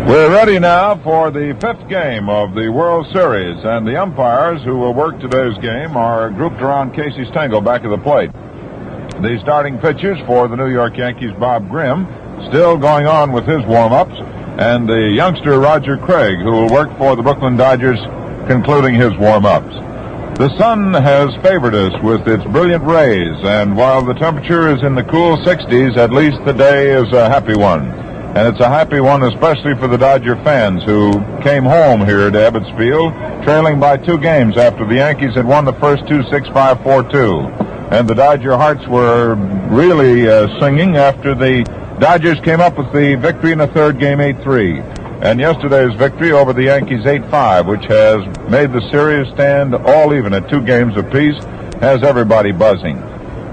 We're ready now for the fifth game of the World Series, and the umpires who will work today's game are grouped around Casey Stengel back at the plate. The starting pitchers for the New York Yankees, Bob Grimm, still going on with his warm-ups, and the youngster Roger Craig, who will work for the Brooklyn Dodgers, concluding his warm-ups. The sun has favored us with its brilliant rays, and while the temperature is in the cool 60s, at least the day is a happy one. And it's a happy one especially for the Dodger fans who came home here to Ebbets Field, trailing by 2 games after the Yankees had won the first 2 6-5, 4-2. And the Dodger hearts were really singing after the Dodgers came up with the victory in the third game, 8-3. And yesterday's victory over the Yankees, 8-5, which has made the series stand all even at 2 games apiece, has everybody buzzing.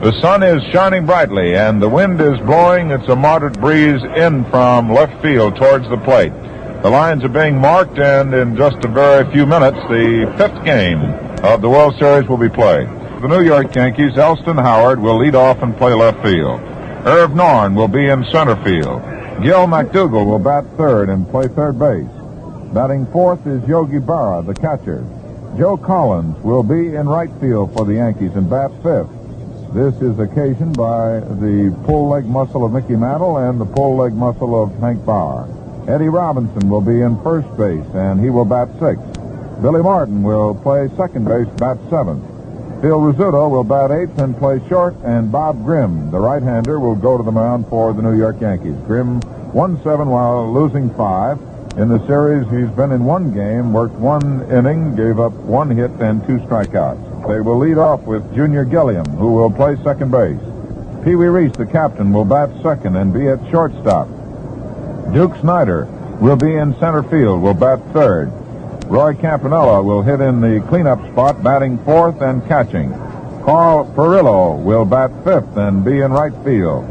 The sun is shining brightly, and the wind is blowing. It's a moderate breeze in from left field towards the plate. The lines are being marked, and in just a very few minutes, the fifth game of the World Series will be played. The New York Yankees, Elston Howard, will lead off and play left field. Irv Norn will be in center field. Gil McDougall will bat third and play third base. Batting fourth is Yogi Berra, the catcher. Joe Collins will be in right field for the Yankees and bat fifth. This is occasioned by the pull leg muscle of Mickey Mantle and the pull leg muscle of Hank Bauer. Eddie Robinson will be in first base, and he will bat sixth. Billy Martin will play second base, bat seventh. Phil Rizzuto will bat eighth and play short, and Bob Grimm, the right-hander, will go to the mound for the New York Yankees. Grimm won 7 while losing 5. In the series, he's been in 1 game, worked 1 inning, gave up 1 hit and 2 strikeouts. They will lead off with Junior Gilliam, who will play second base. Pee Wee Reese, the captain, will bat second and be at shortstop. Duke Snider will be in center field, will bat third. Roy Campanella will hit in the cleanup spot, batting fourth and catching. Carl Perillo will bat fifth and be in right field.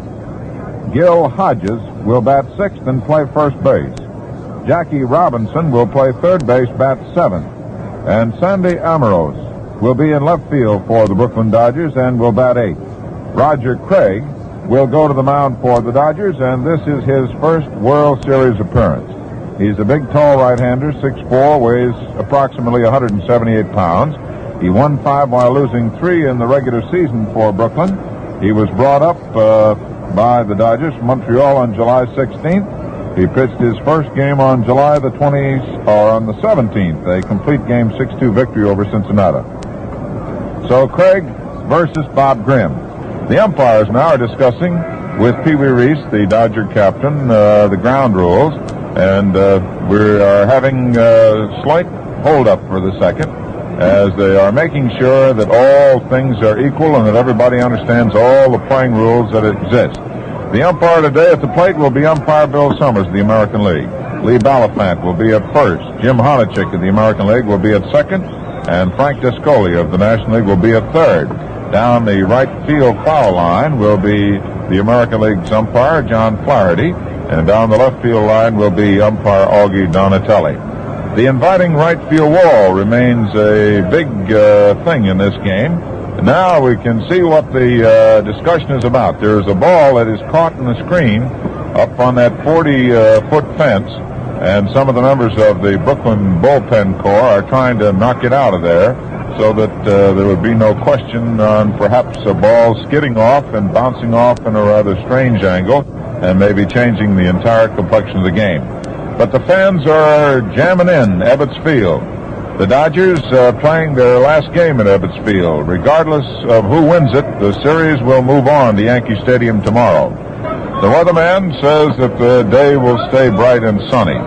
Gil Hodges will bat sixth and play first base. Jackie Robinson will play third base, bat seventh. And Sandy Amoros will be in left field for the Brooklyn Dodgers and will bat eighth. Roger Craig will go to the mound for the Dodgers, and this is his first World Series appearance. He's a big, tall right-hander, 6'4", weighs approximately 178 pounds. He won 5 while losing 3 in the regular season for Brooklyn. He was brought up by the Dodgers from Montreal on July 16th. He pitched his first game on July the 20th, or on the 17th, a complete game 6-2 victory over Cincinnati. So Craig versus Bob Grimm. The umpires now are discussing with Pee Wee Reese, the Dodger captain, the ground rules. And we are having a slight hold-up for the second as they are making sure that all things are equal and that everybody understands all the playing rules that exist. The umpire today at the plate will be umpire Bill Summers of the American League. Lee Balafant will be at first. Jim Honachek of the American League will be at second. And Frank Descoli of the National League will be at third. Down the right field foul line will be the American League's umpire, John Flaherty. And down the left field line will be umpire Augie Donatelli. The inviting right field wall remains a big thing in this game. Now we can see what the discussion is about. There's a ball that is caught in the screen up on that 40-foot fence, and some of the members of the Brooklyn bullpen corps are trying to knock it out of there so that there would be no question on perhaps a ball skidding off and bouncing off in a rather strange angle and maybe changing the entire complexion of the game. But the fans are jamming in Ebbets Field. The Dodgers are playing their last game at Ebbets Field. Regardless of who wins it, the series will move on to Yankee Stadium tomorrow. The weatherman says that the day will stay bright and sunny.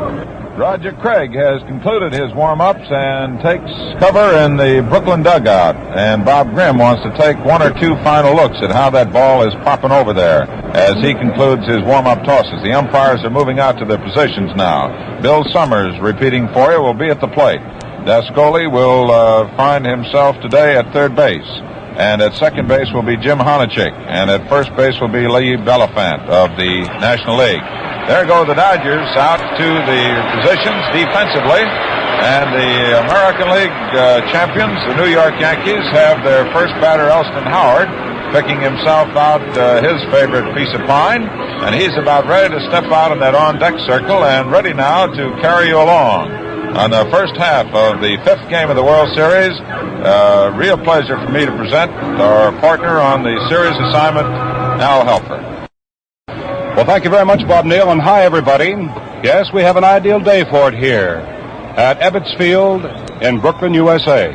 Roger Craig has concluded his warm-ups and takes cover in the Brooklyn dugout. And Bob Grimm wants to take 1 or 2 final looks at how that ball is popping over there as he concludes his warm-up tosses. The umpires are moving out to their positions now. Bill Summers, repeating for you, will be at the plate. Descoli will find himself today at third base. And at second base will be Jim Honachek. And at first base will be Lee Balafant of the National League. There go the Dodgers out to the positions defensively. And the American League champions, the New York Yankees, have their first batter, Elston Howard. picking himself out his favorite piece of pine, and he's about ready to step out in that on-deck circle and ready now to carry you along on the first half of the 5th game of the World Series. Real pleasure for me to present our partner on the series assignment, Al Helfer. Well, thank you very much, Bob Neal, and hi, everybody. Yes, we have an ideal day for it here at Ebbets Field in Brooklyn, USA.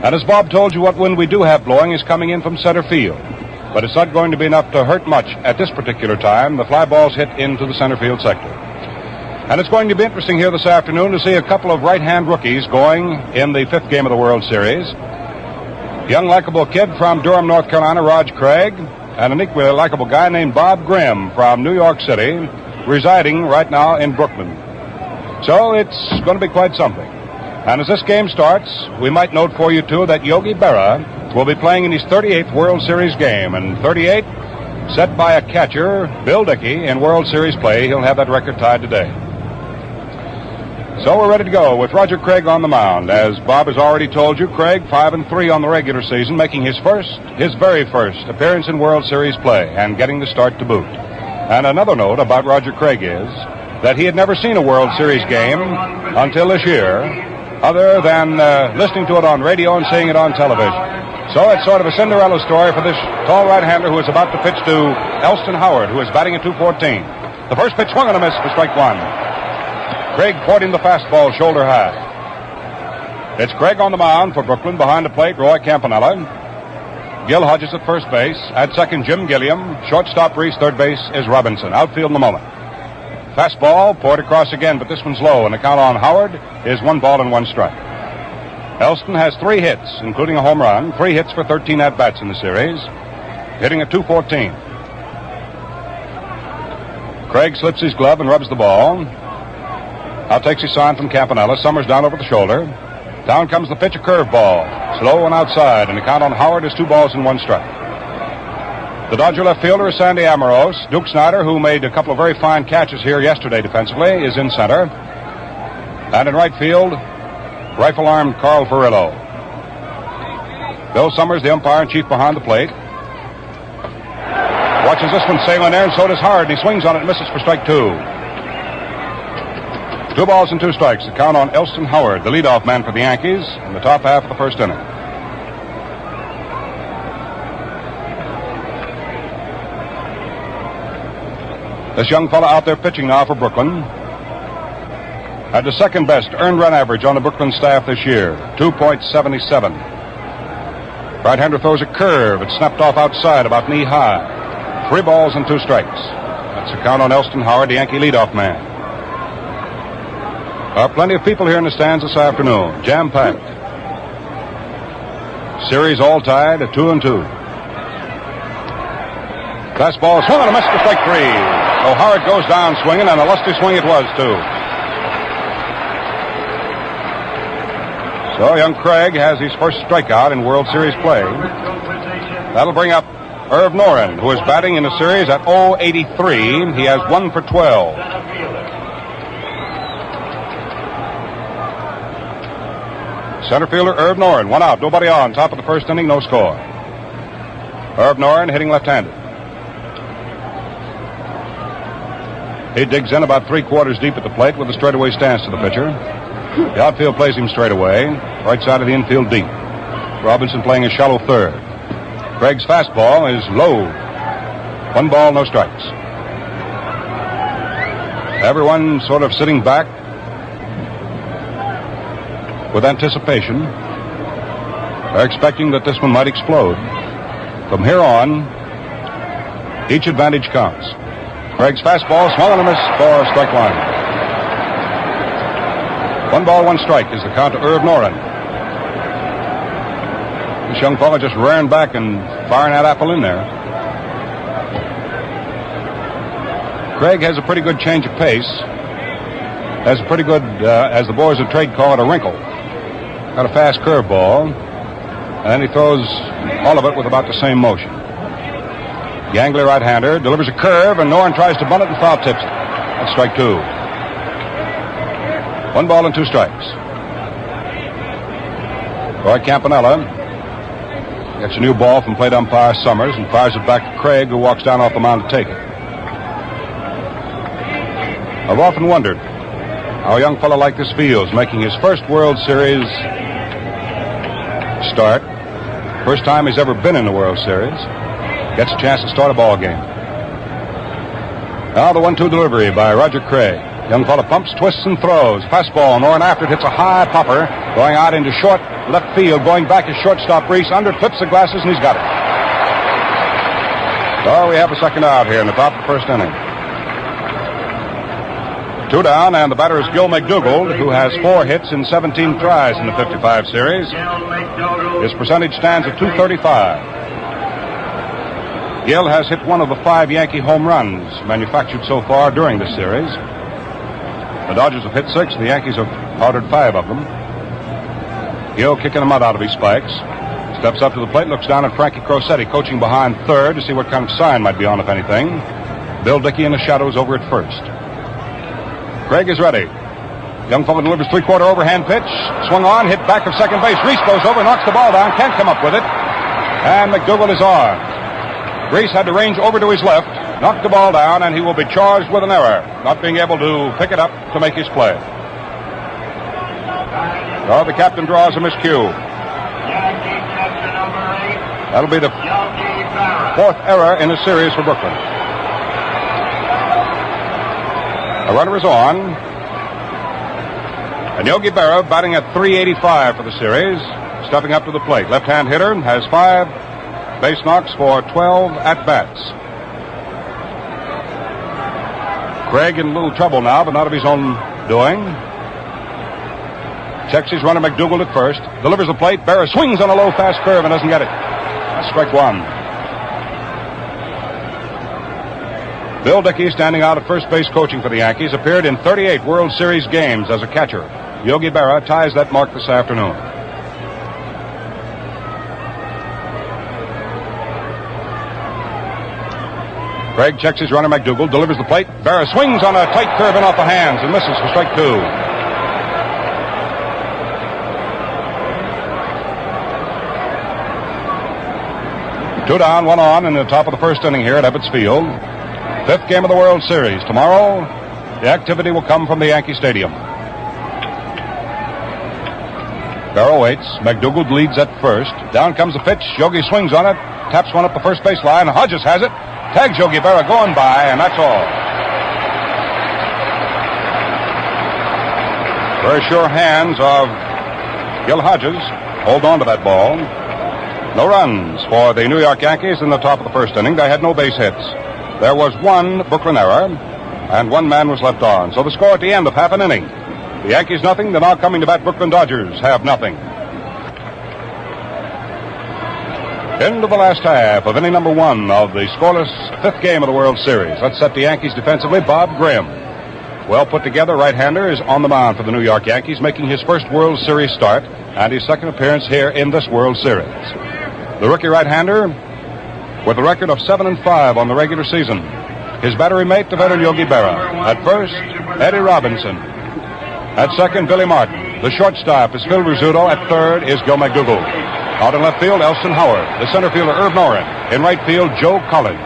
And as Bob told you, what wind we do have blowing is coming in from center field. But it's not going to be enough to hurt much at this particular time. The fly balls hit into the center field sector. And it's going to be interesting here this afternoon to see a couple of right-hand rookies going in the 5th game of the World Series. Young, likable kid from Durham, North Carolina, Raj Craig, and an equally likable guy named Bob Grimm from New York City, residing right now in Brooklyn. So it's going to be quite something. And as this game starts, we might note for you, too, that Yogi Berra will be playing in his 38th World Series game. And 38, set by a catcher, Bill Dickey, in World Series play. He'll have that record tied today. So we're ready to go with Roger Craig on the mound. As Bob has already told you, Craig 5-3 on the regular season, making his very first appearance in World Series play and getting the start to boot. And another note about Roger Craig is that he had never seen a World Series game until this year, other than listening to it on radio and seeing it on television. So it's sort of a Cinderella story for this tall right-hander who is about to pitch to Elston Howard, who is batting at .214. The first pitch swung and a miss for strike one. Craig courting the fastball shoulder high. It's Craig on the mound for Brooklyn. Behind the plate, Roy Campanella. Gil Hodges at first base. At second, Jim Gilliam. Shortstop Reese. Third base is Robinson. Outfield in the moment. Fastball poured across again, but this one's low, and the count on Howard is 1 ball and 1 strike. Elston has 3 hits, including a home run. 3 hits for 13 at-bats in the series. Hitting at .214. Craig slips his glove and rubs the ball. Now takes his sign from Campanella. Summers down over the shoulder. Down comes the pitch, a curveball. Slow and outside, and the count on Howard is 2 balls and 1 strike. The Dodger left fielder is Sandy Amoros. Duke Snider, who made a couple of very fine catches here yesterday defensively, is in center. And in right field, rifle-armed Carl Furillo. Bill Summers, the umpire-in-chief behind the plate. Watches this one sail in there, and so does Howard. He swings on it and misses for strike 2. 2 balls and 2 strikes. The count on Elston Howard, the leadoff man for the Yankees, in the top half of the first inning. This young fella out there pitching now for Brooklyn had the second best earned run average on the Brooklyn staff this year, 2.77. Right-hander throws a curve. It snapped off outside about knee high. 3 balls and 2 strikes. That's the count on Elston Howard, the Yankee leadoff man. There are plenty of people here in the stands this afternoon, jam-packed. Series all tied at 2-2. Fastball swung and a miss for strike 3. So Howard goes down swinging, and a lusty swing it was, too. So young Craig has his first strikeout in World Series play. That'll bring up Irv Noren, who is batting in the series at .083. He has 1 for 12. Center fielder Irv Noren, 1 out, nobody on. Top of the first inning, no score. Irv Noren hitting left-handed. He digs in about 3/4 deep at the plate with a straightaway stance to the pitcher. The outfield plays him straight away. Right side of the infield deep. Robinson playing a shallow third. Craig's fastball is low. 1 ball, no strikes. Everyone sort of sitting back with anticipation. They're expecting that this one might explode. From here on, each advantage counts. Craig's fastball swung and a miss for strike 1. 1 ball, 1 strike is the count to Irv Noren. This young fellow just rearing back and firing that apple in there. Craig has a pretty good change of pace. Has a pretty good, as the boys of trade call it, a wrinkle. Got a fast curveball. And then he throws all of it with about the same motion. Gangly right-hander delivers a curve, and Noren tries to bunt it and foul tips it. That's strike 2. 1 ball and 2 strikes. Roy Campanella Gets a new ball from plate umpire Summers and fires it back to Craig, who walks down off the mound to take it. I've often wondered how a young fellow like this feels, making his first World Series start. First time he's ever been in the World Series. Gets a chance to start a ball game. Now the 1-2 delivery by Roger Craig. Young fellow pumps, twists, and throws. Fastball, and after it hits a high popper, going out into short left field. Going back is shortstop Reese. Under it, flips the glasses, and he's got it. So we have a second out here in the top of the first inning. 2 down, and the batter is Gil McDougald, who has 4 hits in 17 tries in the 55 series. His percentage stands at .235. Gil has hit one of the 5 Yankee home runs manufactured so far during this series. The Dodgers have hit 6. The Yankees have powdered 5 of them. Gil kicking the mud out of his spikes. Steps up to the plate, looks down at Frankie Crosetti, coaching behind third to see what kind of sign might be on, if anything. Bill Dickey in the shadows over at first. Craig is ready. Young fellow delivers 3/4 overhand pitch. Swung on, hit back of second base. Reese goes over, knocks the ball down, can't come up with it. And McDougald is on. Reese had to range over to his left, knocked the ball down, and he will be charged with an error, not being able to pick it up to make his play. So the captain draws a miscue. That'll be the 4th error in the series for Brooklyn. The runner is on. And Yogi Berra batting at .385 for the series, stepping up to the plate. Left-hand hitter, has 5 base knocks for 12 at-bats. Craig in a little trouble now, but not of his own doing. Checks his runner McDougald at first. Delivers the plate. Berra swings on a low fast curve and doesn't get it. That's strike 1. Bill Dickey, standing out at first base coaching for the Yankees, appeared in 38 World Series games as a catcher. Yogi Berra ties that mark this afternoon. Craig checks his runner McDougald, delivers the plate. Berra swings on a tight curve and off the hands and misses for strike 2. Two down, 1 on in the top of the first inning here at Ebbets Field. 5th game of the World Series. Tomorrow, the activity will come from the Yankee Stadium. Berra waits. McDougald leads at first. Down comes the pitch. Yogi swings on it. Taps one up the first base line. Hodges has it. Tags Yogi Berra going by, and that's all. Very sure hands of Gil Hodges. Hold on to that ball. No runs for the New York Yankees in the top of the first inning. They had no base hits. There was 1 Brooklyn error, and 1 man was left on. So the score at the end of half an inning. The Yankees nothing. The now coming to bat Brooklyn Dodgers have nothing. Into the last half of inning number 1 of the scoreless 5th game of the World Series. Let's set the Yankees defensively. Bob Grimm, well put together right-hander, is on the mound for the New York Yankees, making his first World Series start and his second appearance here in this World Series. The rookie right-hander with a record of 7-5 on the regular season. His battery mate, the veteran Yogi Berra. At first, Eddie Robinson. At second, Billy Martin. The shortstop is Phil Rizzuto. At third is Gil McDougald. Out in left field, Elston Howard. The center fielder, Herb Noren. In right field, Joe Collins.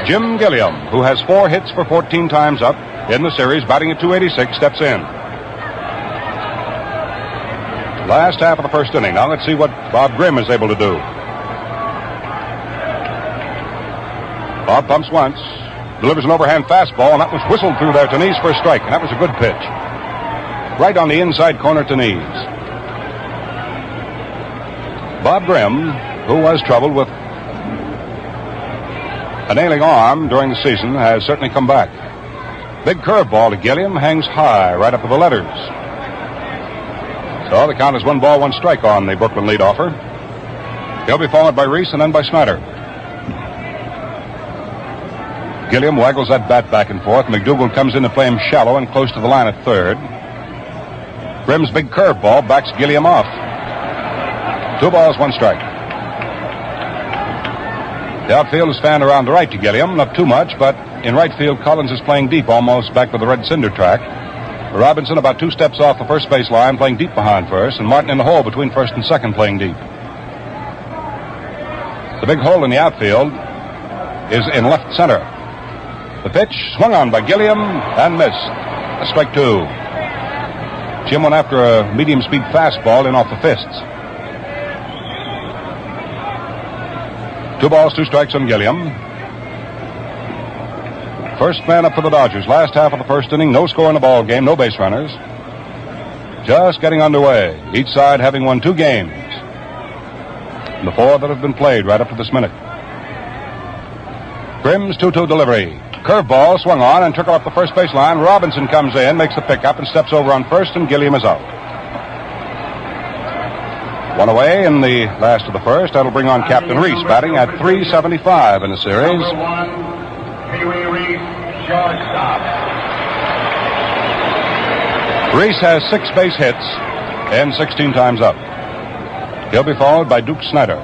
Jim Gilliam, who has 4 hits for 14 times up in the series, batting at .286, steps in. Last half of the first inning. Now let's see what Bob Grimm is able to do. Bob pumps once, delivers an overhand fastball, and that was whistled through there to Nees for a strike, and that was a good pitch. Right on the inside corner to Nees. Bob Grimm, who was troubled with an ailing arm during the season, has certainly come back. Big curveball to Gilliam, hangs high, right up to the letters. So the count is 1 ball, 1 strike on the Brooklyn leadoffer. He'll be followed by Reese and then by Snider. Gilliam waggles that bat back and forth. McDougald comes in to play him shallow and close to the line at third. Grimm's big curveball backs Gilliam off. 2 balls, 1 strike. The outfield is fanned around the right to Gilliam, not too much, but in right field, Collins is playing deep, almost back with the red cinder track. Robinson about 2 steps off the first base line, playing deep behind first, and Martin in the hole between first and second, playing deep. The big hole in the outfield is in left center. The pitch swung on by Gilliam and missed. A strike two. Jim went after a medium-speed fastball in off the fists. 2 balls, 2 strikes on Gilliam. First man up for the Dodgers. Last half of the first inning. No score in the ball game. No base runners. Just getting underway. Each side having won 2 games. The 4 that have been played right up to this minute. Grimm's 2-2 delivery. Curveball swung on and took off the first base line. Robinson comes in, makes the pickup, and steps over on first, and Gilliam is out. 1 away in the last of the first. That'll bring on Captain Reese, batting at .375 in the series. Number 1, Pee-wee Reese, shortstop. Reese has 6 base hits and 16 times up. He'll be followed by Duke Snider.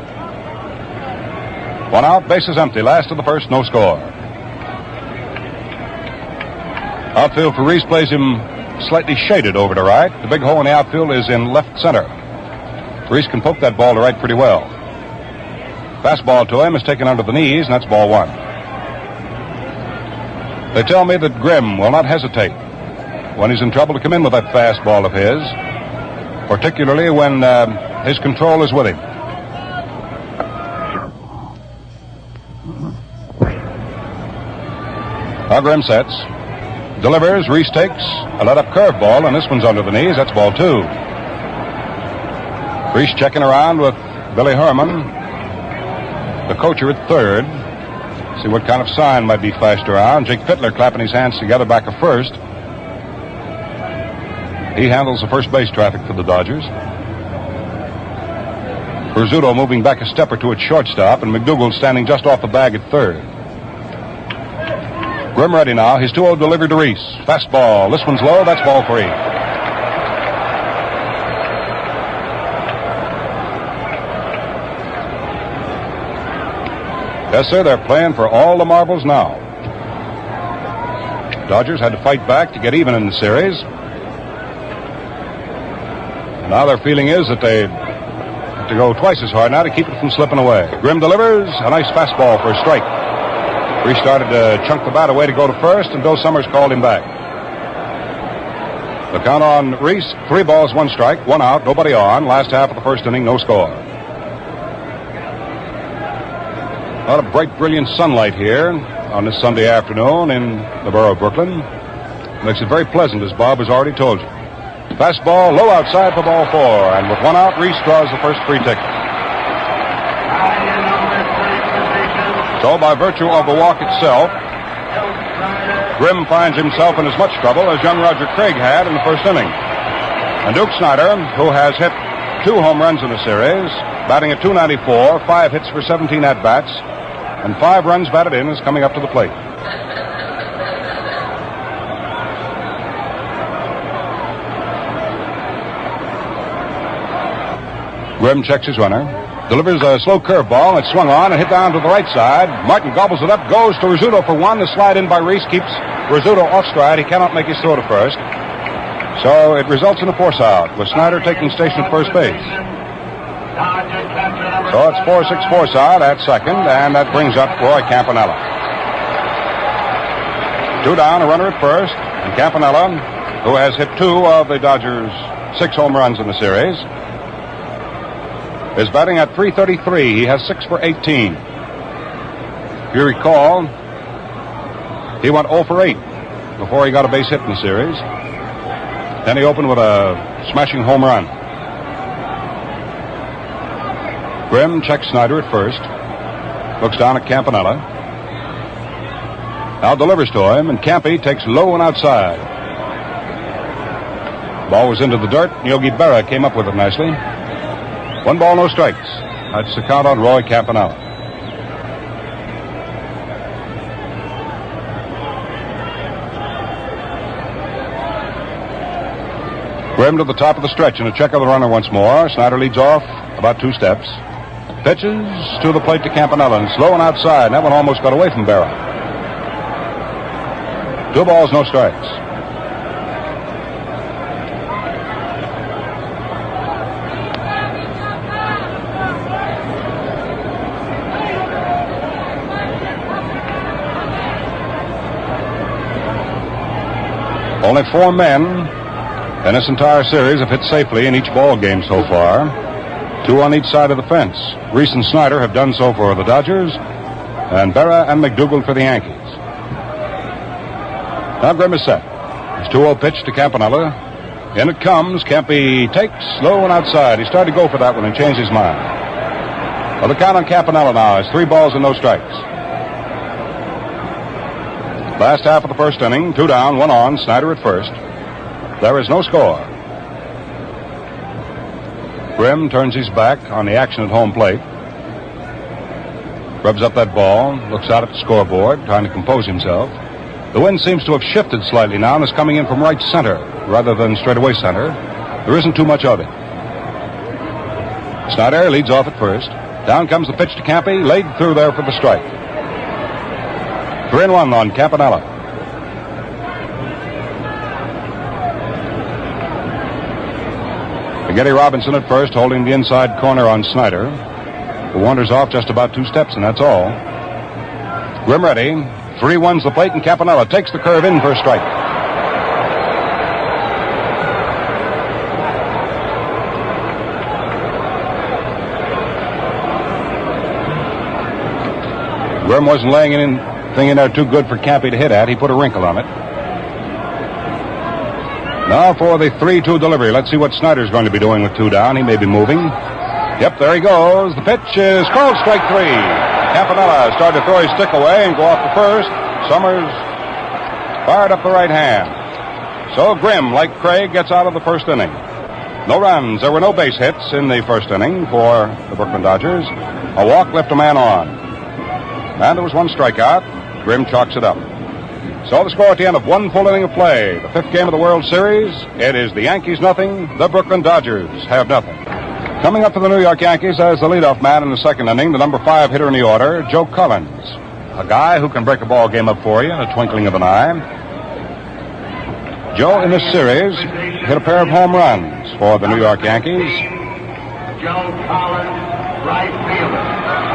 1 out, bases empty. Last of the first, no score. Outfield for Reese plays him slightly shaded over to right. The big hole in the outfield is in left center. Reese can poke that ball to right pretty well. Fastball to him is taken under the knees, and that's ball 1. They tell me that Grimm will not hesitate when he's in trouble to come in with that fastball of his, particularly when his control is with him. Now Grimm sets. Delivers. Reese takes a let-up curveball, and this one's under the knees. That's ball 2. Reese checking around with Billy Herman, the coacher at third. See what kind of sign might be flashed around. Jake Fittler clapping his hands together back at first. He handles the first base traffic for the Dodgers. Rizzuto moving back a step or two at shortstop, and McDougal standing just off the bag at third. Grimm ready now. His 2-0 delivered to Reese. Fastball. This one's low. That's ball 3. Yes, sir, they're playing for all the marbles now. Dodgers had to fight back to get even in the series. And now their feeling is that they have to go twice as hard now to keep it from slipping away. Grimm delivers a nice fastball for a strike. Reese started to chunk the bat away to go to first, and Bill Summers called him back. The count on Reese, 3 balls, 1 strike, 1 out, nobody on. Last half of the first inning, no score. A lot of bright, brilliant sunlight here on this Sunday afternoon in the borough of Brooklyn. Makes it very pleasant, as Bob has already told you. Fastball low outside for ball 4, and with 1 out, Reese draws the first free ticket. So, by virtue of the walk itself, Grimm finds himself in as much trouble as young Roger Craig had in the first inning. And Duke Snider, who has hit 2 home runs in the series, batting at .294, 5 hits for 17 at-bats, and 5 runs batted in, is coming up to the plate. Grimm checks his runner. Delivers a slow curveball. It's swung on and hit down to the right side. Martin gobbles it up, goes to Rizzuto for 1. The slide in by Reese keeps Rizzuto off stride. He cannot make his throw to first. So it results in a force out, with Snider taking station at first base. So it's 4-6 force out at second, and that brings up Roy Campanella. 2 down, a runner at first, and Campanella, who has hit 2 of the Dodgers' 6 home runs in the series, is batting at .333. He has 6 for 18. If you recall, he went 0 for 8 before he got a base hit in the series. Then he opened with a smashing home run. Grimm checks Snider at first. Looks down at Campanella. Now delivers to him, and Campy takes low and outside. Ball was into the dirt. Yogi Berra came up with it nicely. 1 ball, no strikes. That's the count on Roy Campanella. Grimm to the top of the stretch and a check of the runner once more. Snider leads off about 2 steps. Pitches to the plate to Campanella, and slow and outside. And that one almost got away from Berra. 2 balls, no strikes. Only 4 men in this entire series have hit safely in each ball game so far. 2 on each side of the fence. Reese and Snider have done so for the Dodgers, and Berra and McDougal for the Yankees. Now Grimm is set. His 2-0 pitch to Campanella. In it comes. Campy takes low and outside. He started to go for that one and changed his mind. Well, the count on Campanella now is 3 balls and no strikes. Last half of the first inning, 2 down, 1 on, Snider at first. There is no score. Grimm turns his back on the action at home plate. Rubs up that ball, looks out at the scoreboard, trying to compose himself. The wind seems to have shifted slightly now and is coming in from right center rather than straightaway center. There isn't too much of it. Snider leads off at first. Down comes the pitch to Campy, laid through there for the strike. 3-1 on Campanella. Getty Robinson at first, holding the inside corner on Snider, who wanders off just about 2 steps, and that's all. Grimm ready. 3-1's the plate, and Campanella takes the curve in for a strike. Grimm wasn't laying anything in there too good for Campy to hit at. He put a wrinkle on it. Now for the 3-2 delivery. Let's see what Snider's going to be doing with 2 down. He may be moving. Yep, there he goes. The pitch is called strike 3. Campanella started to throw his stick away and go off to first. Summers fired up the right hand. So Grimm, like Craig, gets out of the first inning. No runs. There were no base hits in the first inning for the Brooklyn Dodgers. A walk left a man on. And there was 1 strikeout. Grimm chalks it up. So the score at the end of 1 full inning of play. The 5th game of the World Series. It is the Yankees nothing. The Brooklyn Dodgers have nothing. Coming up for the New York Yankees as the leadoff man in the 2nd inning, the number 5 hitter in the order, Joe Collins. A guy who can break a ball game up for you in a twinkling of an eye. Joe, in this series, hit a pair of home runs for the New York Yankees. Joe Collins, right fielder.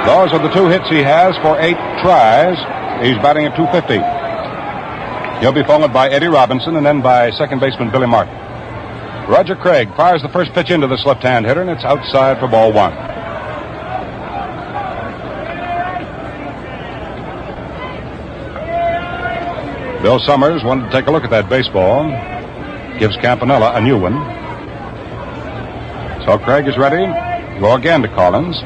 Those are the 2 hits he has for 8 tries. He's batting at .250. He'll be followed by Eddie Robinson and then by second baseman Billy Martin. Roger Craig fires the first pitch into this left-hand hitter, and it's outside for ball 1. Bill Summers wanted to take a look at that baseball. Gives Campanella a new one. So Craig is ready. Go again to Collins.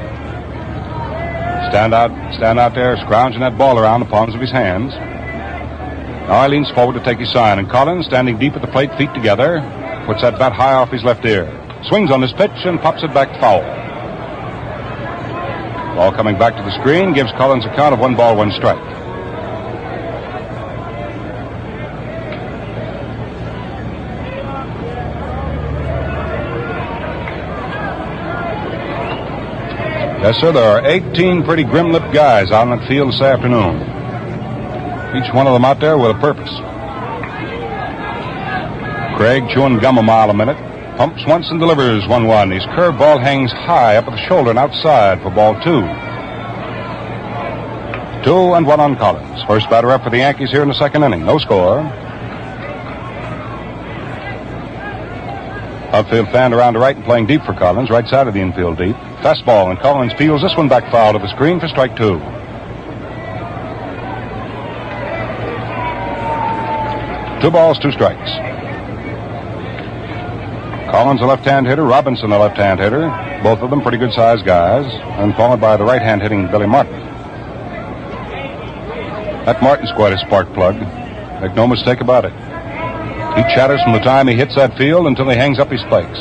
Stand out there, scrounging that ball around the palms of his hands. Now he leans forward to take his sign, and Collins, standing deep at the plate, feet together, puts that bat high off his left ear. Swings on this pitch and pops it back foul. Ball coming back to the screen gives Collins a count of 1 ball, 1 strike. Yes, sir, there are 18 pretty grim-lipped guys out on that field this afternoon. Each one of them out there with a purpose. Craig chewing gum a mile a minute. Pumps once and delivers 1-1. His curveball hangs high up at the shoulder and outside for ball 2. 2-1 on Collins. First batter up for the Yankees here in the 2nd inning. No score. Outfield fanned around to right and playing deep for Collins. Right side of the infield deep. Fastball, and Collins peels this one back foul to the screen for strike 2. Two balls, 2 strikes. Collins, a left-hand hitter. Robinson, a left-hand hitter. Both of them pretty good-sized guys. And followed by the right-hand hitting Billy Martin. That Martin's quite a spark plug. Make no mistake about it. He chatters from the time he hits that field until he hangs up his spikes.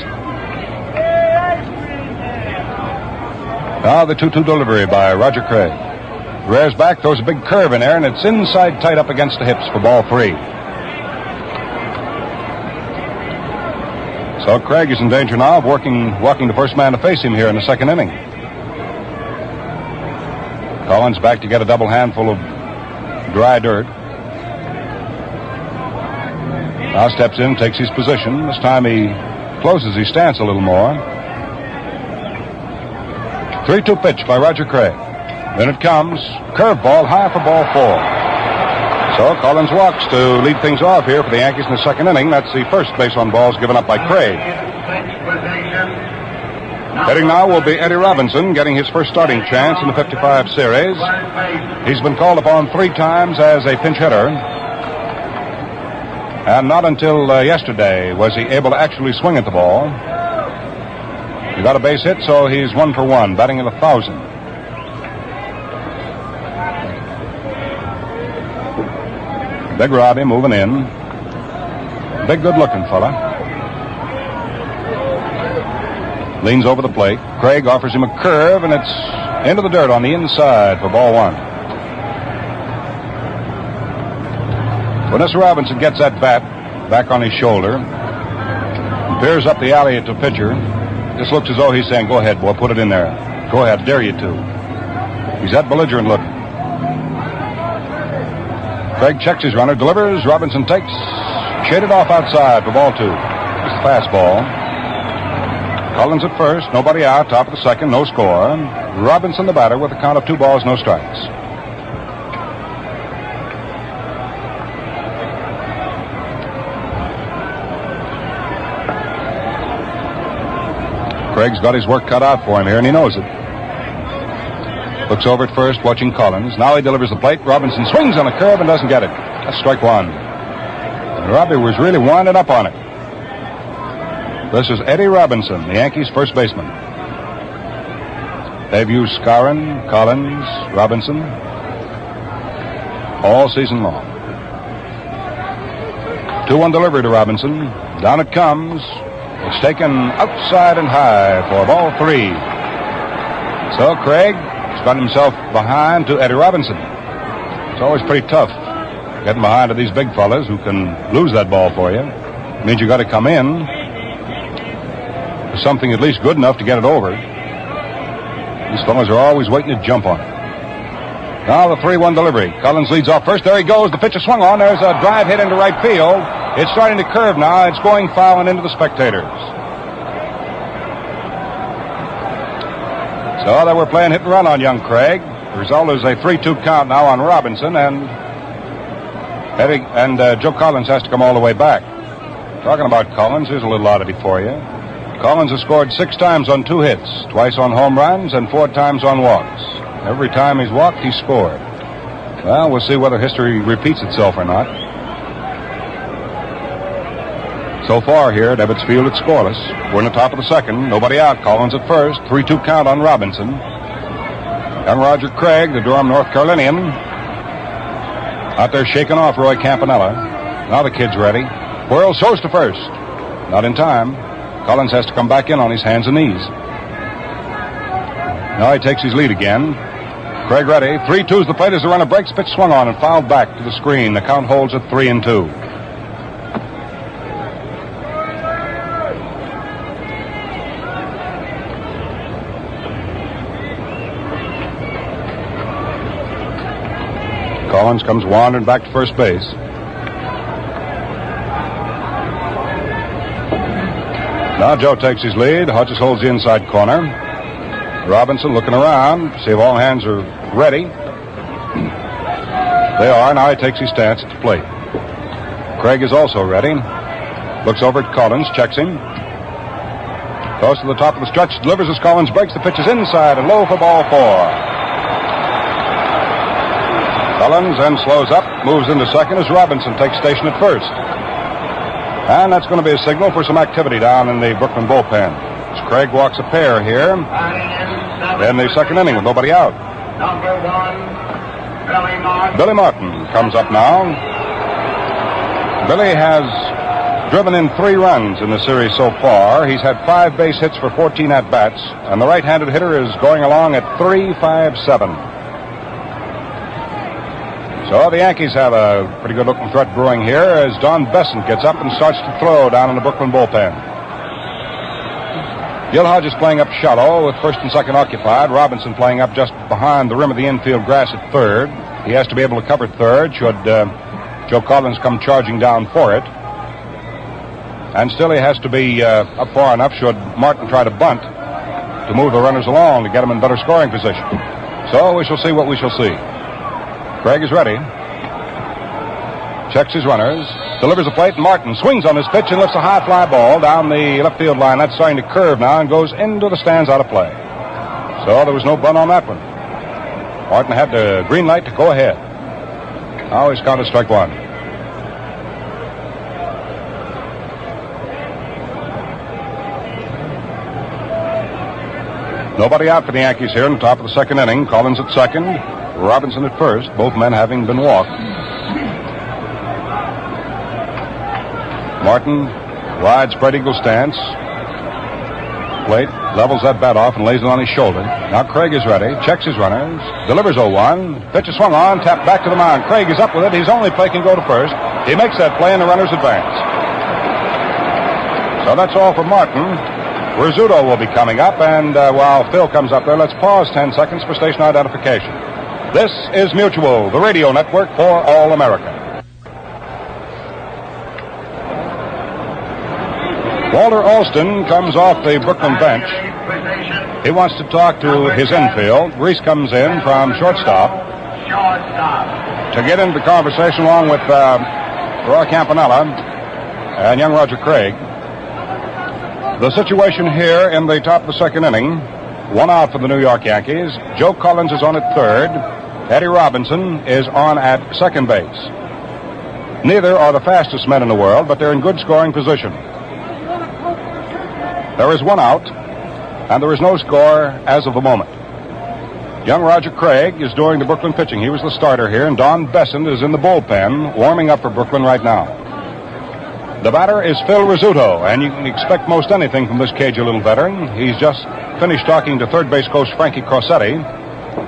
Now the 2-2 delivery by Roger Craig. Rears back, throws a big curve in there, and it's inside tight up against the hips for ball 3. So Craig is in danger now of walking the first man to face him here in the 2nd inning. Collins back to get a double handful of dry dirt. Now steps in, takes his position. This time he closes his stance a little more. 3-2 pitch by Roger Craig. Then it comes. Curveball high for ball 4. So Collins walks to lead things off here for the Yankees in the second inning. That's the first base on balls given up by Craig. Hitting now will be Eddie Robinson, getting his first starting chance in the 55 series. He's been called upon 3 times as a pinch hitter. And not until yesterday was he able to actually swing at the ball. He got a base hit, so he's 1 for 1, batting at 1,000. Big Robbie moving in. Big, good-looking fella. Leans over the plate. Craig offers him a curve, and it's into the dirt on the inside for ball 1. When this Robinson gets that bat back on his shoulder, peers up the alley at the pitcher, just looks as though he's saying, "Go ahead, boy, put it in there. Go ahead, dare you to." He's that belligerent looking. Craig checks his runner, delivers. Robinson takes, shaded off outside for ball 2. It's the fastball. Collins at first, nobody out, top of the second, no score. Robinson the batter with a count of 2 balls, no strikes. Craig's got his work cut out for him here, and he knows it. Looks over at first, watching Collins. Now he delivers the plate. Robinson swings on the curve and doesn't get it. That's strike 1. And Robbie was really winding up on it. This is Eddie Robinson, the Yankees' first baseman. They've used Skowron, Collins, Robinson all season long. 2-1 delivery to Robinson. Down it comes. It's taken outside and high for ball 3. So Craig has got himself behind to Eddie Robinson. It's always pretty tough getting behind to these big fellas who can lose that ball for you. It means you got to come in with something at least good enough to get it over. These fellas are always waiting to jump on it. Now the 3-1 delivery. Collins leads off first. There he goes. The pitch is swung on. There's a drive hit into right field. It's starting to curve now. It's going foul and into the spectators. So they were playing hit and run on young Craig. The result is a 3-2 count now on Robinson, and Joe Collins has to come all the way back. Talking about Collins, here's a little oddity for you. Collins has scored 6 times on 2 hits, twice on home runs and 4 times on walks. Every time he's walked, he's scored. Well, we'll see whether history repeats itself or not. So far here at Ebbets Field, it's scoreless. We're in the top of the second. Nobody out. Collins at first. 3-2 count on Robinson. Young Roger Craig, the Durham, North Carolinian, out there shaking off Roy Campanella. Now the kid's ready. Whirls, throws to first. Not in time. Collins has to come back in on his hands and knees. Now he takes his lead again. Craig ready. 3-2's the plate as the runner breaks. Pitch swung on and fouled back to the screen. The count holds at 3-2. Collins comes wandering back to first base. Now Joe takes his lead. Hodges holds the inside corner. Robinson looking around, see if all hands are ready. They are. Now he takes his stance at the plate. Craig is also ready. Looks over at Collins, checks him. Goes to the top of the stretch, delivers as Collins breaks. The pitch is inside and low for ball 4. Collins then slows up, moves into second as Robinson takes station at first. And that's going to be a signal for some activity down in the Brooklyn bullpen. As Craig walks a pair here in the second inning with nobody out. Number 1, Billy Martin comes up now. Billy has driven in 3 runs in the series so far. He's had 5 base hits for 14 at-bats, and the right-handed hitter is going along at 3.57. So the Yankees have a pretty good-looking threat brewing here as Don Besant gets up and starts to throw down in the Brooklyn bullpen. Gil Hodges playing up shallow with first and second occupied. Robinson playing up just behind the rim of the infield grass at third. He has to be able to cover third should Joe Collins come charging down for it. And still he has to be up far enough should Martin try to bunt to move the runners along to get them in better scoring position. So we shall see what we shall see. Craig is ready. Checks his runners. Delivers a plate. Martin swings on his pitch and lifts a high fly ball down the left field line. That's starting to curve now and goes into the stands out of play. So there was no bunt on that one. Martin had the green light to go ahead. Now he's counted strike one. Nobody out for the Yankees here in the top of the second inning. Collins at second, Robinson at first, both men having been walked. Martin, wide spread eagle stance. Plate, levels that bat off and lays it on his shoulder. Now Craig is ready, checks his runners, delivers 0-1. Pitch is swung on, tapped back to the mound. Craig is up with it. His only play can go to first. He makes that play and the runners advance. So that's all for Martin. Rizzuto will be coming up, and while Phil comes up there, let's pause 10 seconds for station identification. This is Mutual, the radio network for all America. Walter Alston comes off the Brooklyn bench. He wants to talk to his infield. Reese comes in from shortstop to get into the conversation along with Roy Campanella and young Roger Craig. The situation here in the top of the second inning, one out for the New York Yankees. Joe Collins is on at third. Eddie Robinson is on at second base. Neither are the fastest men in the world, but they're in good scoring position. There is one out, and there is no score as of the moment. Young Roger Craig is doing the Brooklyn pitching. He was the starter here, and Don Besson is in the bullpen, warming up for Brooklyn right now. The batter is Phil Rizzuto, and you can expect most anything from this cagey little veteran. He's just finished talking to third base coach Frankie Corsetti,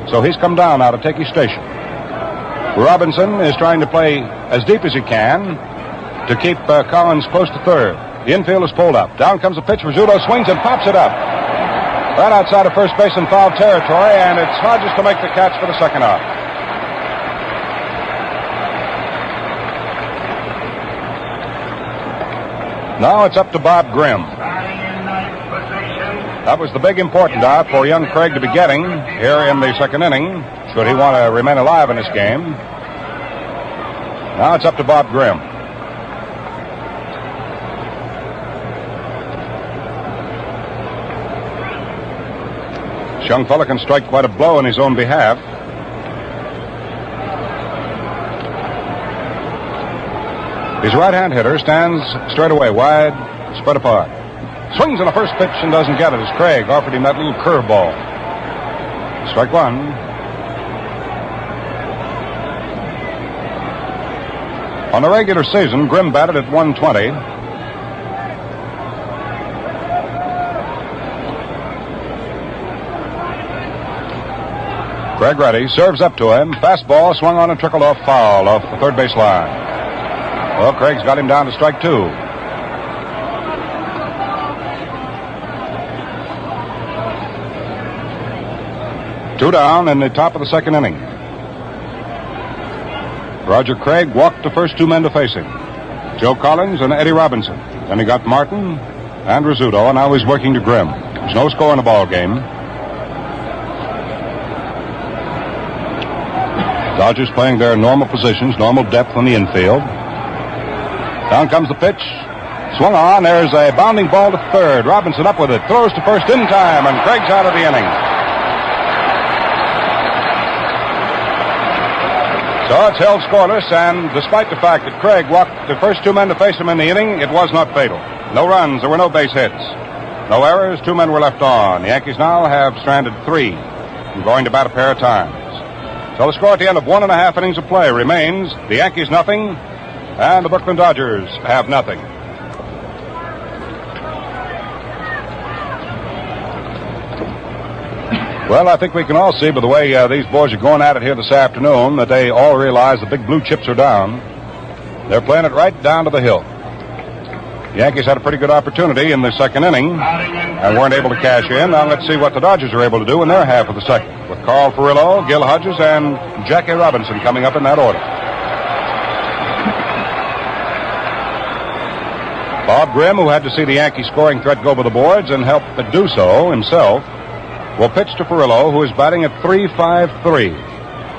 so he's come down now to take his station. Robinson is trying to play as deep as he can to keep Collins close to third. The infield is pulled up. Down comes a pitch. Rizzuto swings and pops it up. Right outside of first base in foul territory, and it's Hodges to make the catch for the second out. Now it's up to Bob Grimm. That was the big important out for young Craig to be getting here in the second inning, should he want to remain alive in this game. Now it's up to Bob Grimm. This young fella can strike quite a blow in his own behalf. His right-hand hitter stands straight away, wide, spread apart. Swings on the first pitch and doesn't get it as Craig offered him that little curveball. Strike one. On the regular season, Grimm batted at 120. Craig ready, serves up to him. Fastball swung on and trickled off foul off the third base line. Well, Craig's got him down to strike two. Two down in the top of the second inning. Roger Craig walked the first two men to face him, Joe Collins and Eddie Robinson. Then he got Martin and Rizzuto, and now he's working to Grimm. There's no score in the ball game. Dodgers playing their normal positions, normal depth on the infield. Down comes the pitch. Swung on. There's a bounding ball to third. Robinson up with it. Throws to first in time, and Craig's out of the inning. So it's held scoreless, and despite the fact that Craig walked the first two men to face him in the inning, it was not fatal. No runs. There were no base hits. No errors. Two men were left on. The Yankees now have stranded three and going to bat a pair of times. So the score at the end of 1.5 innings of play remains the Yankees nothing, and the Brooklyn Dodgers have nothing. Well, I think we can all see by the way these boys are going at it here this afternoon that they all realize the big blue chips are down. They're playing it right down to the hill. The Yankees had a pretty good opportunity in the second inning and weren't able to cash in. Now let's see what the Dodgers are able to do in their half of the second, with Carl Furillo, Gil Hodges, and Jackie Robinson coming up in that order. Bob Grimm, who had to see the Yankee scoring threat go over the boards and help do so himself, will pitch to Furillo, who is batting at .353.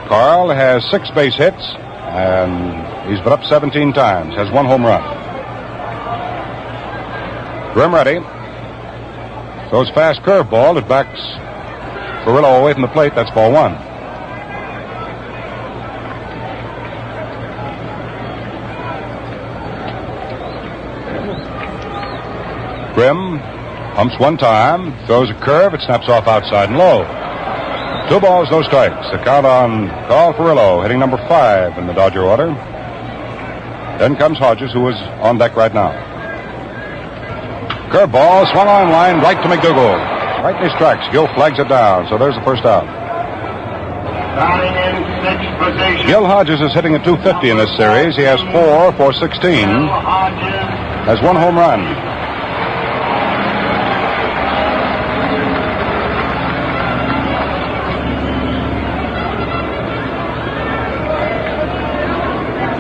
Carl has 6 base hits, and He's been up 17 times, has 1 home run. Grimm ready. Throws fast curveball. It backs Furillo away from the plate. That's ball 1. Grimm humps 1 time, throws a curve. It snaps off outside and low. 2 balls, no strikes. The count on Carl Furillo, hitting number 5 in the Dodger order. Then comes Hodges, who is on deck right now. Curveball, swung on line, right to McDougal. Right in his tracks. Gil flags it down, so there's the first out. Batting in 6th position. Gil Hodges is hitting a .250 in this series. He has 4 for 16. Has 1 home run.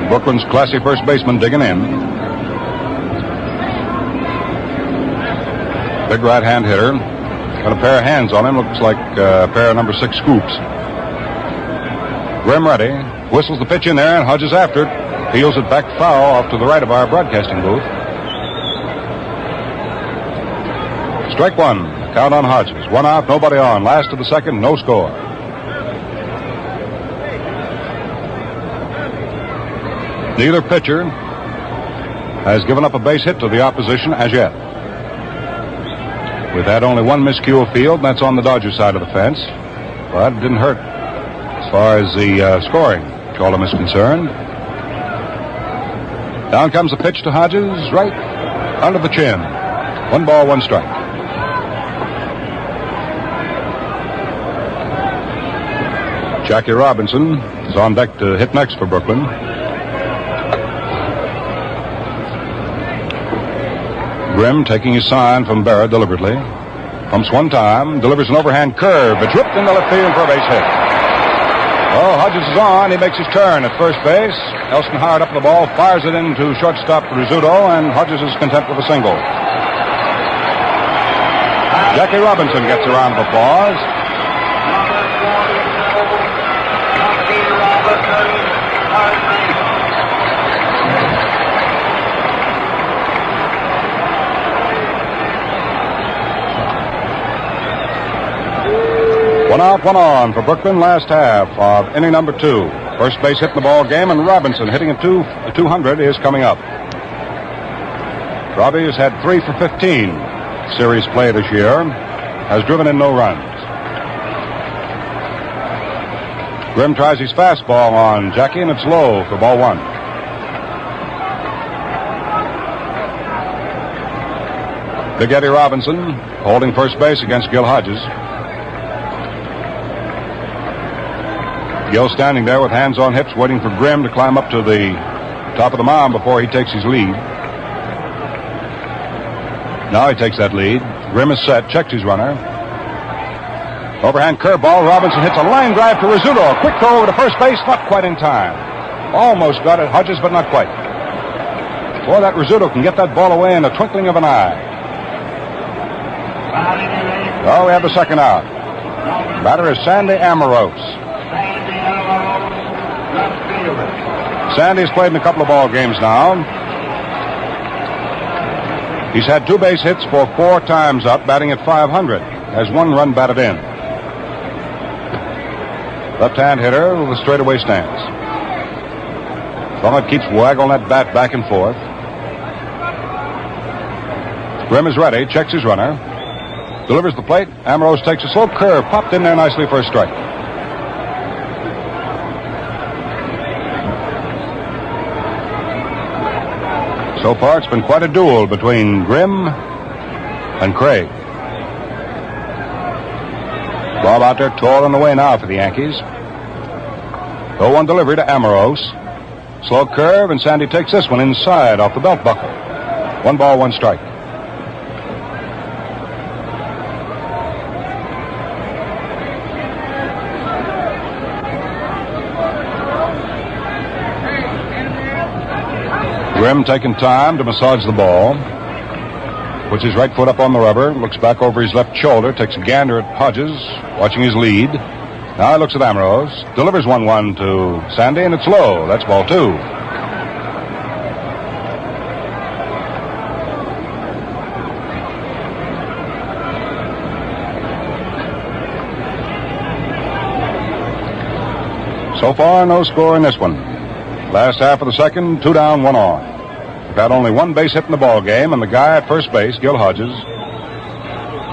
Brooklyn's classy first baseman digging in. Big right-hand hitter. Got a pair of hands on him. Looks like a pair of number 6 scoops. Grimm ready. Whistles the pitch in there, and Hodges after it. Peels it back foul off to the right of our broadcasting booth. Strike 1. Count on Hodges. 1 out, nobody on. Last of the second, no score. Neither pitcher has given up a base hit to the opposition as yet. We've had only 1 miscue of field, and that's on the Dodger side of the fence. But it didn't hurt as far as the scoring column is concerned. Down comes the pitch to Hodges, right under the chin. 1 ball, 1 strike. Jackie Robinson is on deck to hit next for Brooklyn. Grimm taking his sign from Berra deliberately. Pumps 1 time, delivers an overhand curve. It's ripped into left field for a base hit. Oh, Hodges is on. He makes his turn at first base. Elston Howard up the ball, fires it into shortstop Rizzuto, and Hodges is content with a single. Jackie Robinson gets a round of applause. One out, 1 on for Brooklyn, last half of inning number 2. First base hit in the ball game, and Robinson hitting a 200 is coming up. Robbie has had 3 for 15 series play this year, has driven in no runs. Grimm tries his fastball on Jackie, and it's low for ball 1. Big Eddie Robinson holding first base against Gil Hodges. Gil standing there with hands on hips, waiting for Grimm to climb up to the top of the mound before he takes his lead. Now he takes that lead. Grimm is set, checks his runner. Overhand curveball. Robinson hits a line drive to Rizzuto. A quick throw over to first base, not quite in time. Almost got it, Hodges, but not quite. Boy, that Rizzuto can get that ball away in a twinkling of an eye. Oh, we have the second out. Batter is Sandy Amoros. Sandy's played in a couple of ball games now. He's had 2 base hits for 4 times up, batting at .500. Has 1 run batted in. Left-hand hitter with a straightaway stance. Plummet keeps waggling that bat back and forth. Grimm is ready, checks his runner. Delivers the plate. Amoros takes a slow curve, popped in there nicely for a strike. So far, it's been quite a duel between Grimm and Craig. Bob out there toiling away now for the Yankees. 0-1 delivery to Amoros. Slow curve, and Sandy takes this one inside off the belt buckle. 1 ball, 1 strike. Grimm taking time to massage the ball. Puts his right foot up on the rubber, looks back over his left shoulder, takes a gander at Hodges, watching his lead. Now he looks at Amoros, delivers 1-1 to Sandy, and it's low. That's ball 2. So far, no score in this one. Last half of the second, 2 down, 1 on. We've had only one base hit in the ball game, and the guy at first base, Gil Hodges,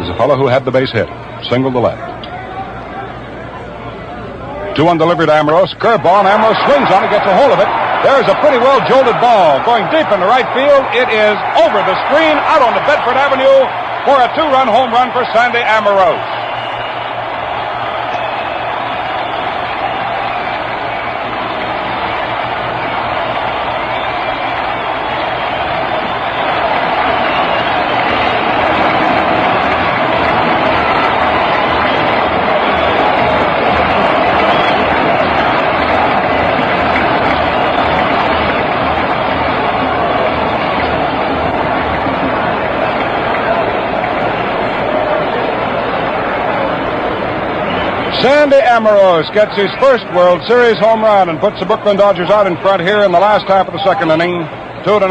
is a fellow who had the base hit. Single to left. 2 undelivered Amoros. Curveball, and Amoros swings on it, gets a hold of it. There's a pretty well jolted ball going deep into right field. It is over the screen, out on the Bedford Avenue for a 2-run home run for Sandy Amoros. Sandy Amoros gets his first World Series home run and puts the Brooklyn Dodgers out in front here in the last half of the second inning, 2-0.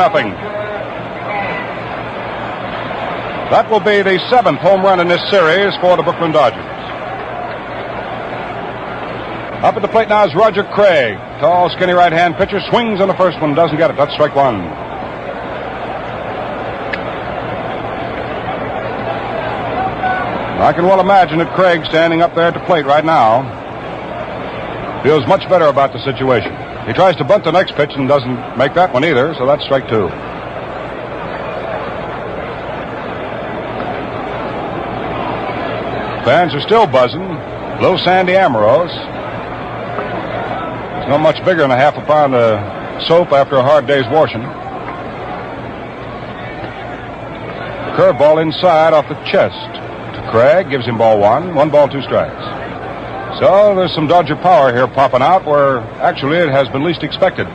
That will be the 7th home run in this series for the Brooklyn Dodgers. Up at the plate now is Roger Craig. Tall, skinny right-hand pitcher. Swings on the first one, doesn't get it. That's strike 1. I can well imagine that Craig, standing up there at the plate right now, feels much better about the situation. He tries to bunt the next pitch and doesn't make that one either, so that's strike 2. Fans are still buzzing. Little Sandy Amoros. He's not much bigger than a half a pound of soap after a hard day's washing. Curveball inside off the chest. Craig gives him ball 1. 1 ball, 2 strikes. So there's some Dodger power here popping out where actually it has been least expected.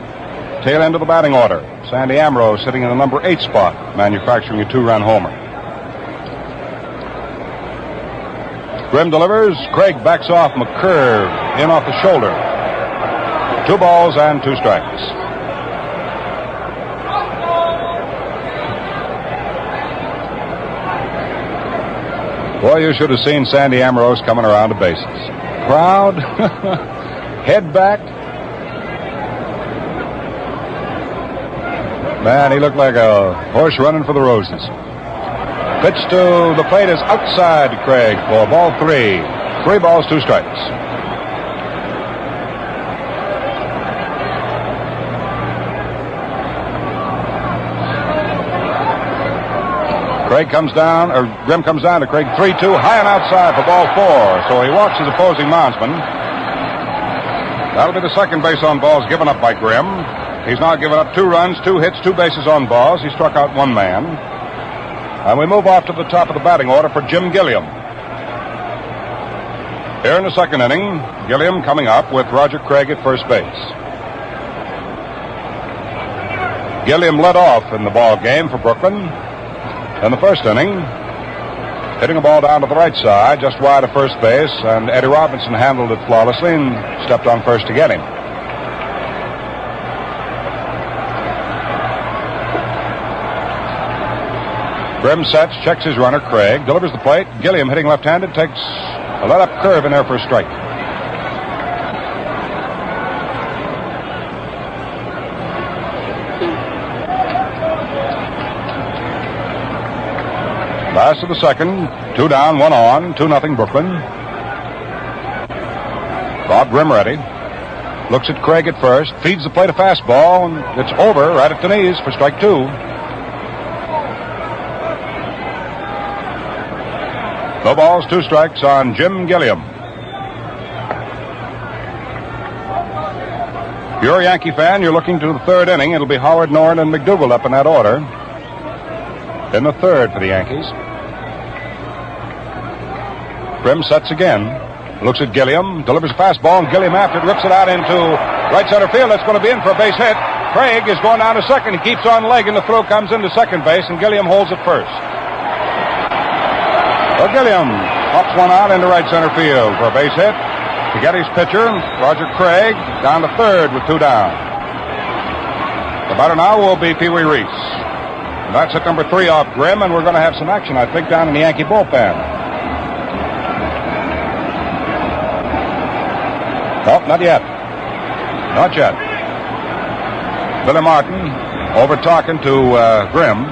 Tail end of the batting order. Sandy Amoros sitting in the number 8 spot, manufacturing a 2-run homer. Grimm delivers. Craig backs off him a curve in off the shoulder. 2 balls and 2 strikes. Boy, you should have seen Sandy Amoros coming around the bases. Proud, head back. Man, he looked like a horse running for the roses. Pitch to the plate is outside Craig for ball 3. 3 balls, 2 strikes. Grimm comes down to Craig 3-2, high and outside for ball 4. So he walks his opposing moundsman. That'll be the second base on balls given up by Grimm. He's now given up 2 runs, 2 hits, 2 bases on balls. He struck out 1 man. And we move off to the top of the batting order for Jim Gilliam. Here in the second inning, Gilliam coming up with Roger Craig at first base. Gilliam led off in the ball game for Brooklyn. In the first inning, hitting a ball down to the right side, just wide of first base, and Eddie Robinson handled it flawlessly and stepped on first to get him. Grimm sets, checks his runner, Craig, delivers the plate. Gilliam, hitting left-handed, takes a let-up curve in there for a strike. Last of the second, 2 down, 1 on, 2-0 Brooklyn. Bob Grimm ready. Looks at Craig at first, feeds the plate a fastball, and it's over right at the knees for strike 2. No balls, 2 strikes on Jim Gilliam. If you're a Yankee fan, you're looking to the third inning. It'll be Howard, Norton, and McDougal up in that order. In the third for the Yankees. Grimm sets again. Looks at Gilliam. Delivers a fastball, and Gilliam after it rips it out into right center field. That's going to be in for a base hit. Craig is going down to second. He keeps on legging. The throw comes into second base, and Gilliam holds it first. So Gilliam pops one out into right center field for a base hit. To get his pitcher, Roger Craig, down to third with 2 down. The batter now will be Pee Wee Reese. And that's hit number 3 off Grimm, and we're going to have some action, I think, down in the Yankee bullpen. Nope, not yet. Not yet. Billy Martin over talking to Grimm.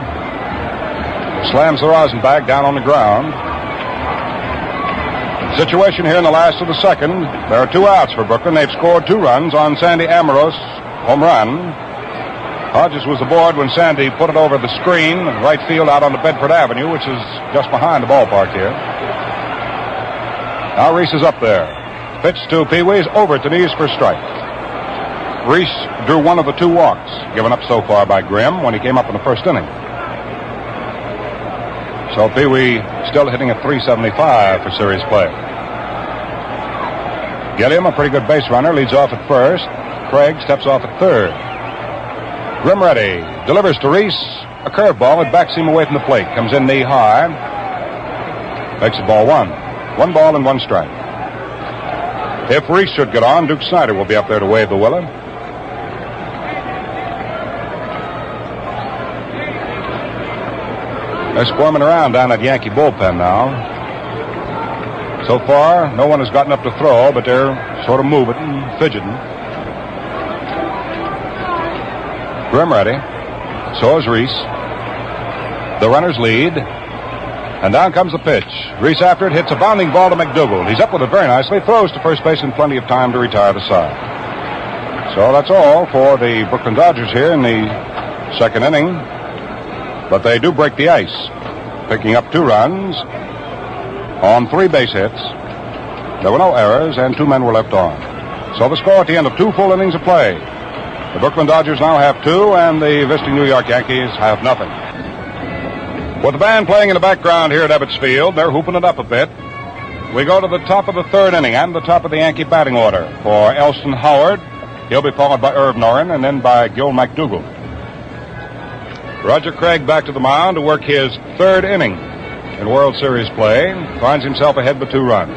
Slams the rosin bag down on the ground. Situation here in the last of the second. There are 2 outs for Brooklyn. They've scored 2 runs on Sandy Amoros' home run. Hodges was aboard when Sandy put it over the screen, right field out on the Bedford Avenue, which is just behind the ballpark here. Now Reese is up there. Pitch to Pee-wee's over to knees for strike. Reese drew one of the 2 walks given up so far by Grimm when he came up in the first inning. So Pee-wee still hitting at .375 for series play. Gilliam, a pretty good base runner, leads off at first. Craig steps off at third. Grimm ready. Delivers to Reese. A curveball. It backs him away from the plate. Comes in knee high. Makes it ball 1. 1 ball and 1 strike. If Reese should get on, Duke Snider will be up there to wave the willow. They're squirming around down at Yankee bullpen now. So far, no one has gotten up to throw, but they're sort of moving and fidgeting. Grimm ready. So is Reese. The runners lead. And down comes the pitch. Reese after it hits a bounding ball to McDougal. He's up with it very nicely. Throws to first base in plenty of time to retire the side. So that's all for the Brooklyn Dodgers here in the second inning. But they do break the ice, picking up 2 runs on 3 base hits. There were no errors, and 2 men were left on. So the score at the end of 2 full innings of play. The Brooklyn Dodgers now have 2, and the visiting New York Yankees have nothing. With the band playing in the background here at Ebbets Field, they're hooping it up a bit. We go to the top of the 3rd inning and the top of the Yankee batting order for Elston Howard. He'll be followed by Irv Noren and then by Gil McDougal. Roger Craig back to the mound to work his 3rd inning in World Series play. Finds himself ahead by 2 runs.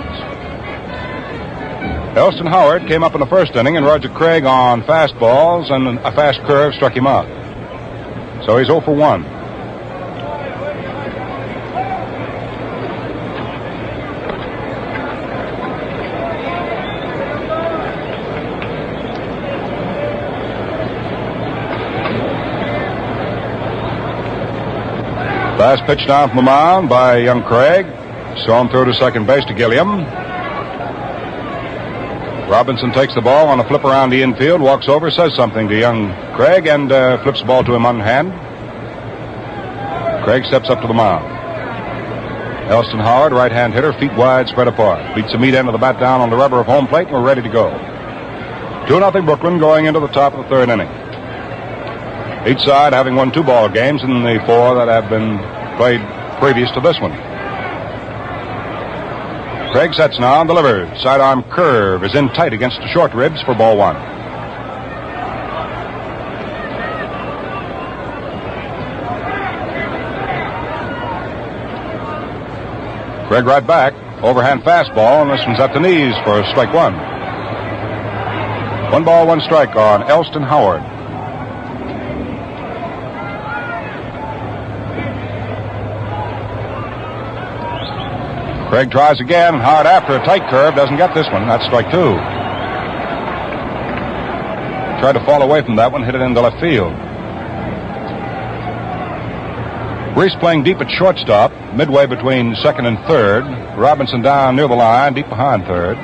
Elston Howard came up in the first inning, and Roger Craig on fastballs and a fast curve struck him out. So he's 0 for 1. Last pitch down from the mound by young Craig. Thrown through to second base to Gilliam. Robinson takes the ball on a flip around the infield, walks over, says something to young Craig, and flips the ball to him on hand. Craig steps up to the mound. Elston Howard, right-hand hitter, feet wide, spread apart. Beats the meat end of the bat down on the rubber of home plate, and we're ready to go. 2-0 Brooklyn going into the top of the 3rd inning. Each side having won 2 ball games in the 4 that have been played previous to this one. Craig sets now and delivers. Sidearm curve is in tight against the short ribs for ball 1. Craig right back. Overhand fastball, and this one's at the knees for strike 1. 1 ball, 1 strike on Elston Howard. Craig tries again, hard after a tight curve, doesn't get this one. That's strike 2. Tried to fall away from that one, hit it into left field. Reese playing deep at shortstop, midway between second and third. Robinson down near the line, deep behind third.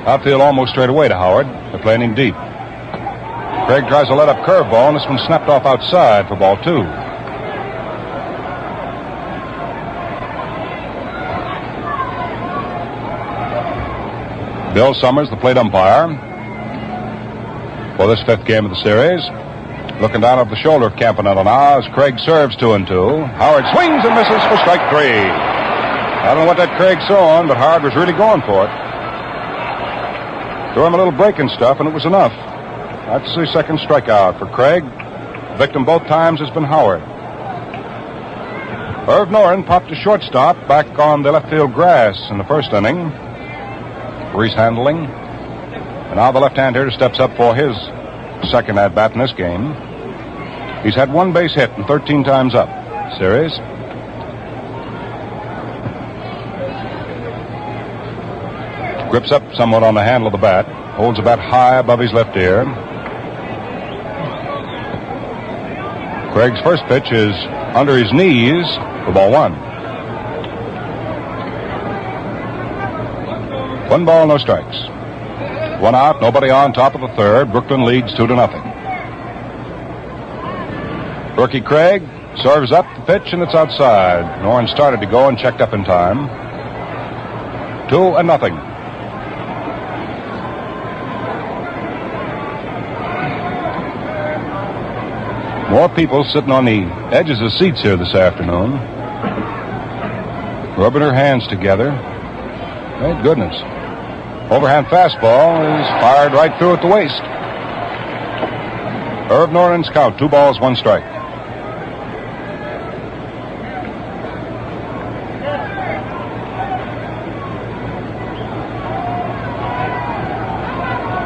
Outfield almost straight away to Howard. They're playing him deep. Craig tries to let up curveball, and this one snapped off outside for ball 2. Bill Summers, the plate umpire, for this 5th game of the series. Looking down over the shoulder of Campanella now as Craig serves 2-2. Howard swings and misses for strike 3. I don't know what that Craig saw on, but Howard was really going for it. Threw him a little break and stuff, and it was enough. That's the 2nd strikeout for Craig. Victim both times has been Howard. Irv Noren popped to shortstop back on the left field grass in the first inning. Reese handling. And now the left-hand hitter steps up for his 2nd at-bat in this game. He's had 1 base hit and 13 times up. Series. Grips up somewhat on the handle of the bat. holds the bat high above his left ear. Craig's first pitch is under his knees for ball one. 1 ball, no strikes. 1 out, nobody on, top of the third. Brooklyn leads 2-0. Rookie Craig serves up the pitch, and it's outside. Noren started to go and checked up in time. 2-0. More people sitting on the edges of seats here this afternoon, rubbing their hands together. Thank goodness. Overhand fastball is fired right through at the waist. Irv Noren's count, 2 balls, 1 strike.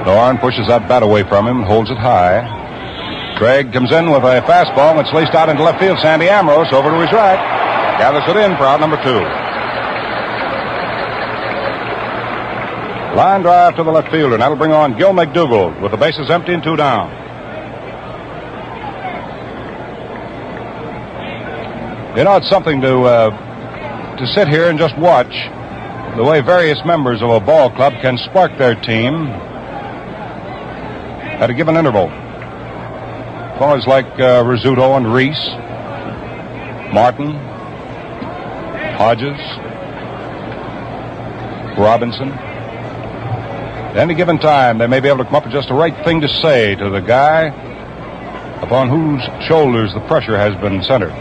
Noren pushes that bat away from him and holds it high. Craig comes in with a fastball that's laced out into left field. Sandy Amoros over to his right. Gathers it in for out number 2. Line drive to the left fielder, and that'll bring on Gil McDougald with the bases empty and 2 down. You know, it's something to sit here and just watch the way various members of a ball club can spark their team at a given interval. Fellows like Rizzuto and Reese, Martin, Hodges, Robinson. At any given time, they may be able to come up with just the right thing to say to the guy upon whose shoulders the pressure has been centered.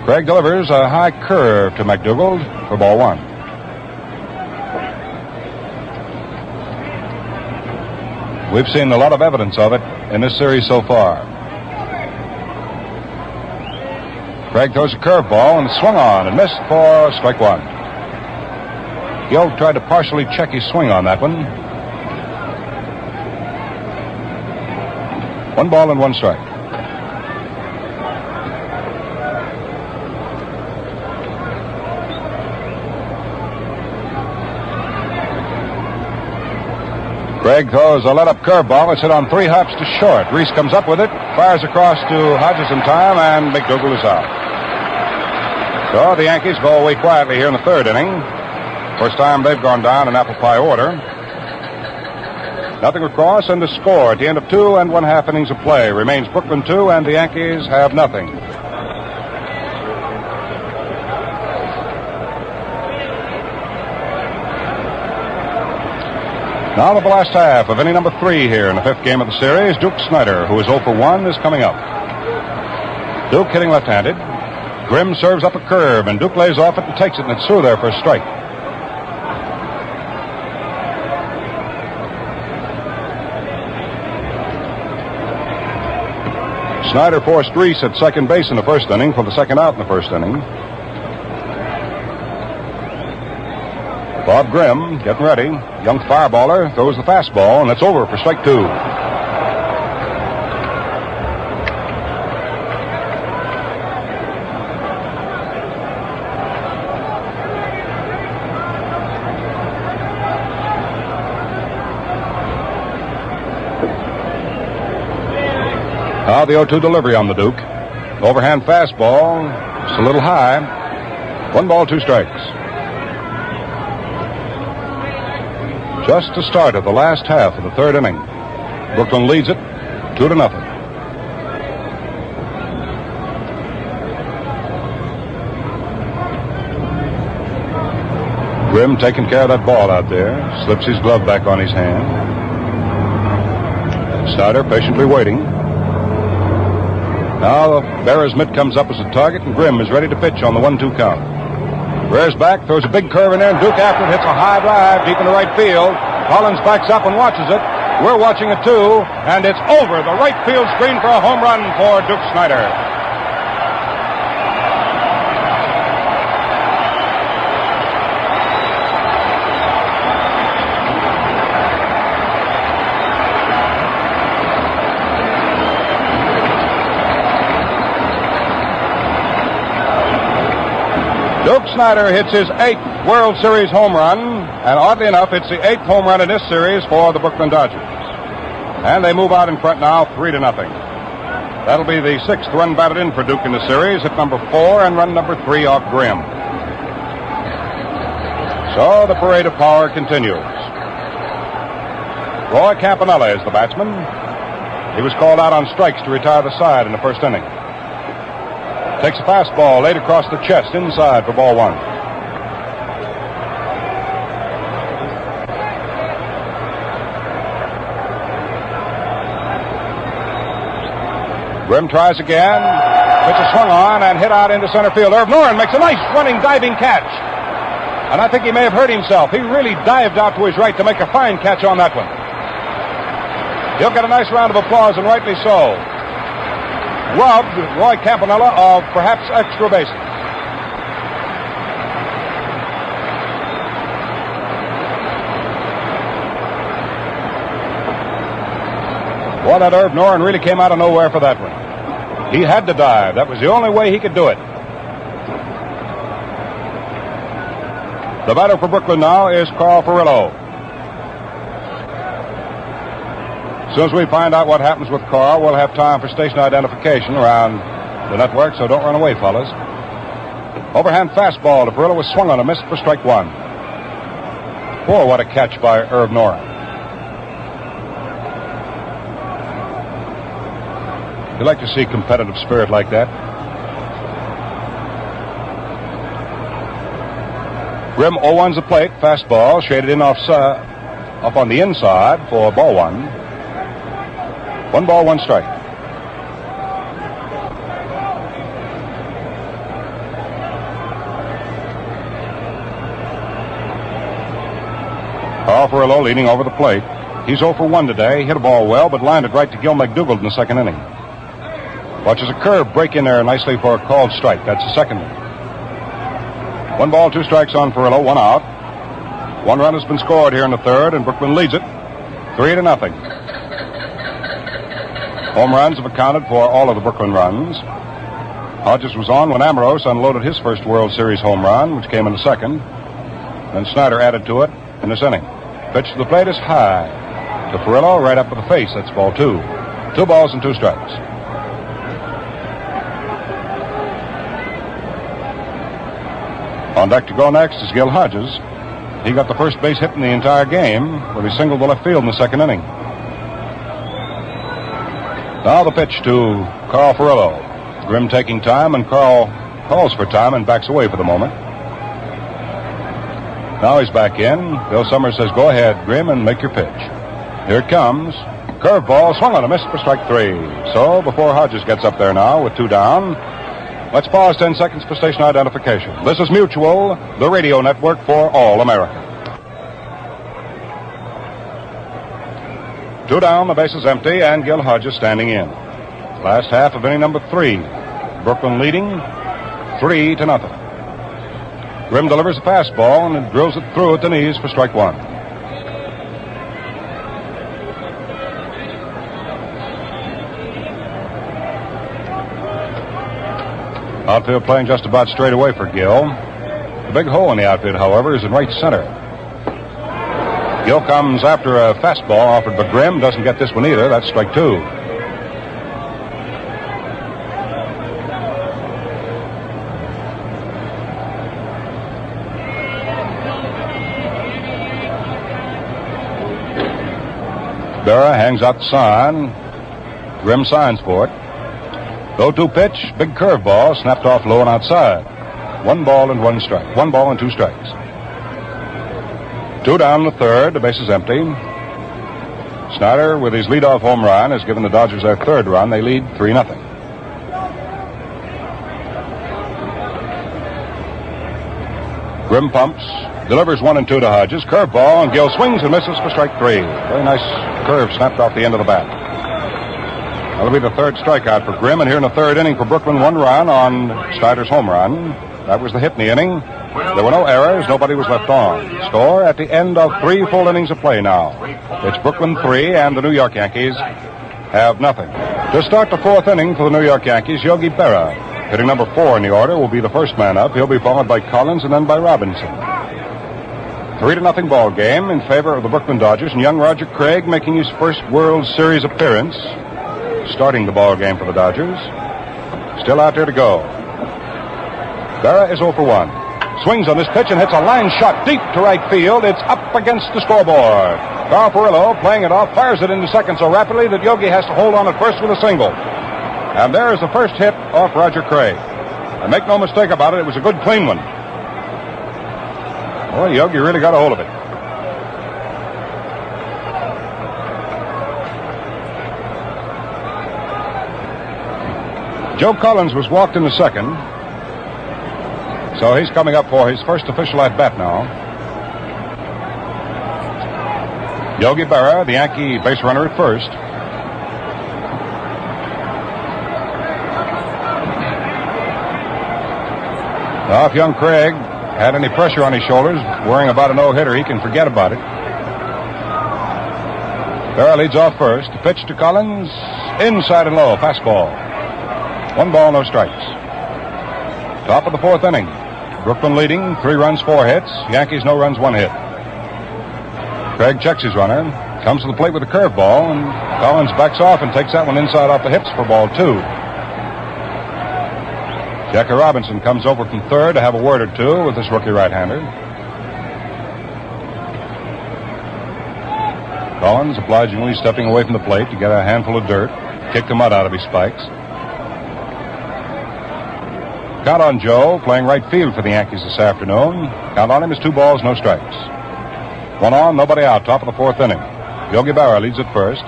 Craig delivers a high curve to McDougald for ball 1. We've seen a lot of evidence of it in this series so far. Craig throws a curveball and swung on and missed for strike 1. Gil tried to partially check his swing on that one. 1 ball and 1 strike. Craig throws a let-up curveball. It's hit on 3 hops to short. Reese comes up with it, fires across to Hodges in time, and McDougald is out. So the Yankees go away quietly here in the 3rd inning. First time they've gone down in apple pie order. Nothing across, and the score at the end of 2 1/2 innings of play remains Brooklyn 2, and the Yankees have nothing. Now to the last half of inning number 3 here in the 5th game of the series. Duke Snider, who is 0 for 1, is coming up. Duke hitting left-handed. Grimm serves up a curve, and Duke lays off it and takes it, and it's through there for a strike. Snider forced Reese at second base in the 1st inning for the 2nd out in the 1st inning. Bob Grimm getting ready. Young fireballer throws the fastball, and it's over for strike 2. Now the 0-2 delivery on the Duke. Overhand fastball. It's a little high. 1 ball, 2 strikes. Just the start of the last half of the 3rd inning. Brooklyn leads it 2-0. Grimm taking care of that ball out there. Slips his glove back on his hand. Snider patiently waiting. Now Berra's mitt comes up as a target, and Grimm is ready to pitch on the 1-2 count. Rears back, throws a big curve in there, and Duke after it hits a high drive deep into right field. Collins backs up and watches it. We're watching it too, and it's over the right field screen for a home run for Duke Snider. Duke Snider hits his 8th World Series home run, and oddly enough, it's the 8th home run in this series for the Brooklyn Dodgers. And they move out in front now, 3-0. That'll be the 6th run batted in for Duke in the series, hit number 4 and run number 3 off Grimm. So the parade of power continues. Roy Campanella is the batsman. He was called out on strikes to retire the side in the first inning. Takes a fastball laid across the chest inside for ball 1. Grimm tries again. Pitch is swung on and hit out into center field. Irv Noren makes a nice running diving catch. And I think he may have hurt himself. He really dived out to his right to make a fine catch on that one. He'll get a nice round of applause, and rightly so. Robbed Roy Campanella of perhaps extra bases. Boy, that Irv Noren really came out of nowhere for that one. He had to dive. That was the only way he could do it. The batter for Brooklyn now is Carl Furillo. As soon as we find out what happens with Carl, we'll have time for station identification around the network, so don't run away, fellas. Overhand fastball to Furillo was swung on and missed for strike 1. Boy, what a catch by Irv Noren. You like to see competitive spirit like that. Grimm 0-1's the plate, fastball shaded in off on the inside for ball 1. 1 ball, 1 strike. Carl Furillo leaning over the plate. He's 0 for 1 today. Hit a ball well, but lined it right to Gil McDougald in the second inning. Watches a curve break in there nicely for a called strike. That's the second one. 1 ball, 2 strikes on Furillo, 1 out. 1 run has been scored here in the third, and Brooklyn leads it 3-0. Home runs have accounted for all of the Brooklyn runs. Hodges was on when Amoros unloaded his first World Series home run, which came in the second. Then Snider added to it in this inning. Pitch to the plate is high. To Furillo, right up with the face. That's ball 2. 2 balls and 2 strikes. On deck to go next is Gil Hodges. He got the first base hit in the entire game when he singled the left field in the second inning. Now the pitch to Carl Furillo. Grimm taking time, and Carl calls for time and backs away for the moment. Now he's back in. Bill Summers says, go ahead, Grimm, and make your pitch. Here it comes. Curveball swung on a miss for strike 3. So before Hodges gets up there now with 2 down, let's pause 10 seconds for station identification. This is Mutual, the radio network for all America. 2 down, the base is empty, and Gil Hodges standing in. Last half of inning number 3. Brooklyn leading 3-0. Grimm delivers a fastball and drills it through at the knees for strike 1. Outfield playing just about straight away for Gil. The big hole in the outfield, however, is in right center. Gil comes after a fastball offered by Grimm. Doesn't get this one either. That's strike 2. Berra hangs out the sign. Grimm signs for it. 0-2 pitch, big curveball, snapped off low and outside. 1 ball and 1 strike. 1 ball and 2 strikes. 2 down the third, the base is empty. Snider, with his leadoff home run, has given the Dodgers their 3rd run. They lead 3-0. Grimm pumps, delivers 1 and 2 to Hodges. Curveball, and Gil swings and misses for strike 3. Very nice curve snapped off the end of the bat. That'll be the 3rd strikeout for Grimm, and here in the 3rd inning for Brooklyn, 1 run on Snider's home run. That was the hit in the inning. There were no errors. Nobody was left on. Score at the end of 3 full innings of play now. It's Brooklyn 3, and the New York Yankees have nothing. To start the 4th inning for the New York Yankees, Yogi Berra. Hitting number 4 in the order will be the first man up. He'll be followed by Collins and then by Robinson. 3-0 ball game in favor of the Brooklyn Dodgers, and young Roger Craig making his first World Series appearance, starting the ball game for the Dodgers. Still out there to go. Berra is 0 for 1. Swings on this pitch and hits a line shot deep to right field. It's up against the scoreboard. Carl Perillo, playing it off, fires it into second so rapidly that Yogi has to hold on at first with a single. And there is the first hit off Roger Craig. And make no mistake about it, it was a good clean one. Boy, Yogi really got a hold of it. Joe Collins was walked in the second. So he's coming up for his first official at-bat now. Yogi Berra, the Yankee base runner at first. Now, if young Craig had any pressure on his shoulders, worrying about a no-hitter, he can forget about it. Berra leads off first. The pitch to Collins, inside and low, fastball. 1 ball, no strikes. Top of the 4th inning. Brooklyn leading, 3 runs, 4 hits. Yankees, no runs, 1 hit. Craig checks his runner, comes to the plate with a curveball, and Collins backs off and takes that one inside off the hips for ball 2. Jackie Robinson comes over from third to have a word or two with this rookie right-hander. Collins obligingly stepping away from the plate to get a handful of dirt, kick the mud out of his spikes. Count on Joe, playing right field for the Yankees this afternoon. Count on him is 2 balls, no strikes. 1 on, nobody out, top of the 4th inning. Yogi Berra leads at first.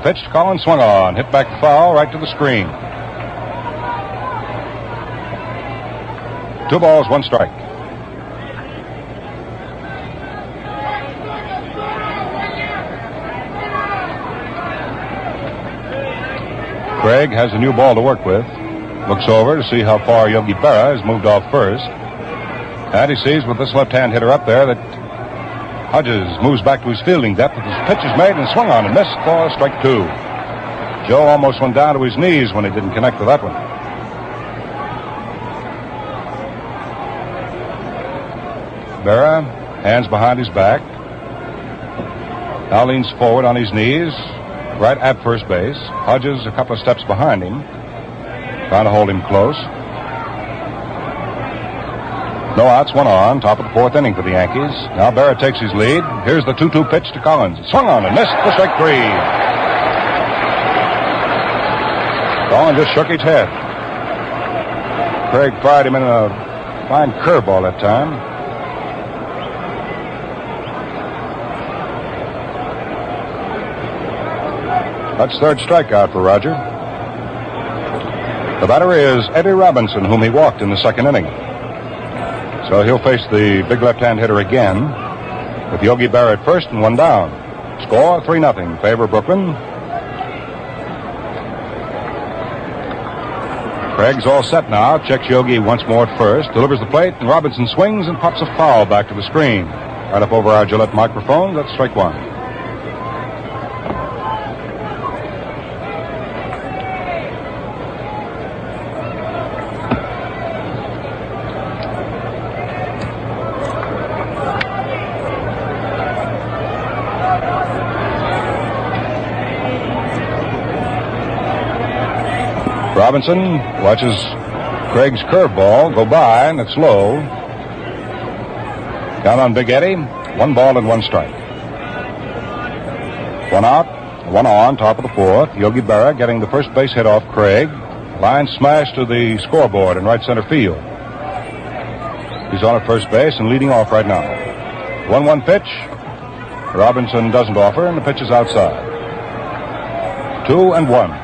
Pitched, Collins swung on, hit back foul, right to the screen. 2 balls, 1 strike. Craig has a new ball to work with. Looks over to see how far Yogi Berra has moved off first. And he sees with this left-hand hitter up there that Hodges moves back to his fielding depth. His pitch is made and swung on and missed for strike 2. Joe almost went down to his knees when he didn't connect with that one. Berra, hands behind his back. Now leans forward on his knees, right at first base. Hodges a couple of steps behind him, trying to hold him close. No outs, 1 on, top of the 4th inning for the Yankees. Now Berra takes his lead. Here's the 2-2 pitch to Collins. Swung on and missed for strike 3. Collins just shook his head. Craig fired him in a fine curveball that time. That's 3rd strikeout for Roger. The batter is Eddie Robinson, whom he walked in the 2nd inning. So he'll face the big left-hand hitter again with Yogi Berra at first and 1 down. Score 3-0, favor Brooklyn. Craig's all set now. Checks Yogi once more at first. Delivers the plate, and Robinson swings and pops a foul back to the screen. Right up over our Gillette microphone. That's strike 1. Robinson watches Craig's curveball go by, and it's low. Down on Big Eddie, 1 ball and 1 strike. 1 out, 1 on, top of the 4th. Yogi Berra getting the first base hit off Craig. Line smash to the scoreboard in right center field. He's on at first base and leading off right now. 1-1 pitch. Robinson doesn't offer, and the pitch is outside. 2-1.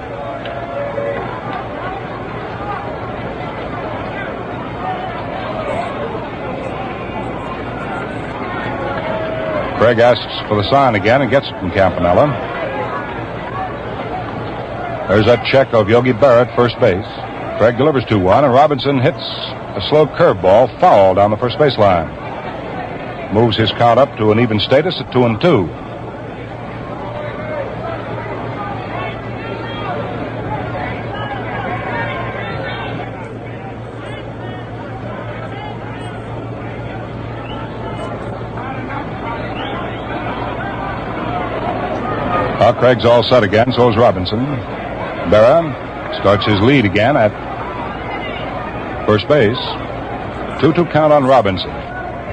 Craig asks for the sign again and gets it from Campanella. There's that check of Yogi Berra at first base. Craig delivers 2-1, and Robinson hits a slow curveball foul down the first base line. Moves his count up to an even status at 2-2. Well, Craig's all set again, so is Robinson. Berra starts his lead again at first base. 2-2 count on Robinson.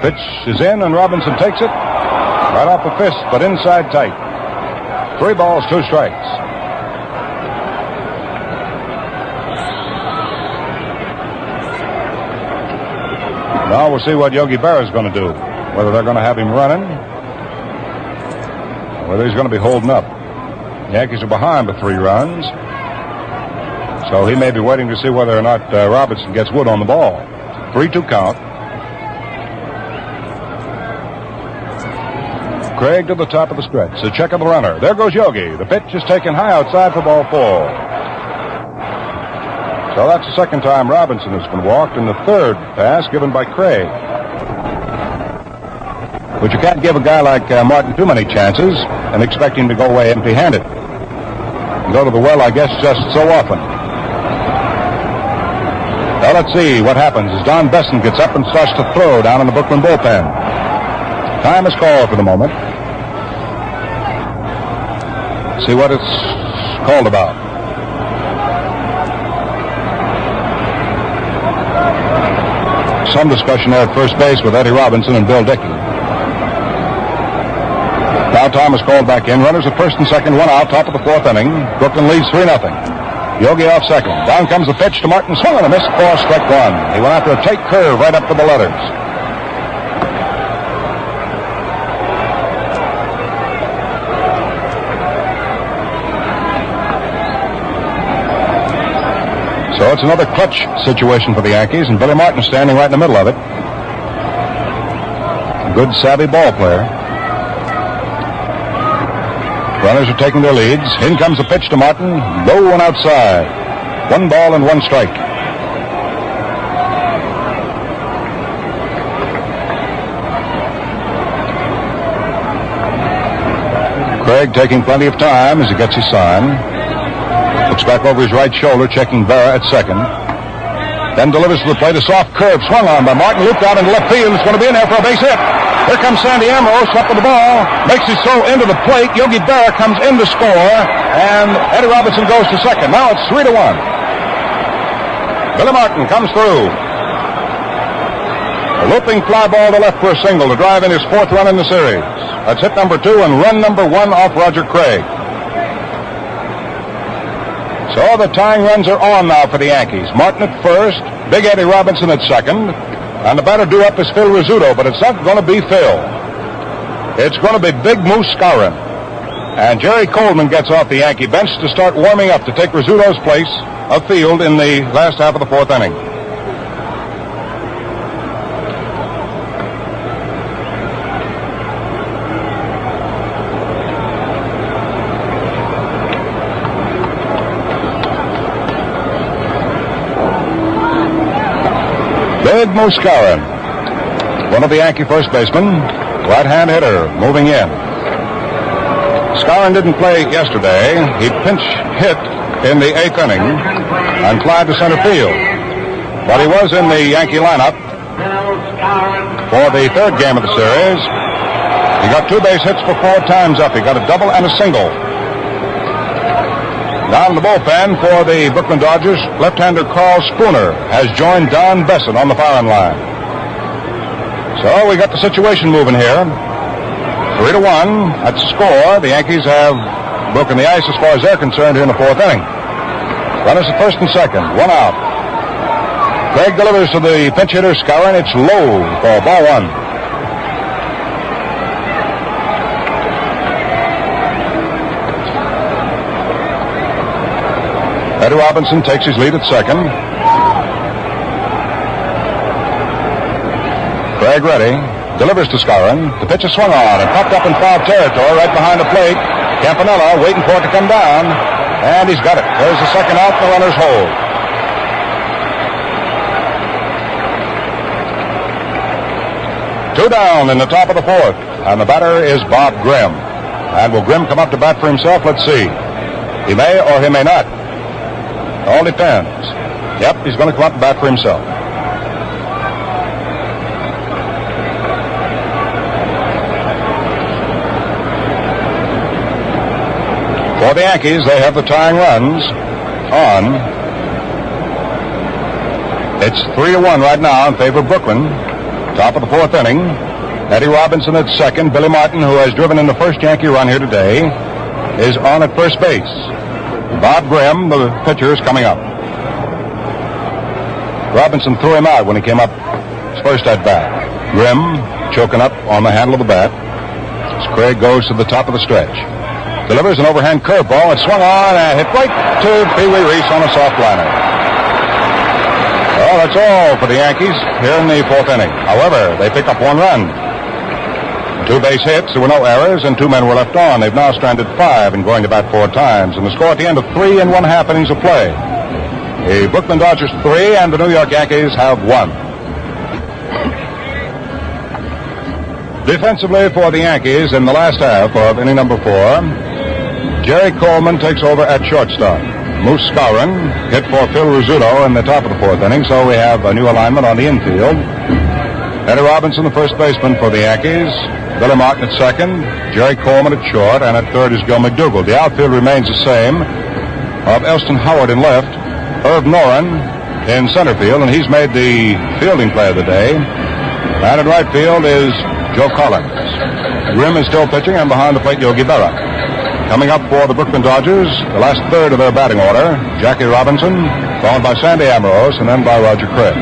Pitch is in, and Robinson takes it. Right off the fist, but inside tight. 3 balls, 2 strikes. Now we'll see what Yogi Berra is going to do. Whether they're going to have him running, or whether he's going to be holding up. The Yankees are behind by 3 runs. So he may be waiting to see whether or not Robinson gets wood on the ball. 3-2 count. Craig to the top of the stretch. The check of the runner. There goes Yogi. The pitch is taken high outside for ball 4. So that's the second time Robinson has been walked, and the third pass given by Craig. But you can't give a guy like Martin too many chances and expect him to go away empty-handed. Go to the well, I guess, just so often. Now let's see what happens as Don Besson gets up and starts to throw down in the Brooklyn bullpen. Time is called for the moment. See what it's called about. Some discussion there at first base with Eddie Robinson and Bill Dickey. Now time is called back in. Runners at first and second, 1 out, top of the 4th inning. Brooklyn leads 3-0. Yogi off second. Down comes the pitch to Martin. Swung on a miss. 4, strike 1. He went after a tight curve right up to the letters. So it's another clutch situation for the Yankees, and Billy Martin standing right in the middle of it. A good, savvy ball player. Runners are taking their leads. In comes the pitch to Martin. Low and outside. 1 ball and 1 strike. Craig taking plenty of time as he gets his sign. Looks back over his right shoulder, checking Berra at second. Then delivers to the plate. A soft curve swung on by Martin. Looped out into left field. It's going to be in there for a base hit. Here comes Sandy Amoros up with the ball. Makes his throw into the plate. Yogi Berra comes in to score. And Eddie Robinson goes to second. Now it's 3-1. Billy Martin comes through. A looping fly ball to left for a single to drive in his 4th run in the series. That's hit number 2 and run number 1 off Roger Craig. So the tying runs are on now for the Yankees. Martin at first, Big Eddie Robinson at second, and the batter due up is Phil Rizzuto, but it's not going to be Phil. It's going to be Big Moose Skowron. And Jerry Coleman gets off the Yankee bench to start warming up to take Rizzuto's place of field in the last half of the 4th inning. Big Moose Skowron, one of the Yankee first basemen, right-hand hitter, moving in. Skowron didn't play yesterday. He pinch hit in the 8th inning and flied to center field. But he was in the Yankee lineup for the 3rd game of the series. He got 2 base hits for 4 times up. He got a double and a single. Down in the bullpen for the Brooklyn Dodgers, left-hander Carl Spooner has joined Don Besson on the firing line. So we got the situation moving here. 3-1. That's the score. The Yankees have broken the ice as far as they're concerned here in the 4th inning. Runners at first and second, 1 out. Craig delivers to the pinch hitter Skowron. It's low for ball 1. Eddie Robinson takes his lead at second. Craig ready. Delivers to Skowron. The pitch is swung on and popped up in foul territory right behind the plate. Campanella waiting for it to come down. And he's got it. There's the second out. The runners hold. Two down in the top of the 4th. And the batter is Bob Grimm. And will Grimm come up to bat for himself? Let's see. He may or he may not. All depends. Yep, he's going to come up and bat for himself. For the Yankees, they have the tying runs on. It's 3-1 right now in favor of Brooklyn. Top of the fourth inning. Eddie Robinson at second. Billy Martin, who has driven in the first Yankee run here today, is on at first base. Bob Grimm, the pitcher, is coming up. Robinson threw him out when he came up his first at bat. Grimm choking up on the handle of the bat as Craig goes to the top of the stretch. Delivers an overhand curveball. It swung on and hit right to Pee Wee Reese on a soft liner. Well, that's all for the Yankees here in the fourth inning. However, they pick up one run. 2 base hits, there were no errors, and 2 men were left on. They've now stranded 5 and going to bat 4 times. And the score at the end of 3 1/2 innings of play. The Brooklyn Dodgers 3 and the New York Yankees have 1. Defensively for the Yankees in the last half of inning number 4, Jerry Coleman takes over at shortstop. Moose Skowron hit for Phil Rizzuto in the top of the 4th inning, so we have a new alignment on the infield. Eddie Robinson, the first baseman for the Yankees. Billy Martin at second, Jerry Coleman at short, and at third is Gil McDougall. The outfield remains the same of Elston Howard in left, Irv Noren in center field, and he's made the fielding play of the day. And in right field is Joe Collins. Grimm is still pitching, and behind the plate, Yogi Berra. Coming up for the Brooklyn Dodgers, the last third of their batting order, Jackie Robinson, followed by Sandy Amoros, and then by Roger Craig.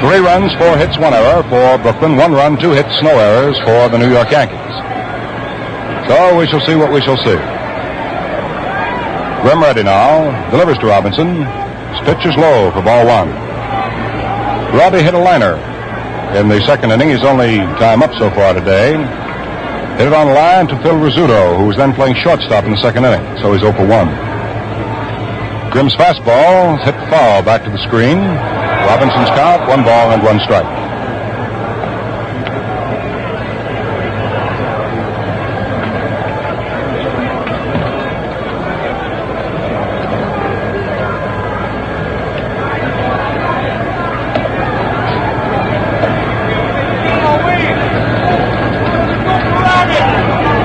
3 runs, 4 hits, 1 error for Brooklyn. 1 run, 2 hits, no errors for the New York Yankees. So we shall see what we shall see. Grimm ready now. Delivers to Robinson. His pitch is low for ball 1. Robbie hit a liner in the second inning. His only time up so far today. Hit it on the line to Phil Rizzuto, who was then playing shortstop in the second inning. So he's 0 for 1. Grimm's fastball hit foul back to the screen. Robinson's count, 1 ball and 1 strike.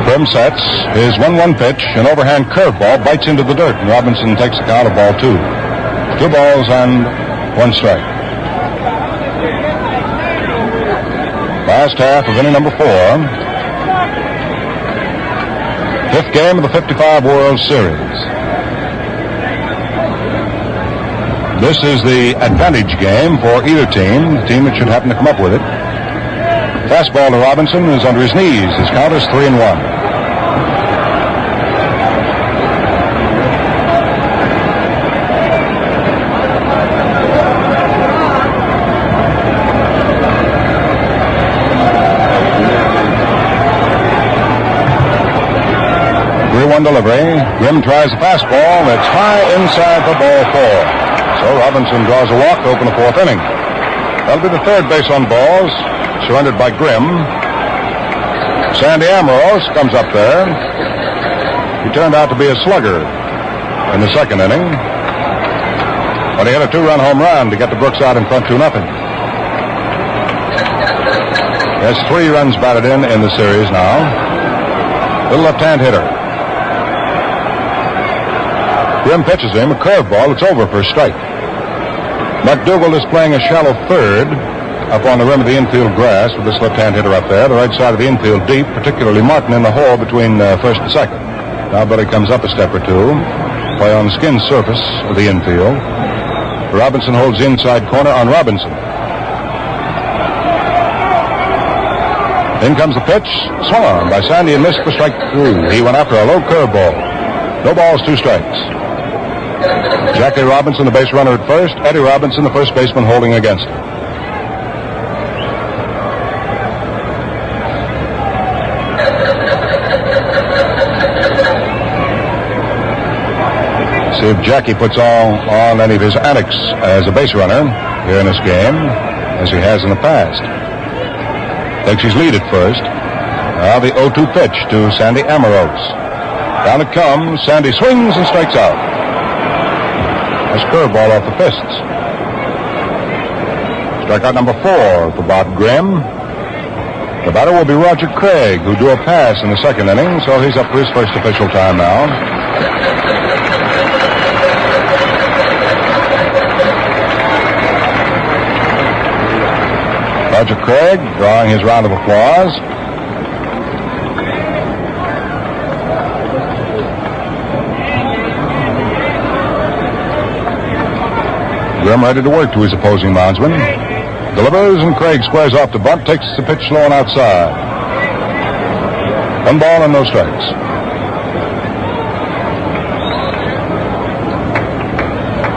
Grimm sets his 1-1 pitch, an overhand curveball bites into the dirt, and Robinson takes the count of ball 2. 2 balls and 1 strike. Last half of inning number 4. 5th game of the 55 World Series. This is the advantage game for either team, the team that should happen to come up with it. Fastball to Robinson is under his knees. His count is 3-1. Delivery. Grimm tries the fastball. It's high inside for ball 4. So Robinson draws a walk to open the 4th inning. That'll be the 3rd base on balls, surrendered by Grimm. Sandy Amoros comes up there. He turned out to be a slugger in the 2nd inning, but he had a 2-run home run to get the Brooks out in front 2-0. He has 3 runs batted in the series now. Little left-hand hitter. Grimm pitches him a curveball. It's over for a strike. McDougall is playing a shallow third up on the rim of the infield grass with this left-hand hitter up there. The right side of the infield deep, particularly Martin in the hole between first and second. Now Billy comes up a step or 2. Play on the skin surface of the infield. Robinson holds the inside corner on Robinson. In comes the pitch. Swung on by Sandy and missed for strike 3. He went after a low curveball. No balls, 2 strikes. Jackie Robinson, the base runner at first. Eddie Robinson, the first baseman, holding against him. See if Jackie puts on any of his antics as a base runner here in this game, as he has in the past. Takes his lead at first. Now the 0-2 pitch to Sandy Amoros. Down it comes. Sandy swings and strikes out. Nice curveball off the fists. Strikeout number 4 for Bob Grimm. The batter will be Roger Craig, who drew a pass in the 2nd inning, so he's up for his first official time now. Roger Craig drawing his round of applause. Grimm ready to work to his opposing moundsman. Delivers, and Craig squares off the bunt, takes the pitch slow and outside. 1 ball and no strikes.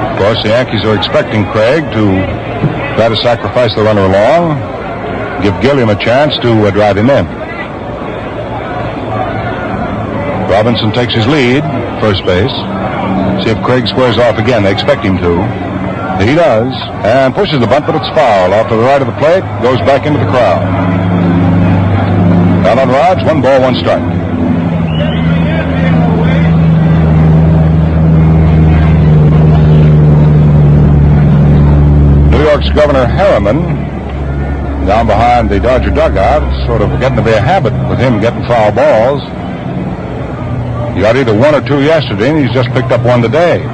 Of course, the Yankees are expecting Craig to try to sacrifice the runner along, give Gilliam a chance to drive him in. Robinson takes his lead, first base. See if Craig squares off again. They expect him to. He does, and pushes the bunt, but it's foul. Off to the right of the plate, goes back into the crowd. Down on rods, 1 ball, 1 strike. New York's Governor Harriman, down behind the Dodger dugout, sort of getting to be a habit with him getting foul balls. He got either 1 or 2 yesterday, and he's just picked up 1 today.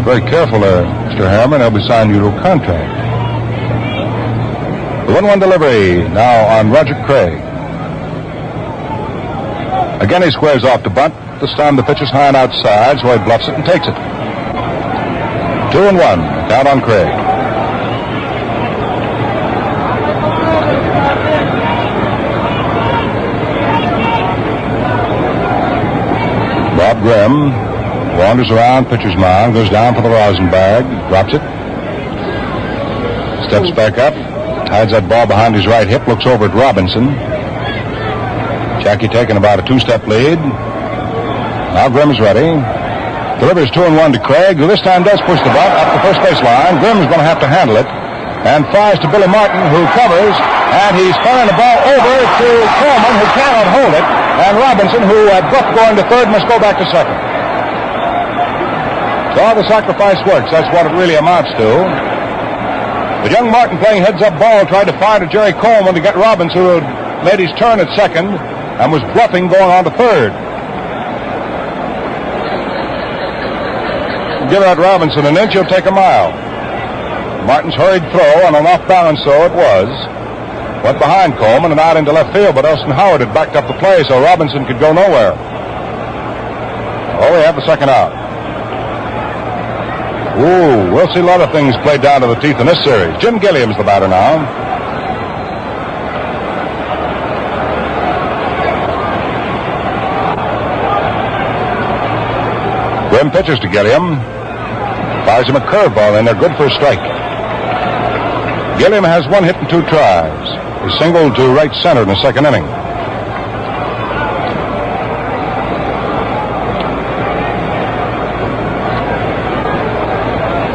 Very careful there, Mr. Harriman. He'll be signing you to a contract. The 1-1 delivery now on Roger Craig. Again, he squares off the bunt. This time the pitch is high and outside, so he bluffs it and takes it. 2-1. Count on Craig. Bob Grimm wanders around pitcher's mound, goes down for the rosin bag, drops it, steps back up, hides that ball behind his right hip, looks over at Robinson. Jackie taking about a 2-step lead. Now Grimm is ready. Delivers 2-1 to Craig, who this time does push the bunt up the first base line. Grimm is going to have to handle it, and fires to Billy Martin, who covers, and he's firing the ball over to Coleman, who cannot hold it, and Robinson, who had booked going to third, must go back to second. So the sacrifice works. That's what it really amounts to. The young Martin, playing heads-up ball, tried to fire to Jerry Coleman to get Robinson, who had made his turn at second and was bluffing going on to third. Give that Robinson an inch, he'll take a mile. Martin's hurried throw on an off-balance throw it was. Went behind Coleman and out into left field, but Elston Howard had backed up the play, so Robinson could go nowhere. Oh, we have the second out. Ooh, we'll see a lot of things played down to the teeth in this series. Jim Gilliam's the batter now. Grimm pitches to Gilliam. Fires him a curveball in there, good for a strike. Gilliam has 1 hit and 2 tries. He singled to right center in the second inning.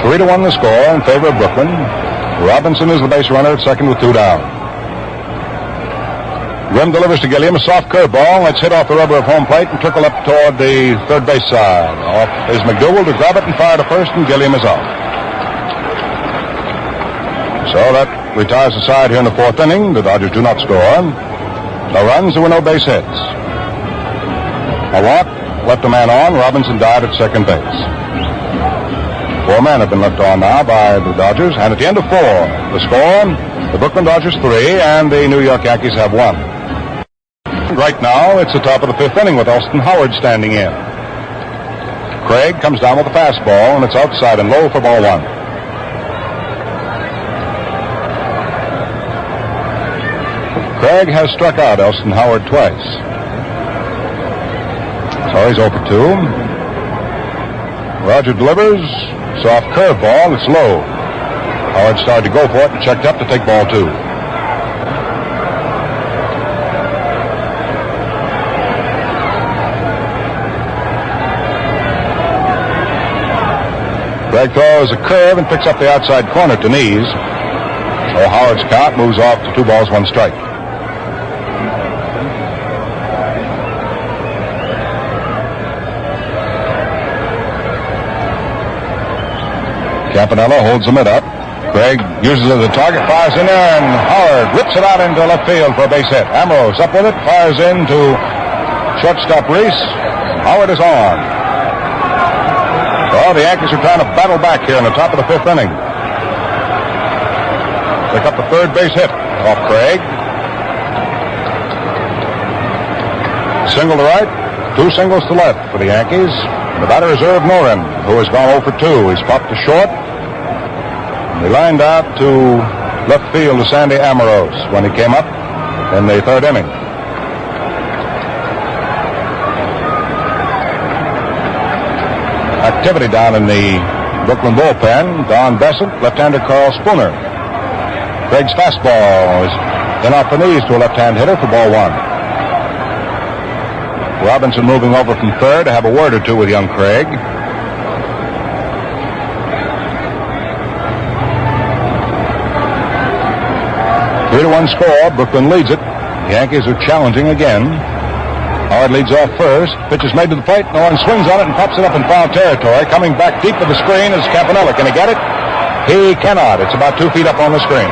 Three to 1 the score in favor of Brooklyn. Robinson is the base runner at second with 2 down. Grimm delivers to Gilliam a soft curveball. Let's hit off the rubber of home plate and trickle up toward the third base side. Off is McDougal to grab it and fire to first, and Gilliam is out. So that retires the side here in the 4th inning. The Dodgers do not score. No runs, there were no base hits. A walk, left a man on. Robinson died at second base. 4 men have been left on now by the Dodgers, and at the end of 4, the score, the Brooklyn Dodgers 3 and the New York Yankees have 1. Right now, it's the top of the 5th inning with Elston Howard standing in. Craig comes down with a fastball, and it's outside and low for ball 1. Craig has struck out Elston Howard twice. So he's 0 for 2. Roger delivers. Soft curveball. It's low. Howard started to go for it and checked up to take ball 2. Craig throws a curve and picks up the outside corner to knees. So Howard's count moves off to 2 balls, 1 strike. Campanella holds the mid up. Craig uses it as a target, fires in there, and Howard rips it out into left field for a base hit. Amoros up with it, fires into shortstop Reese. Howard is on. Well, the Yankees are trying to battle back here in the top of the fifth inning. Pick up the third base hit off Craig. Single to right, 2 singles to left for the Yankees. The batter is Cerv, who has gone 0 for 2. He's popped to short. He lined out to left field to Sandy Amoros when he came up in the third inning. Activity down in the Brooklyn bullpen. Don Besant, left-hander Carl Spooner. Craig's fastball is in off the knees to a left-hand hitter for ball 1. Robinson moving over from third to have a word or two with young Craig. 3-1 score. Brooklyn leads it. The Yankees are challenging again. Howard leads off first. Pitch is made to the plate. No one swings on it and pops it up in foul territory. Coming back deep to the screen is Campanella. Can he get it? He cannot. It's about 2 feet up on the screen.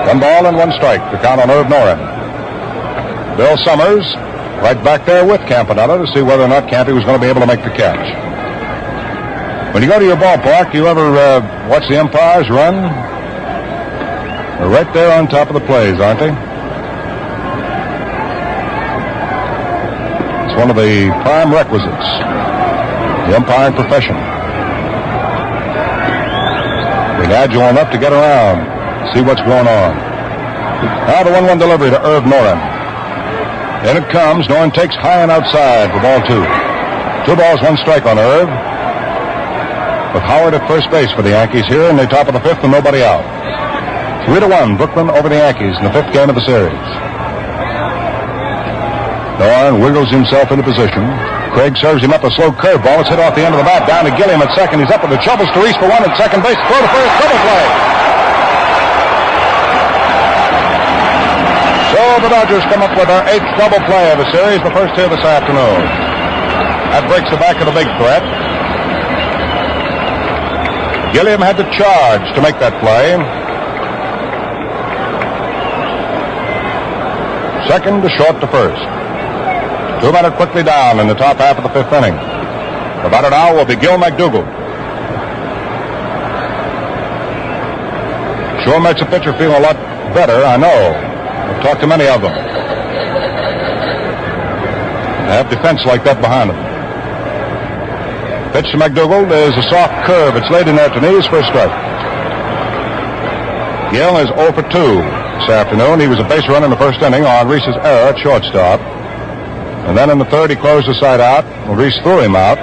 1 ball and 1 strike. The count on Cerv. Bill Summers right back there with Campanella to see whether or not Campy was going to be able to make the catch. When you go to your ballpark, you ever watch the umpires run? They're right there on top of the plays, aren't they? It's one of the prime requisites, the umpiring profession. Being agile enough to get around, see what's going on. Now the 1-1 delivery to Cerv. In it comes. Noren takes high and outside for ball 2. 2 balls, 1 strike on Cerv. With Howard at first base for the Yankees here in the top of the 5th and nobody out. 3-1, Brooklyn over the Yankees in the 5th game of the series. Noren wiggles himself into position. Craig serves him up a slow curveball. It's hit off the end of the bat. Down to Gilliam at second. He's up with the shovels to Reese for 1 at second base. Throw to first. Double play. So the Dodgers come up with their 8th double play of the series, the first here this afternoon. That breaks the back of the big threat. Gilliam had to charge to make that play. Second to short to first. 2 men are quickly down in the top half of the 5th inning. The batter now will be Gil McDougald. Sure makes a pitcher feel a lot better, I know. I've talked to many of them. They have defense like that behind them. Pitch to McDougald is a soft curve. It's laid in there to knees for a strike. Gil is 0 for 2 this afternoon. He was a base runner in the first inning on Reese's error at shortstop. And then in the third, he closed the side out. Well, Reese threw him out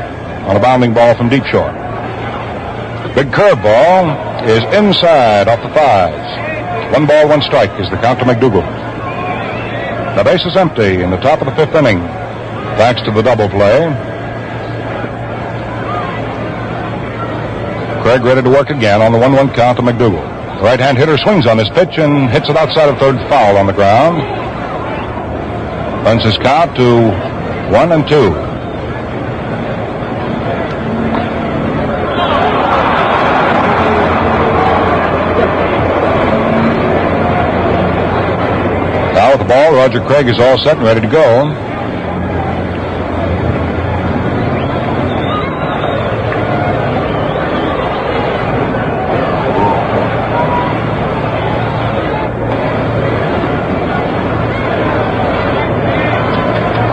on a bounding ball from deep short. Big curveball is inside off the 5s. 1 ball, 1 strike is the count to McDougald. The base is empty in the top of the 5th inning, thanks to the double play. Craig ready to work again on the 1-1 count to McDougald. The right-hand hitter swings on this pitch and hits it outside of third, foul on the ground. Runs his count to 1-2. Now with the ball, Roger Craig is all set and ready to go.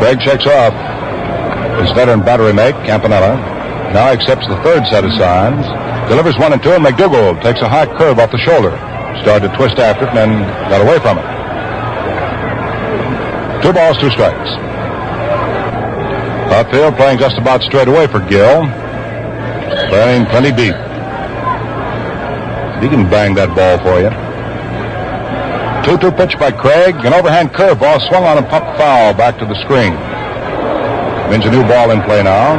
Craig checks off his veteran battery mate, Campanella. Now accepts the third set of signs. Delivers 1 and 2, and McDougald takes a high curve off the shoulder. Started to twist after it and then got away from it. 2 balls, 2 strikes. Outfield playing just about straight away for Gil. Playing plenty deep. He can bang that ball for you. 2-2 pitch by Craig. An overhand curveball swung on and pumped foul back to the screen. Means a new ball in play now.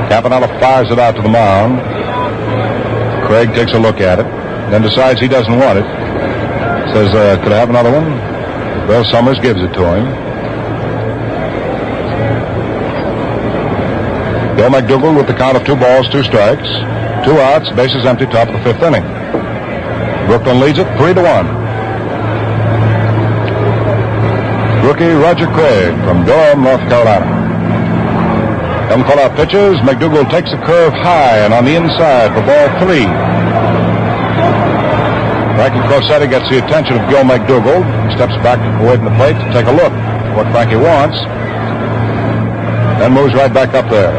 Campanella fires it out to the mound. Craig takes a look at it, then decides he doesn't want it. Says, could I have another one? Bill Summers gives it to him. Bill McDougald with the count of 2 balls, 2 strikes. 2 outs, bases empty, top of the 5th inning. Brooklyn leads it 3-1. rookie Roger Craig from Durham, North Carolina. Young call-out pitches. McDougald takes a curve high and on the inside for ball 3. Frankie Crosetti gets the attention of Gil McDougald. He steps back away from the plate to take a look at what Frankie wants. Then moves right back up there.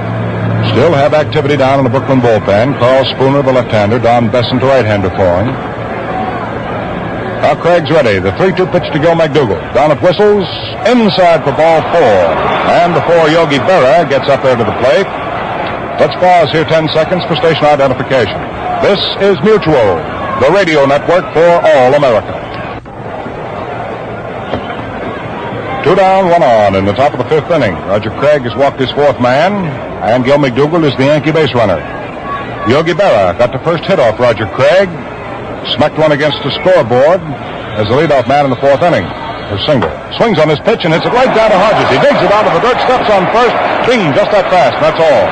Still have activity down in the Brooklyn bullpen. Carl Spooner, the left-hander. Don Besson, the right-hander, throwing. Now Craig's ready. The 3-2 pitch to Gil McDougald. Down it whistles. Inside for ball 4. And before Yogi Berra gets up there to the plate, let's pause here 10 seconds for station identification. This is Mutual, the radio network for all America. 2 down, 1 on in the top of the 5th inning. Roger Craig has walked his 4th man, and Gil McDougald is the Yankee base runner. Yogi Berra got the first hit off Roger Craig, smacked one against the scoreboard as the leadoff man in the 4th inning. A single. Swings on his pitch and hits it right down to Hodges. He digs it out of the dirt, steps on first. Bing, just that fast, that's all.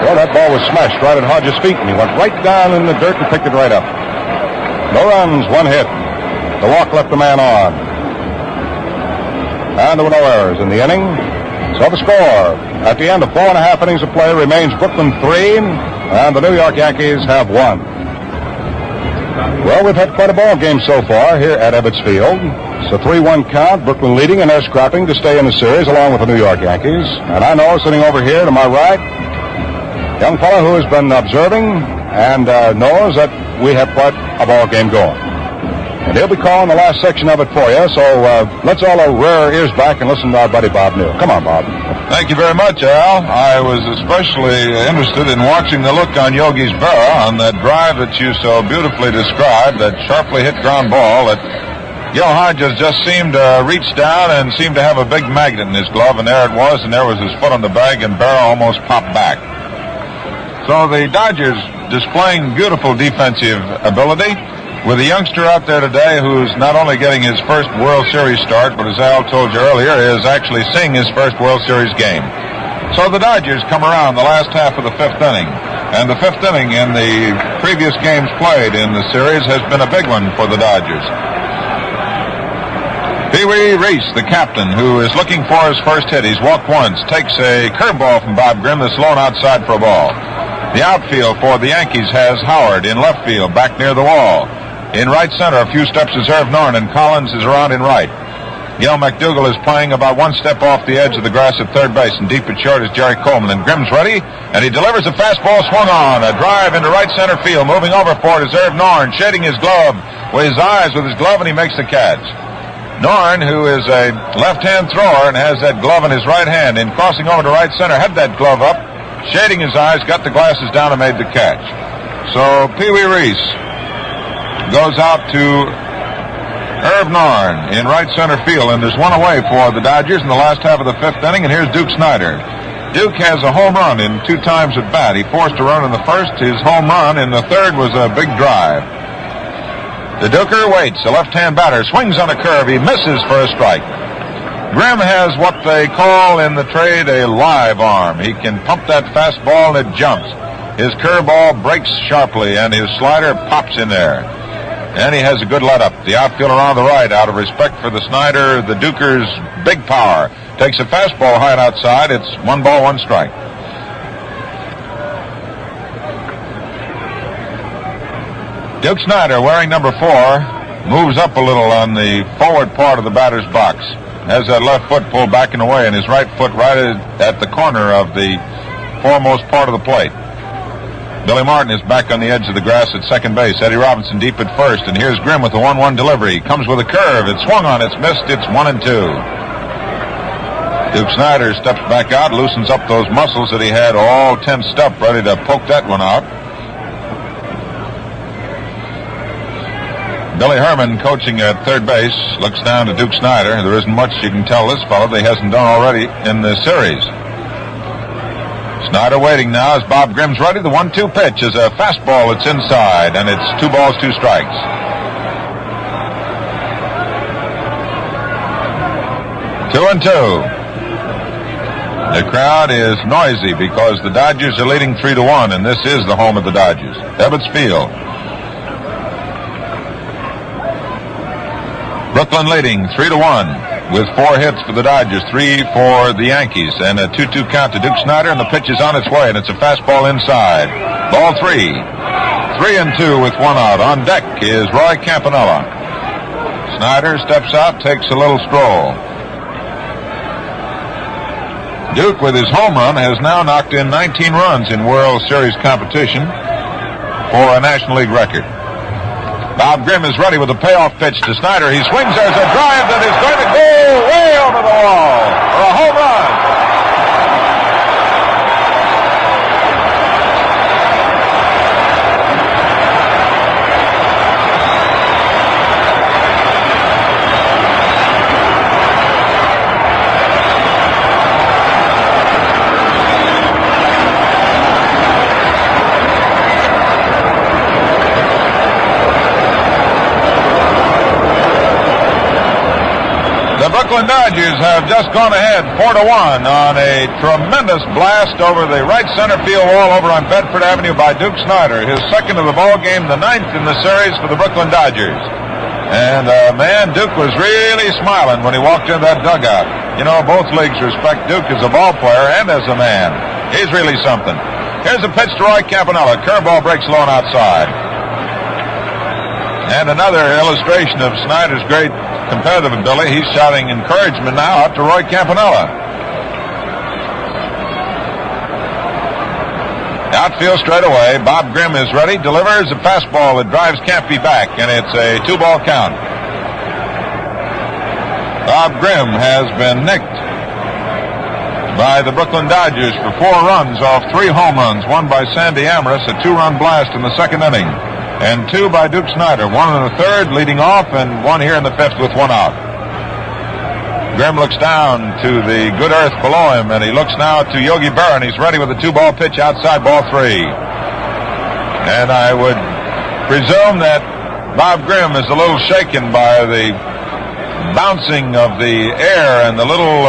Well, that ball was smashed right at Hodges' feet, and he went right down in the dirt and picked it right up. No runs, 1 hit. The walk left the man on. And there were no errors in the inning. So the score at the end of 4.5 innings of play remains Brooklyn 3, and the New York Yankees have 1. Well, we've had quite a ball game so far here at Ebbets Field. It's a 3-1 count, Brooklyn leading, and they're scrapping to stay in the series along with the New York Yankees. And I know, sitting over here to my right, young fellow who has been observing and knows that we have quite a ball game going. And he'll be calling the last section of it for you, so let's all rear our ears back and listen to our buddy Bob Neal. Come on, Bob. Thank you very much, Al. I was especially interested in watching the look on Yogi's Berra on that drive that you so beautifully described, that sharply hit ground ball that Gil Hodges just seemed to reach down and seemed to have a big magnet in his glove, and there it was, and there was his foot on the bag, and Berra almost popped back. So the Dodgers displaying beautiful defensive ability, with a youngster out there today who's not only getting his first World Series start, but as Al told you earlier, is actually seeing his first World Series game. So the Dodgers come around the last half of the 5th inning. And the 5th inning in the previous games played in the series has been a big one for the Dodgers. Pee Wee Reese, the captain, who is looking for his first hit. He's walked once, takes a curveball from Bob Grimm that's thrown outside for a ball. The outfield for the Yankees has Howard in left field, back near the wall. In right center, a few steps is Cerv, and Collins is around in right. Gil McDougald is playing about 1 step off the edge of the grass at third base, and deep at short is Jerry Coleman. And Grimm's ready, and he delivers a fastball swung on. A drive into right center field. Moving over for it is Cerv Norn, shading his glove with his eyes with his glove, and he makes the catch. Norn, who is a left-hand thrower and has that glove in his right hand, in crossing over to right center, had that glove up, shading his eyes, got the glasses down, and made the catch. So Pee Wee Reese goes out to Irv Norn in right center field, and there's one away for the Dodgers in the last half of the 5th inning, and here's Duke Snider. Duke has a home run in 2 times at bat. He forced a run in the first. His home run in the third was a big drive. The Duker waits. The left-hand batter swings on a curve. He misses for a strike. Grimm has what they call in the trade a live arm. He can pump that fastball and it jumps. His curveball breaks sharply, and his slider pops in there. And he has a good let-up. The outfielder on the right, out of respect for the Snider, the Duker's big power, takes a fastball high and outside. It's 1 ball, 1 strike. Duke Snider, wearing number 4, moves up a little on the forward part of the batter's box. Has that left foot pulled back and away, and his right foot right at the corner of the foremost part of the plate. Billy Martin is back on the edge of the grass at second base. Eddie Robinson deep at first, and here's Grimm with a 1-1 delivery. Comes with a curve. It's swung on. It's missed. It's 1-2. Duke Snider steps back out, loosens up those muscles that he had all tensed up, ready to poke that one out. Billy Herman, coaching at third base, looks down to Duke Snider. There isn't much you can tell this fellow that he hasn't done already in this series. Snider waiting now as Bob Grimm's ready. The 1-2 pitch is a fastball. It's inside, and it's 2 balls, 2 strikes. Two and two. The crowd is noisy because the Dodgers are leading 3-1, and this is the home of the Dodgers, Ebbets Field. Brooklyn leading 3-1 with 4 hits for the Dodgers, 3 for the Yankees, and a 2-2 count to Duke Snider, and the pitch is on its way, and it's a fastball inside. Ball 3. 3-2 with 1 out. On deck is Roy Campanella. Snider steps out, takes a little stroll. Duke, with his home run, has now knocked in 19 runs in World Series competition for a National League record. Bob Grimm is ready with a payoff pitch to Snider. He swings. There's a drive that is going to go way over the wall for a home run. The Brooklyn Dodgers have just gone ahead 4-1 on a tremendous blast over the right center field wall over on Bedford Avenue by Duke Snider. His second of the ball game, the 9th in the series for the Brooklyn Dodgers. And, man, Duke was really smiling when he walked into that dugout. You know, both leagues respect Duke as a ball player and as a man. He's really something. Here's a pitch to Roy Campanella. Curveball breaks low and outside. And another illustration of Snider's great competitive ability. He's shouting encouragement now out to Roy Campanella. Outfield straight away. Bob Grimm is ready. Delivers a fastball that drives Campy back, and it's a 2-ball count. Bob Grimm has been nicked by the Brooklyn Dodgers for 4 runs off 3 home runs. 1 by Sandy Amoros, a 2-run blast in the second inning, and 2 by Duke Snider, 1 in the third leading off, and 1 here in the 5th with 1 out. Grimm looks down to the good earth below him, and he looks now to Yogi Berra, and he's ready with a 2-ball pitch outside, ball 3. And I would presume that Bob Grimm is a little shaken by the bouncing of the air and the little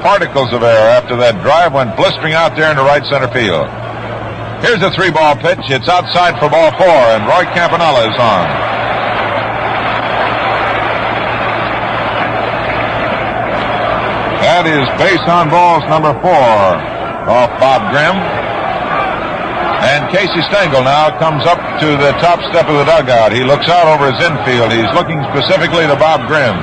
particles of air after that drive went blistering out there into right center field. Here's a 3-ball pitch. It's outside for ball 4, and Roy Campanella is on. That is base on balls number 4 off Bob Grimm. And Casey Stengel now comes up to the top step of the dugout. He looks out over his infield. He's looking specifically to Bob Grimm.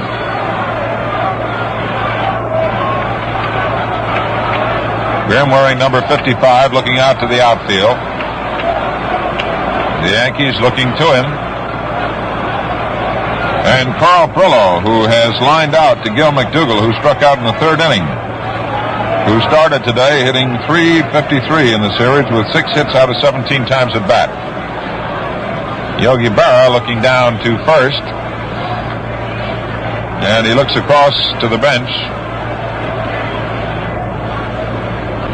Grimm wearing number 55, looking out to the outfield. The Yankees looking to him. And Carl Prillo, who has lined out to Gil McDougall, who struck out in the 3rd inning, who started today hitting .353 in the series with 6 hits out of 17 times at bat. Yogi Berra looking down to first. And he looks across to the bench.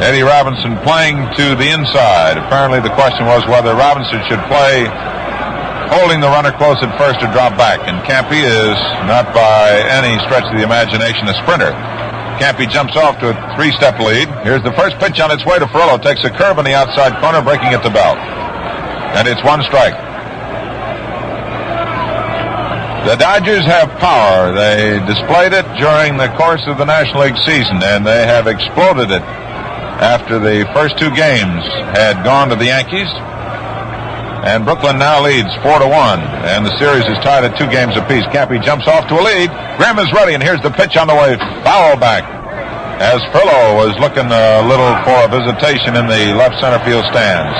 Eddie Robinson playing to the inside. Apparently the question was whether Robinson should play holding the runner close at first or drop back. And Campy is not by any stretch of the imagination a sprinter. Campy jumps off to a 3-step lead. Here's the first pitch on its way to Ferrello. Takes a curve in the outside corner, breaking at the belt. And it's 1 strike. The Dodgers have power. They displayed it during the course of the National League season, and they have exploded it after the first 2 games had gone to the Yankees. And Brooklyn now leads 4-1, and the series is tied at 2 games apiece. Campy jumps off to a lead. Grimm is ready, and here's the pitch on the way. Foul back, as Ferrello was looking a little for a visitation in the left center field stands.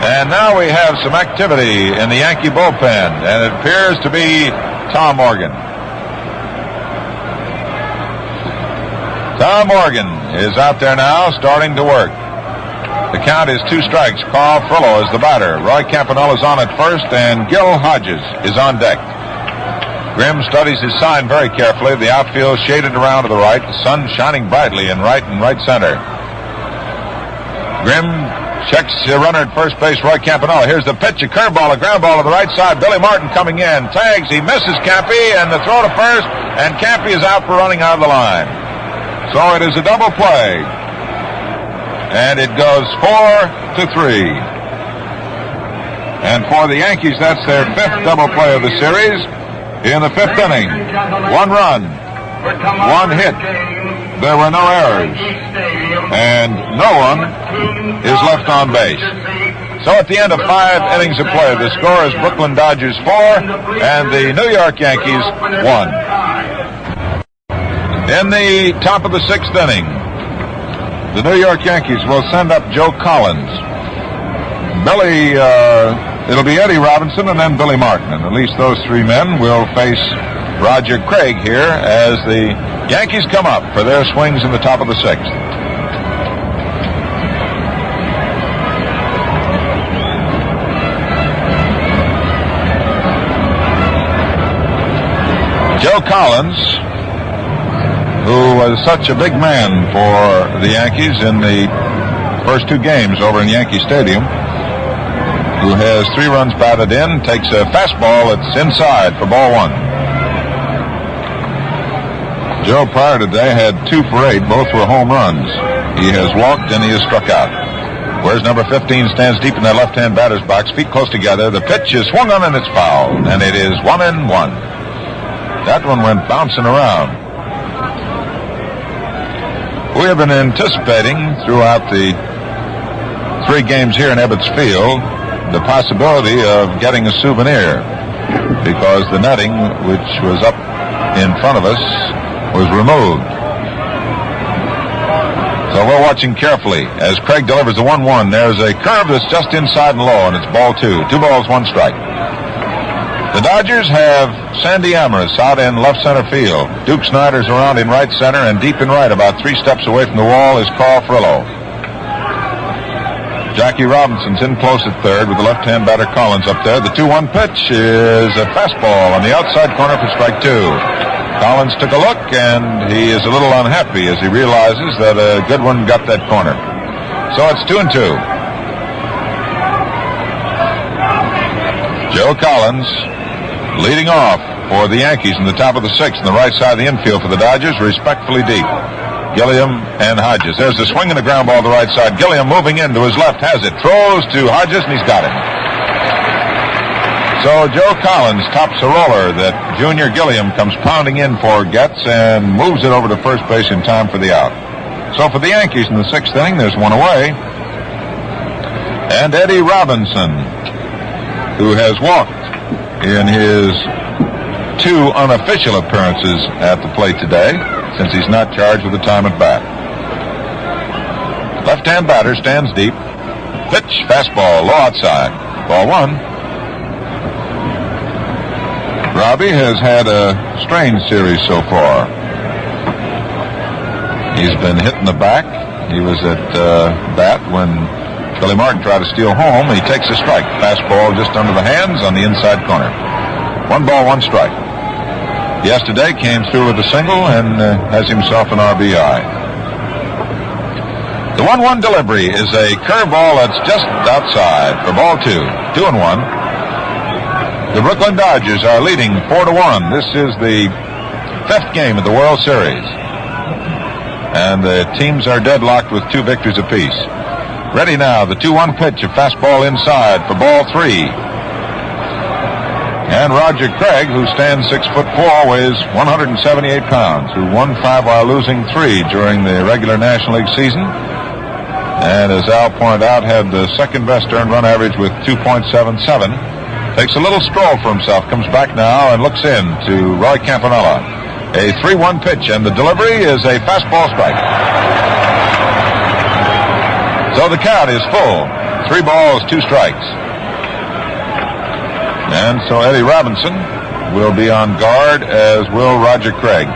And now we have some activity in the Yankee bullpen, and it appears to be Tom Morgan. Tom Morgan is out there now, starting to work. The count is 2 strikes. Carl Ferrello is the batter. Roy Campanella is on at first, and Gil Hodges is on deck. Grimm studies his sign very carefully. The outfield shaded around to the right. The sun shining brightly in right and right center. Grimm checks the runner at first base, Roy Campanella. Here's the pitch, a curveball, a ground ball to the right side. Billy Martin coming in. Tags, he misses Campy, and the throw to first, and Campy is out for running out of the line. So it is a double play. And it goes 4-3. And for the Yankees, that's their 5th double play of the series. in the fifth inning. 1 run, 1 hit. There were no errors, and no one is left on base. So at the end of 5 innings of play, the score is Brooklyn Dodgers 4 and the New York Yankees 1. In the top of the 6th inning, the New York Yankees will send up Joe Collins. It'll be Eddie Robinson and then Billy Martin, and at least those 3 men will face Roger Craig here as the Yankees come up for their swings in the top of the 6th. Joe Collins, who was such a big man for the Yankees in the first 2 games over in Yankee Stadium, who has 3 runs batted in, takes a fastball that's inside for ball 1. Joe prior today had 2 for 8, both were home runs. He has walked and he has struck out. Whereas number 15 stands deep in their left-hand batter's box, feet close together. The pitch is swung on and it's fouled, and it is 1-1. That one went bouncing around. We have been anticipating throughout the 3 games here in Ebbets Field the possibility of getting a souvenir, because the netting, which was up in front of us, was removed. So we're watching carefully as Craig delivers the 1-1. There's a curve that's just inside and low, and it's ball 2. 2 balls, 1 strike. The Dodgers have Sandy Amoros out in left center field. Duke Snider's around in right center, and deep in right, about 3 steps away from the wall, is Carl Frillo. Jackie Robinson's in close at third with the left-hand batter Collins up there. The 2-1 pitch is a fastball on the outside corner for strike 2. Collins took a look, and he is a little unhappy as he realizes that a good one got that corner. So it's 2-2. Joe Collins leading off for the Yankees in the top of the 6th, on the right side of the infield for the Dodgers, respectfully deep. Gilliam and Hodges. There's the swing and the ground ball to the right side. Gilliam moving in to his left, has it, throws to Hodges, and he's got him. So Joe Collins tops a roller that Junior Gilliam comes pounding in for, gets, and moves it over to first base in time for the out. So for the Yankees in the 6th inning, there's 1 away. And Eddie Robinson, who has walked in his 2 unofficial appearances at the plate today, since he's not charged with a time at bat. Left-hand batter stands deep. Pitch, fastball, low outside. Ball 1. Robbie has had a strange series so far. He's been hit in the back. He was at bat when Billy Martin tried to steal home. He takes a strike. Fastball just under the hands on the inside corner. 1 ball, 1 strike. Yesterday came through with a single and has himself an RBI. The 1-1 delivery is a curveball that's just outside for ball 2. 2-1. The Brooklyn Dodgers are leading 4-1. This is the 5th game of the World Series, and the teams are deadlocked with 2 victories apiece. Ready now, the 2-1 pitch, a fastball inside for ball 3. And Roger Craig, who stands 6'4", weighs 178 pounds, who won 5 while losing 3 during the regular National League season. And as Al pointed out, had the second best earned run average with 2.77. Takes a little stroll for himself, comes back now and looks in to Roy Campanella. A 3-1 pitch, and the delivery is a fastball strike. So the count is full. 3 balls, 2 strikes. And so Eddie Robinson will be on guard, as will Roger Craig.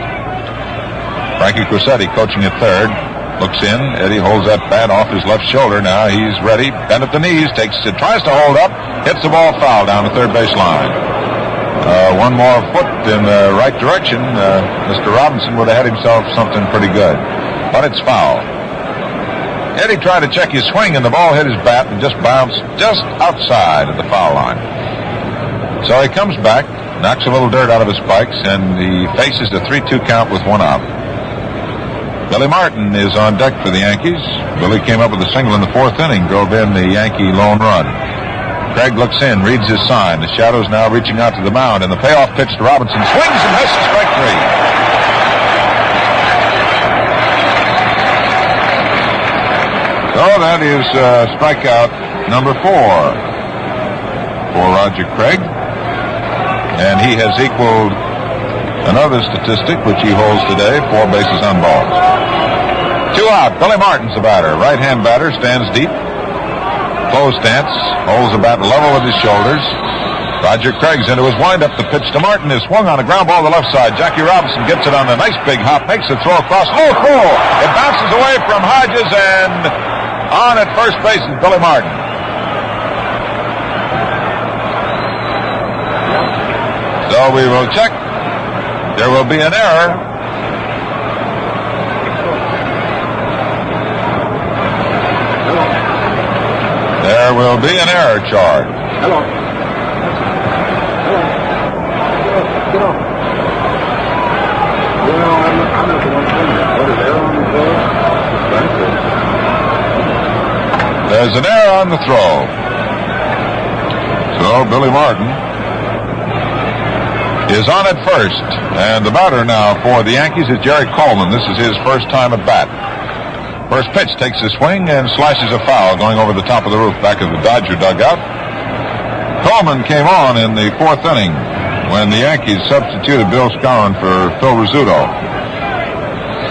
Frankie Crosetti coaching at third. Looks in. Eddie holds that bat off his left shoulder. Now he's ready. Bent at the knees. Tries to hold up. Hits the ball foul down the third base line. 1 more foot in the right direction. Mr. Robinson would have had himself something pretty good. But it's foul. Eddie tried to check his swing, and the ball hit his bat and just bounced just outside of the foul line. So he comes back, knocks a little dirt out of his spikes, and he faces a 3-2 count with 1 out. Billy Martin is on deck for the Yankees. Billy came up with a single in the 4th inning, drove in the Yankee lone run. Craig looks in, reads his sign. The shadow's now reaching out to the mound, and the payoff pitch to Robinson swings and misses, strike 3. So that is strikeout number 4 for Roger Craig. And he has equaled another statistic which he holds today, 4 bases on balls. 2 out. Billy Martin's the batter. Right-hand batter, stands deep. Closed stance, holds the bat level with his shoulders. Roger Craig's into his windup. The pitch to Martin is swung on a ground ball to the left side. Jackie Robinson gets it on a nice big hop, makes a throw across. Oh, cool! It bounces away from Hodges, and on at first base is Billy Martin. So we will check. There will be an error. There will be an error charge. Hello. Get off. Well, I'm not the one saying that. What is error on the throw? There's an error on the throw. So Billy Martin is on at first. And the batter now for the Yankees is Jerry Coleman. This is his first time at bat. First pitch takes a swing and slashes a foul going over the top of the roof back of the Dodger dugout. Coleman came on in the 4th inning when the Yankees substituted Bill Skowron for Phil Rizzuto.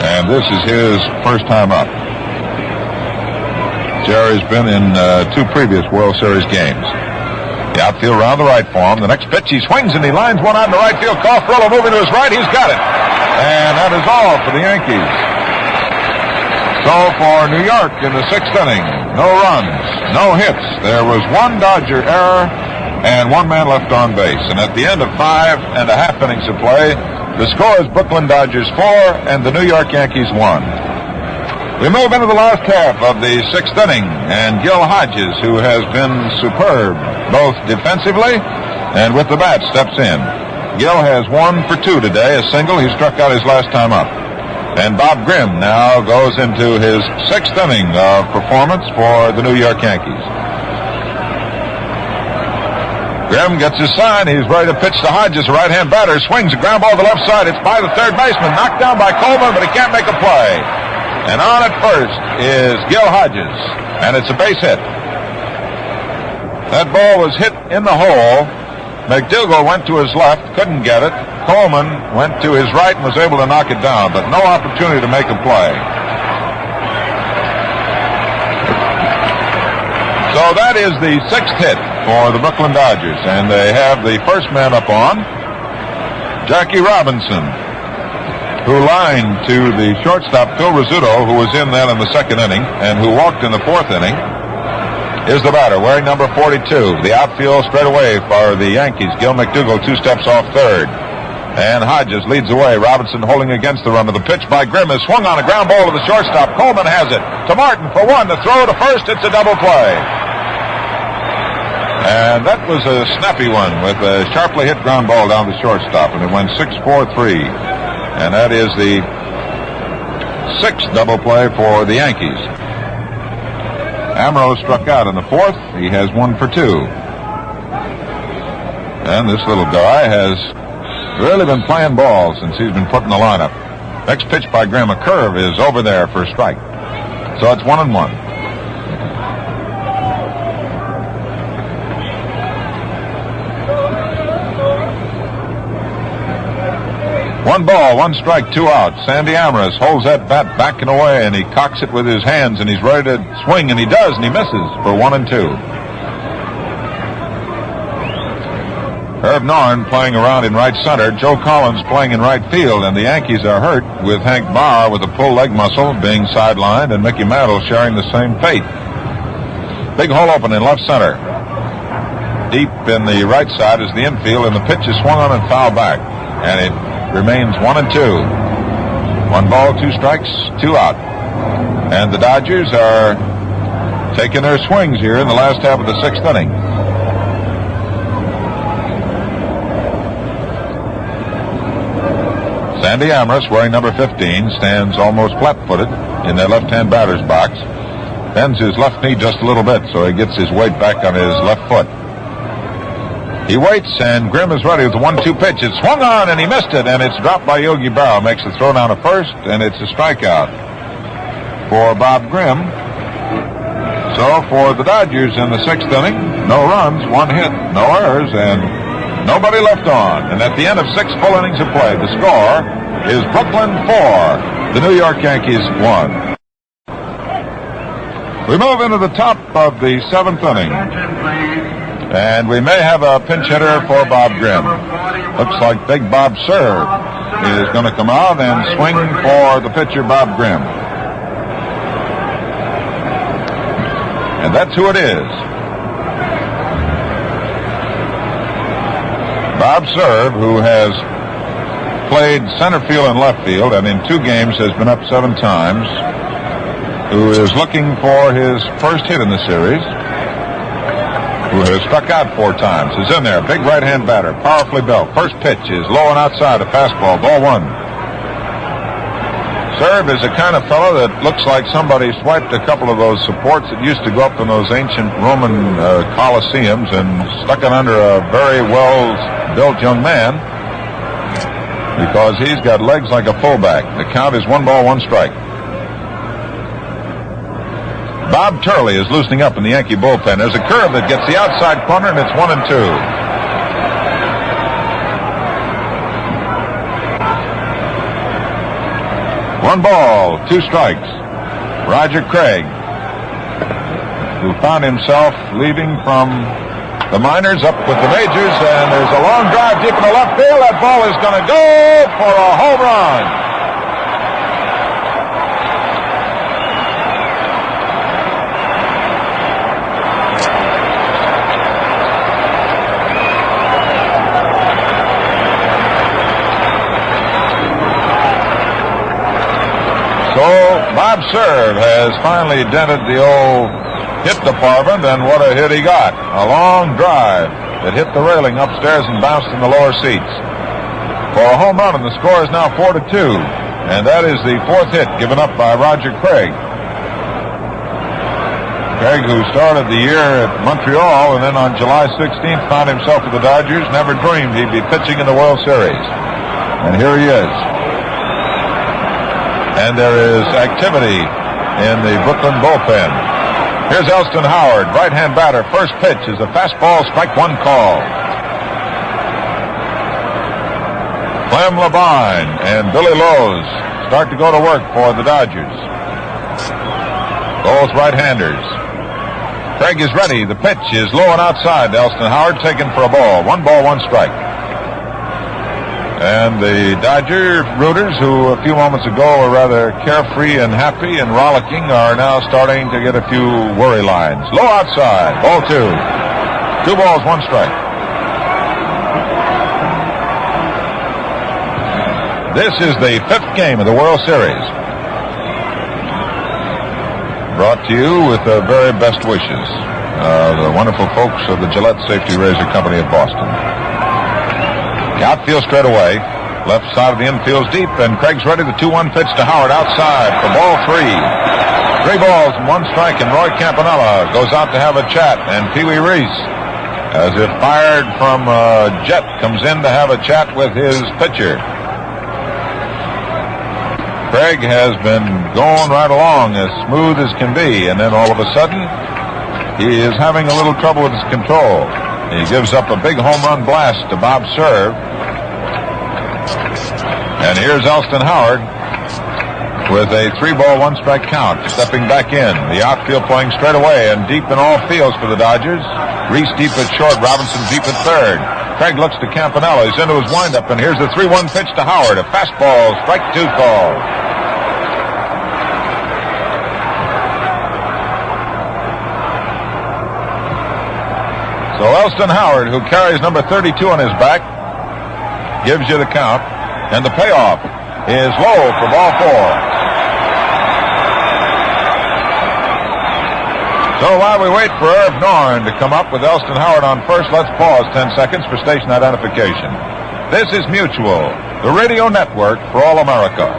And this is his first time up. Jerry's been in 2 previous World Series games. The outfield around the right for him. The next pitch, he swings and he lines one out in the right field. Cofferello moving to his right. He's got it. And that is all for the Yankees. So for New York in the 6th inning, no runs, no hits. There was 1 Dodger error and 1 man left on base. And at the end of 5.5 innings of play, the score is Brooklyn Dodgers 4 and the New York Yankees 1. We move into the last half of the 6th inning, and Gil Hodges, who has been superb both defensively and with the bat, steps in. Gil has 1 for 2 today, a single. He struck out his last time up. And Bob Grimm now goes into his 6th inning of performance for the New York Yankees. Grimm gets his sign. He's ready to pitch to Hodges, a right-hand batter. Swings a ground ball to the left side. It's by the third baseman. Knocked down by Coleman, but he can't make a play. And on at first is Gil Hodges. And it's a base hit. That ball was hit in the hole. McDougal went to his left, couldn't get it. Coleman went to his right and was able to knock it down, but no opportunity to make a play. So that is the 6th hit for the Brooklyn Dodgers, and they have the first man up on, Jackie Robinson, who lined to the shortstop, Phil Rizzuto, who was in then in the 2nd inning, and who walked in the 4th inning. Is the batter, wearing number 42. The outfield straight away for the Yankees. Gil McDougal 2 steps off third. And Hodges leads away. Robinson holding against the run of the pitch by Grimm is swung on a ground ball to the shortstop. Coleman has it. To Martin for 1. The throw to first. It's a double play. And that was a snappy one with a sharply hit ground ball down the shortstop. And it went 6-4-3. And that is the 6th double play for the Yankees. Amoros struck out in the 4th. He has 1 for 2. And this little guy has really been playing ball since he's been put in the lineup. Next pitch by Grimm, a curve, is over there for a strike. So it's 1-1. One ball, 1 strike, 2 out. Sandy Amoros holds that bat back and away, and he cocks it with his hands, and he's ready to swing, and he does, and he misses for 1-2. Herb Norrin playing around in right center. Joe Collins playing in right field, and the Yankees are hurt with Hank Bauer with a pulled leg muscle being sidelined, and Mickey Mantle sharing the same fate. Big hole open in left center. Deep in the right side is the infield, and the pitch is swung on and fouled back, and it remains 1-2. 1 ball, 2 strikes, 2 out. And the Dodgers are taking their swings here in the last half of the 6th inning. Sandy Amoros, wearing number 15, stands almost flat-footed in their left-hand batter's box. Bends his left knee just a little bit so he gets his weight back on his left foot. He waits, and Grimm is ready with the 1-2 pitch. It's swung on, and he missed it, and it's dropped by Yogi Berra. Makes the throw down to first, and it's a strikeout for Bob Grimm. So for the Dodgers in the 6th inning, no runs, 1 hit, no errors, and nobody left on. And at the end of 6 full innings of play, the score is Brooklyn 4, the New York Yankees 1. We move into the top of the 7th inning. And we may have a pinch hitter for Bob Grimm. Looks like big Bob Cerv is going to come out and swing for the pitcher, Bob Grimm. And that's who it is. Bob Cerv, who has played center field and left field, and in 2 games has been up 7 times, who is looking for his first hit in the series, who has struck out 4 times, is in there. Big right-hand batter, powerfully built. First pitch is low and outside, a fastball, ball 1. Cerv is the kind of fellow that looks like somebody swiped a couple of those supports that used to go up in those ancient Roman coliseums and stuck it under a very well-built young man, because he's got legs like a fullback. The count is 1 ball, 1 strike. Bob Turley is loosening up in the Yankee bullpen. There's a curve that gets the outside corner, and it's 1-2. 1 ball, 2 strikes. Roger Craig, who found himself leaving from the minors up with the majors, and there's a long drive deep in the left field. That ball is going to go for a home run. So Bob Cerv has finally dented the old hit department, and what a hit he got. A long drive that hit the railing upstairs and bounced in the lower seats for a home run, and the score is now 4-2. And that is the 4th hit given up by Roger Craig. Craig, who started the year at Montreal and then on July 16th found himself with the Dodgers, never dreamed he'd be pitching in the World Series. And here he is. And there is activity in the Brooklyn bullpen. Here's Elston Howard, right-hand batter. First pitch is a fastball, strike 1 call. Clem Labine and Billy Lowe's start to go to work for the Dodgers. Both right-handers. Craig is ready. The pitch is low and outside. Elston Howard taken for a ball. 1 ball, 1 strike. And the Dodger rooters, who a few moments ago were rather carefree and happy and rollicking, are now starting to get a few worry lines. Low outside, ball 2. 2 balls, 1 strike. This is the 5th game of the World Series. Brought to you with the very best wishes, the wonderful folks of the Gillette Safety Razor Company of Boston. The outfield straight away. Left side of the infield's deep, and Craig's ready. The 2-1 pitch to Howard outside for ball 3. 3 balls and 1 strike, and Roy Campanella goes out to have a chat, and Pee Wee Reese, as if fired from a jet, comes in to have a chat with his pitcher. Craig has been going right along as smooth as can be, and then all of a sudden he is having a little trouble with his control. He gives up a big home run blast to Bob Cerv. And here's Elston Howard with a 3 ball, 1 strike count, stepping back in. The outfield playing straight away and deep in all fields for the Dodgers. Reese deep at short, Robinson deep at third. Craig looks to Campanella. He's into his windup, and here's the 3-1 pitch to Howard. A fastball, strike 2 call. So Elston Howard, who carries number 32 on his back, gives you the count, and the payoff is low for ball 4. So while we wait for Irv Norn to come up with Elston Howard on first, let's pause 10 seconds for station identification. This is Mutual, the radio network for all America.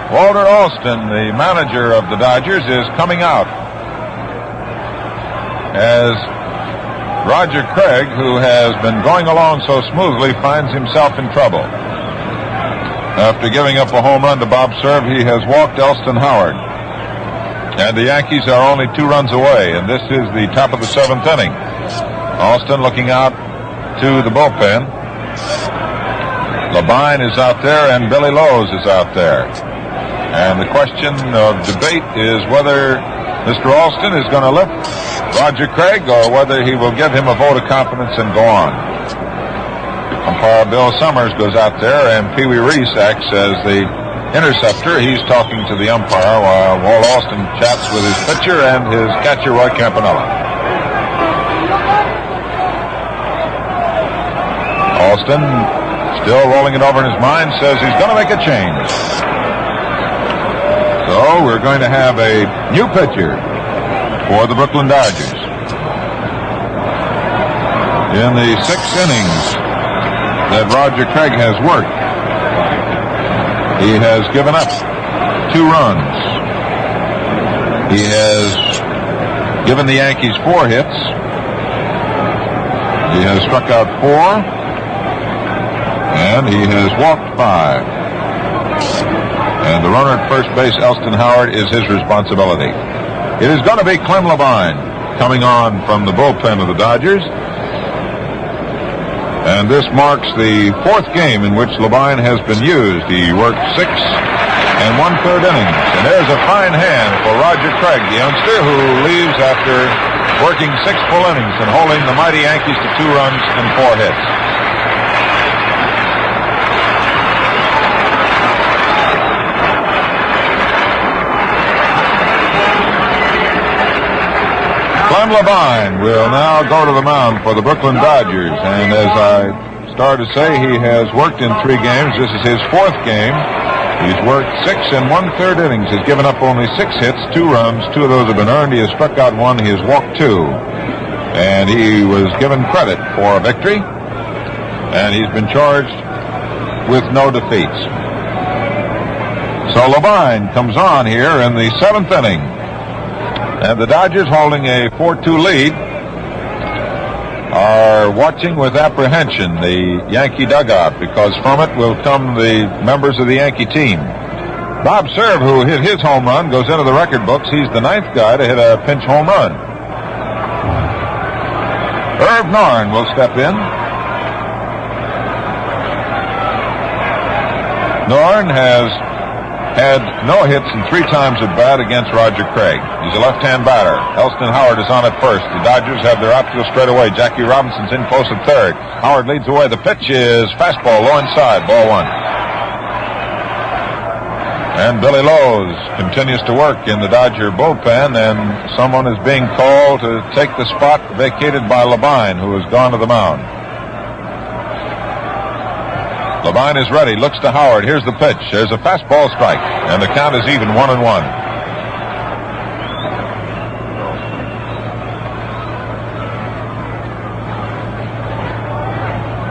Walter Alston, the manager of the Dodgers, is coming out. as Roger Craig, who has been going along so smoothly, finds himself in trouble. After giving up a home run to Bob Cerv, he has walked Elston Howard. And the Yankees are only 2 runs away, and this is the top of the 7th inning. Alston looking out to the bullpen. Labine is out there, and Billy Lowe's is out there. And the question of debate is whether Mr. Alston is going to lift Roger Craig or whether he will give him a vote of confidence and go on. Umpire Bill Summers goes out there, and Pee Wee Reese acts as the interceptor. He's talking to the umpire while Walt Alston chats with his pitcher and his catcher, Roy Campanella. Alston, still rolling it over in his mind, says he's going to make a change. So we're going to have a new pitcher for the Brooklyn Dodgers. In the 6 innings that Roger Craig has worked, he has given up 2 runs. He has given the Yankees 4 hits. He has struck out 4. And he has walked 5. And the runner at first base, Elston Howard, is his responsibility. It is going to be Clem Labine coming on from the bullpen of the Dodgers. And this marks the 4th game in which Labine has been used. He worked 6 1/3 innings. And there's a fine hand for Roger Craig, the youngster, who leaves after working 6 full innings and holding the mighty Yankees to 2 runs and 4 hits. Clem Labine will now go to the mound for the Brooklyn Dodgers. And as I started to say, he has worked in 3 games. This is his 4th game. He's worked 6 1/3 innings. He's given up only 6 hits, 2 runs. 2 of those have been earned. He has struck out 1. He has walked 2. And he was given credit for a victory. And he's been charged with no defeats. So Labine comes on here in the 7th inning. And the Dodgers, holding a 4-2 lead, are watching with apprehension the Yankee dugout, because from it will come the members of the Yankee team. Bob Cerv, who hit his home run, goes into the record books. He's the 9th guy to hit a pinch home run. Irv Norn will step in. Norn has had no hits in 3 times at bat against Roger Craig. He's a left-hand batter. Elston Howard is on at first. The Dodgers have their outfield straight away. Jackie Robinson's in close at third. Howard leads away. The pitch is fastball, low inside, ball 1. And Billy Lowe's continues to work in the Dodger bullpen, and someone is being called to take the spot vacated by Labine, who has gone to the mound. Labine is ready, looks to Howard. Here's the pitch. There's a fastball strike, and the count is even 1-1.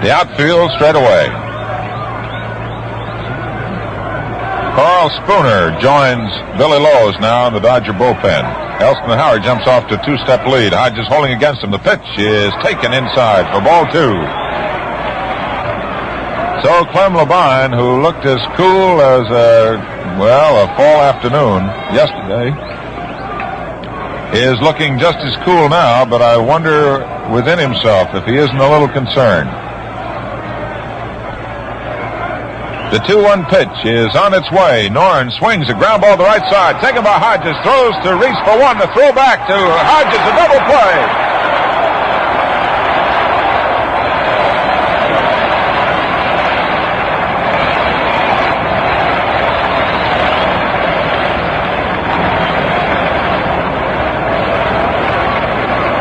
The outfield straight away. Carl Spooner joins Billy Lowe's now in the Dodger bullpen. Elston Howard jumps off to a 2-step lead. Hodges holding against him. The pitch is taken inside for ball 2. So Clem Labine, who looked as cool as a fall afternoon yesterday, is looking just as cool now, but I wonder within himself if he isn't a little concerned. The 2-1 pitch is on its way. Norn swings a ground ball to the right side, taken by Hodges, throws to Reese for 1, the throw back to Hodges, a double play.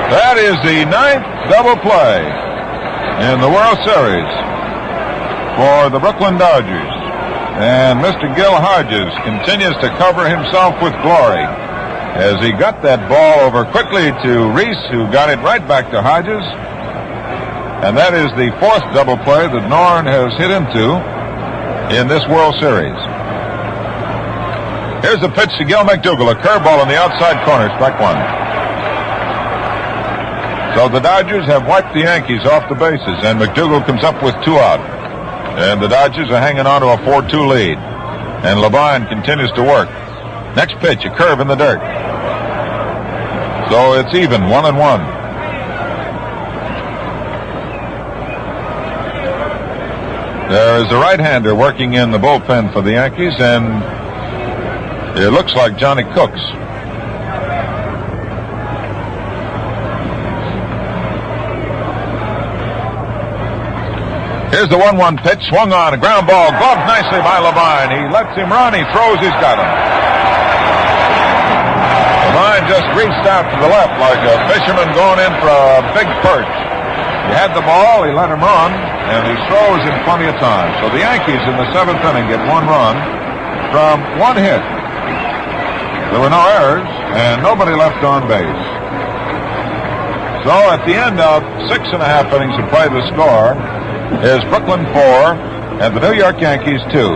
That is the 9th double play in the World Series for the Brooklyn Dodgers. And Mr. Gil Hodges continues to cover himself with glory as he got that ball over quickly to Reese, who got it right back to Hodges. And that is the 4th double play that Norn has hit into in this World Series. Here's the pitch to Gil McDougal, a curveball on the outside corner, strike 1. So the Dodgers have wiped the Yankees off the bases, and McDougal comes up with 2 out. And the Dodgers are hanging on to a 4-2 lead. And Levine continues to work. Next pitch, a curve in the dirt. So it's even, 1-1. There is a right-hander working in the bullpen for the Yankees, and it looks like Johnny Cooks. Here's the 1-1 pitch, swung on, a ground ball, gloved nicely by Levine. He lets him run, he throws, he's got him. Levine just reached out to the left like a fisherman going in for a big perch. He had the ball, he let him run, and he throws in plenty of time. So the Yankees in the 7th inning get 1 run from 1 hit. There were no errors, and nobody left on base. So at the end of 6.5 innings of play, the score is Brooklyn 4 and the New York Yankees 2.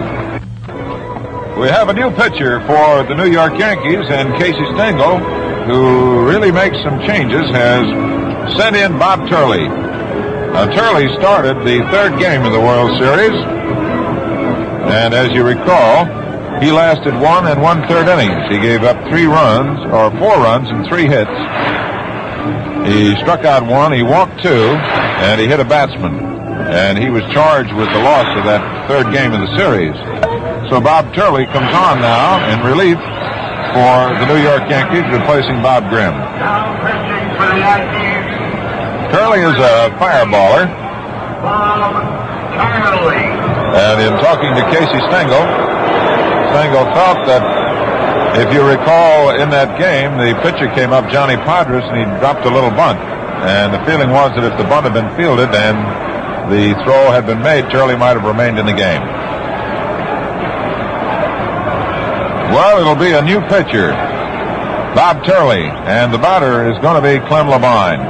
We have a new pitcher for the New York Yankees, and Casey Stengel, who really makes some changes, has sent in Bob Turley. Now, Turley started the 3rd game of the World Series, and as you recall, he lasted 1 1/3 innings. He gave up 4 runs and 3 hits. He struck out 1, he walked 2, and he hit a batsman. And he was charged with the loss of that 3rd game of the series. So Bob Turley comes on now in relief for the New York Yankees, replacing Bob Grimm. Now pitching for the Yankees, Turley is a fireballer. Bob Turley. And in talking to Casey Stengel, Stengel felt that, if you recall, in that game, the pitcher came up, Johnny Podres, and he dropped a little bunt. And the feeling was that if the bunt had been fielded and the throw had been made, Turley might have remained in the game. Well, it'll be a new pitcher, Bob Turley, and the batter is going to be Clem Levine.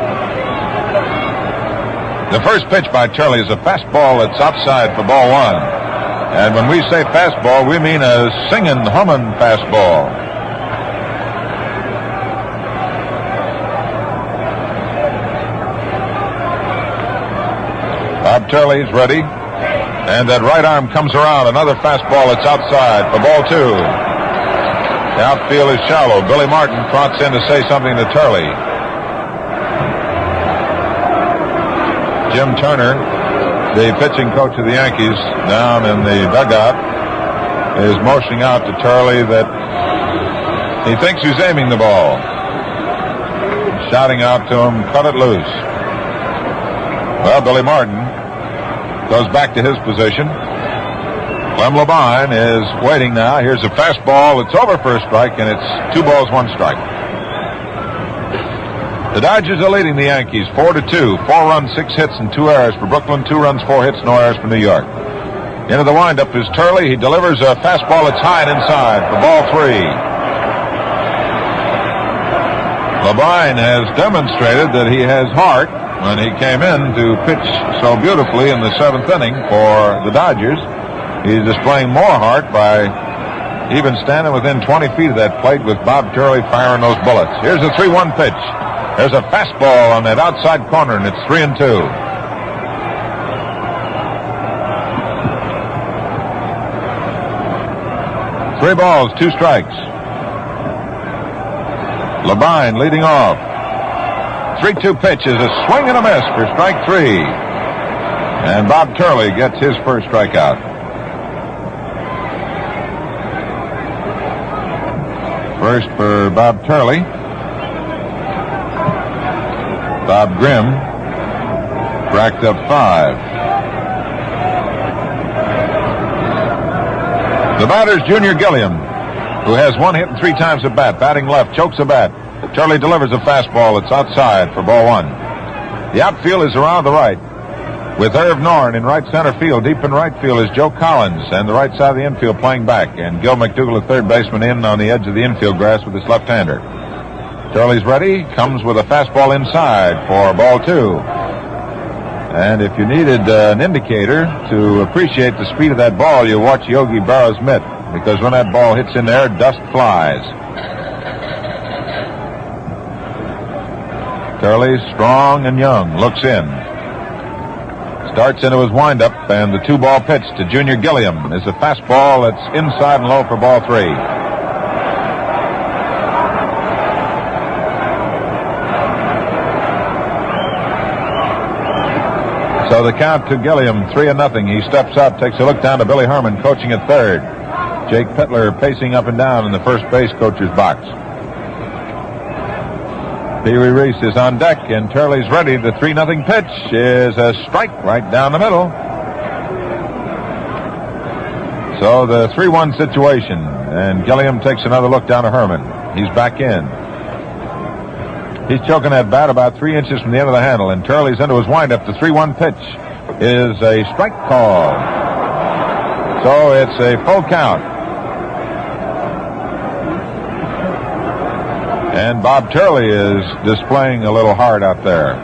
The first pitch by Turley is a fastball that's outside for ball 1. And when we say fastball, we mean a singing, humming fastball. Bob Turley's ready, and that right arm comes around. Another fastball that's outside for ball 2. The outfield is shallow. Billy Martin trots in to say something to Turley. Jim Turner, the pitching coach of the Yankees, down in the dugout, is motioning out to Turley that he thinks he's aiming the ball. Shouting out to him, cut it loose. Well, Billy Martin goes back to his position. Clem Levine is waiting now. Here's a fastball. It's over for a strike, and it's 2 balls, 1 strike. The Dodgers are leading the Yankees 4-2. 4 runs, 6 hits, and 2 errors for Brooklyn. 2 runs, 4 hits, no errors for New York. Into the windup is Turley. He delivers a fastball that's high and inside for ball 3. Levine has demonstrated that he has heart when he came in to pitch so beautifully in the 7th inning for the Dodgers. He's displaying more heart by even standing within 20 feet of that plate with Bob Turley firing those bullets. Here's a 3-1 pitch. There's a fastball on that outside corner, and it's 3-2. Three balls, 2 strikes. Levine leading off. 3-2 pitch is a swing and a miss for strike 3. And Bob Turley gets his first strikeout. First for Bob Turley. Bob Grimm racked up 5. The batter's Junior Gilliam, who has 1 hit and 3 times at bat. Batting left, chokes a bat. Turley delivers a fastball that's outside for ball 1. The outfield is around the right, with Irv Norn in right center field. Deep in right field is Joe Collins, and the right side of the infield playing back. And Gil McDougal, the third baseman, in on the edge of the infield grass with his left-hander. Turley's ready, comes with a fastball inside for ball 2. And if you needed an indicator to appreciate the speed of that ball, you watch Yogi Berra's mitt, because when that ball hits in there, dust flies. Turley, strong and young, looks in. Starts into his windup, and the 2-ball pitch to Junior Gilliam is a fastball that's inside and low for ball 3. So the count to Gilliam, 3-0. He steps up, takes a look down to Billy Herman, coaching at third. Jake Pittler pacing up and down in the first base coacher's box. Pee Wee Reese is on deck, and Turley's ready. The 3-0 pitch is a strike right down the middle. So the 3-1 situation, and Gilliam takes another look down to Herman. He's back in. He's choking that bat about 3 inches from the end of the handle, and Turley's into his windup. The 3-1 pitch is a strike call. So it's a full count. And Bob Turley is displaying a little heart out there.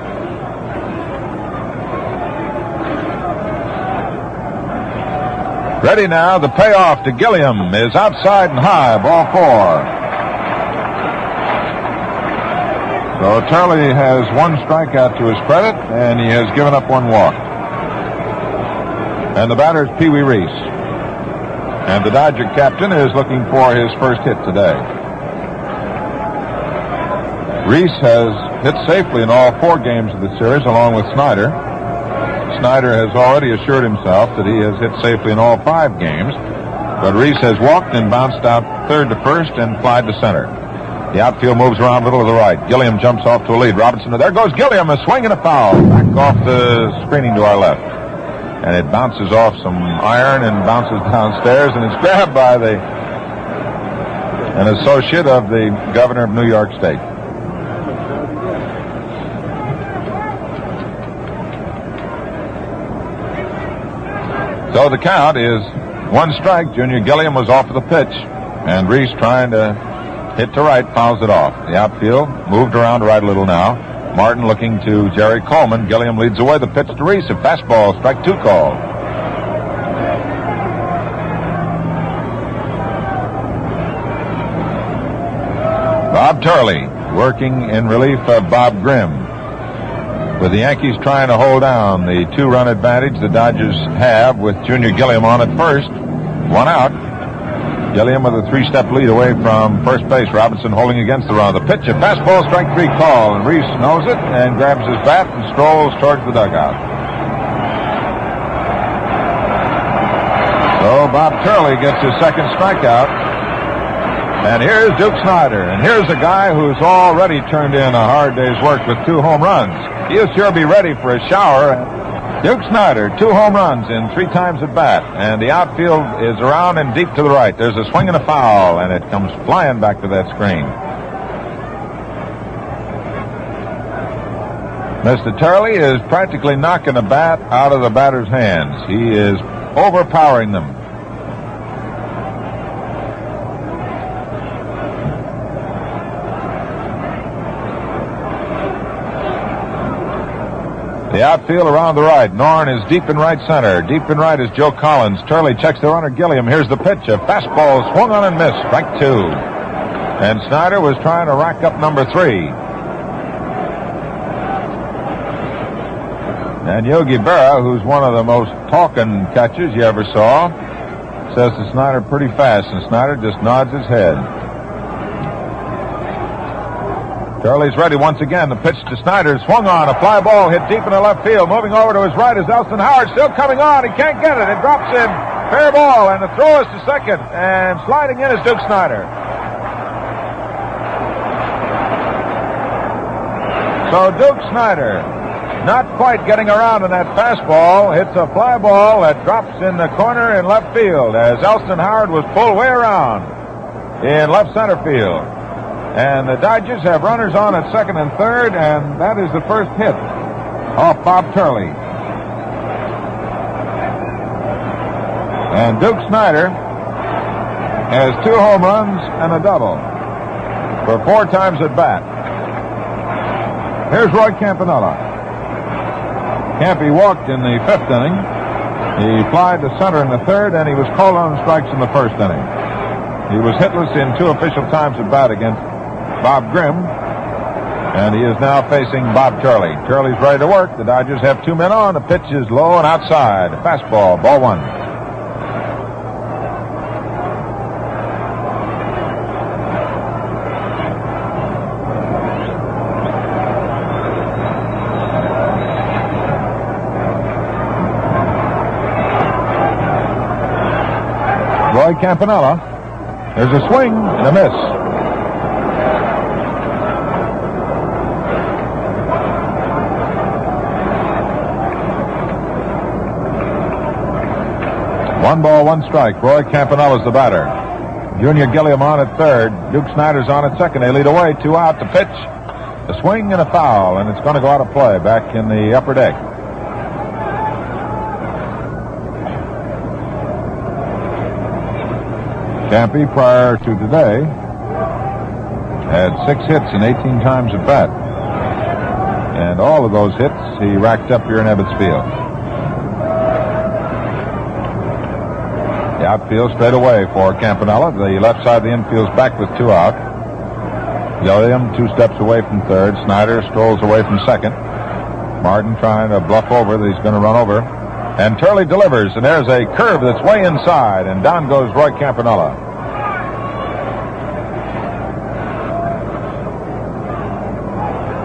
Ready now. The payoff to Gilliam is outside and high. Ball 4. So Turley has 1 strikeout to his credit, and he has given up 1 walk. And the batter is Pee Wee Reese. And the Dodger captain is looking for his first hit today. Reese has hit safely in all 4 games of the series, along with Snider. Snider has already assured himself that he has hit safely in all 5 games, but Reese has walked and bounced out third to first and flied to center. The outfield moves around middle to the right. Gilliam jumps off to a lead. Robinson, there goes Gilliam, a swing and a foul. Back off the screening to our left. And it bounces off some iron and bounces downstairs, and it's grabbed by an associate of the governor of New York State. So the count is 1 strike. Junior Gilliam was off of the pitch, and Reese trying to hit to right, fouls it off. The outfield moved around to right a little now. Martin looking to Jerry Coleman. Gilliam leads away. The pitch to Reese, a fastball, strike 2 call. Bob Turley working in relief of Bob Grimm. With the Yankees trying to hold down the 2-run advantage the Dodgers have with Junior Gilliam on at first. 1 out. Gilliam with a 3-step lead away from first base. Robinson holding against the run. The pitch, a fastball, strike 3 call. And Reese knows it and grabs his bat and strolls towards the dugout. So Bob Turley gets his second strikeout. And here's Duke Snider. And here's a guy who's already turned in a hard day's work with 2 home runs. He'll sure be ready for a shower. Duke Snider, 2 home runs in 3 times at bat. And the outfield is around and deep to the right. There's a swing and a foul, and it comes flying back to that screen. Mr. Turley is practically knocking the bat out of the batter's hands. He is overpowering them. The outfield around the right. Norn is deep in right center. Deep in right is Joe Collins. Turley checks the runner, Gilliam. Here's the pitch. A fastball swung on and missed. Strike 2. And Snider was trying to rack up number 3. And Yogi Berra, who's one of the most talking catchers you ever saw, says to Snider pretty fast, and Snider just nods his head. Turley's ready once again. The pitch to Snider swung on. A fly ball hit deep in the left field. Moving over to his right is Elston Howard. Still coming on. He can't get it. It drops in. Fair ball. And the throw is to second. And sliding in is Duke Snider. So Duke Snider, not quite getting around in that fastball, hits a fly ball that drops in the corner in left field as Elston Howard was pulled way around in left center field. And the Dodgers have runners on at second and third, and that is the first hit off Bob Turley. And Duke Snider has 2 home runs and a double for 4 times at bat. Here's Roy Campanella. Campy walked in the 5th inning. He flied to center in the 3rd, and he was called on strikes in the 1st inning. He was hitless in 2 official times at bat against Bob Grimm. And he is now facing Bob Turley. Turley's ready to work. The Dodgers have 2 men on. The pitch is low and outside. Fastball, ball 1. Roy Campanella. There's a swing and a miss. One ball, one strike. Roy Campanella's the batter. Junior Gilliam on at third. Duke Snider's on at second. They lead away. 2 out. The pitch, a swing and a foul, and it's going to go out of play back in the upper deck. Campy, prior to today, had 6 hits and 18 times at bat. And all of those hits he racked up here in Ebbets Field. The outfield straight away for Campanella. The left side of the infield's back with 2 out. Gilliam 2 steps away from third. Snider strolls away from second. Martin trying to bluff over that he's going to run over. And Turley delivers, and there's a curve that's way inside, and down goes Roy Campanella.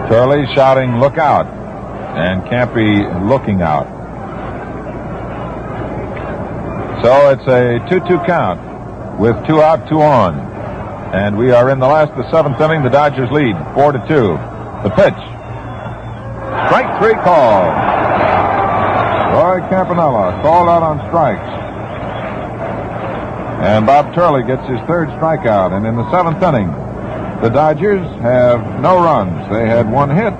Turley shouting, "Look out," and Campy looking out. So it's a 2-2 count with 2 out, 2 on. And we are in the last of the 7th inning. The Dodgers lead 4-2. The pitch. Strike 3 call. Roy Campanella called out on strikes. And Bob Turley gets his 3rd strikeout. And in the 7th inning, the Dodgers have no runs. They had 1 hit.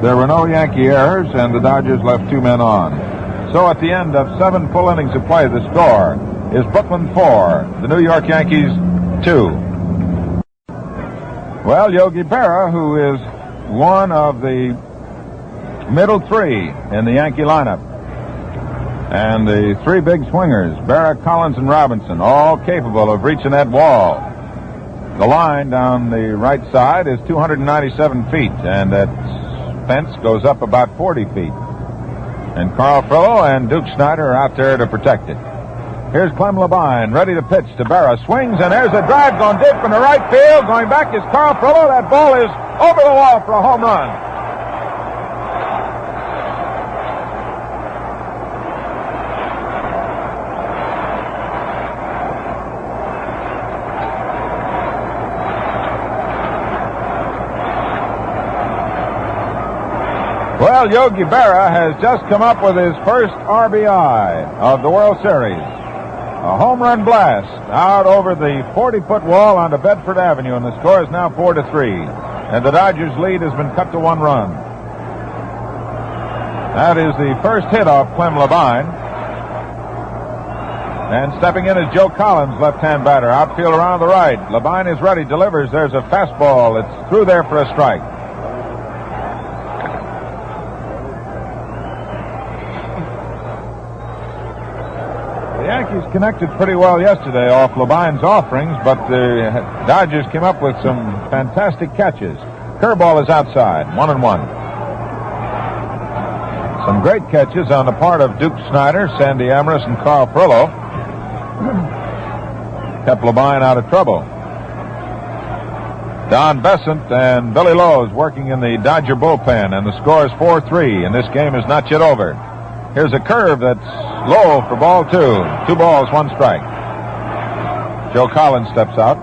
There were no Yankee errors, and the Dodgers left 2 men on. So at the end of 7 full innings of play, the score is Brooklyn 4, the New York Yankees 2. Well, Yogi Berra, who is one of the middle 3 in the Yankee lineup, and the 3 big swingers, Berra, Collins, and Robinson, all capable of reaching that wall. The line down the right side is 297 feet, and that fence goes up about 40 feet. And Carl Frillo and Duke Snider are out there to protect it. Here's Clem Labine, ready to pitch to Berra. Swings, and there's a drive going deep in the right field. Going back is Carl Frillo. That ball is over the wall for a home run. Well, Yogi Berra has just come up with his first RBI of the World Series. A home run blast out over the 40-foot wall onto Bedford Avenue, and the score is now 4-3. And the Dodgers' lead has been cut to 1 run. That is the first hit off Clem Labine. And stepping in is Joe Collins, left-hand batter. Outfield around the right. Labine is ready, delivers. There's a fastball. It's through there for a strike. The Yankees connected pretty well yesterday off Labine's offerings, but the Dodgers came up with some fantastic catches. Curveball is outside, 1-1. Some great catches on the part of Duke Snider, Sandy Amoros, and Carl Frillo. Kept Labine out of trouble. Don Besant and Billy Lowe's working in the Dodger bullpen, and the score is 4-3, and this game is not yet over. Here's a curve that's low for ball 2. 2 balls, 1 strike. Joe Collins steps out.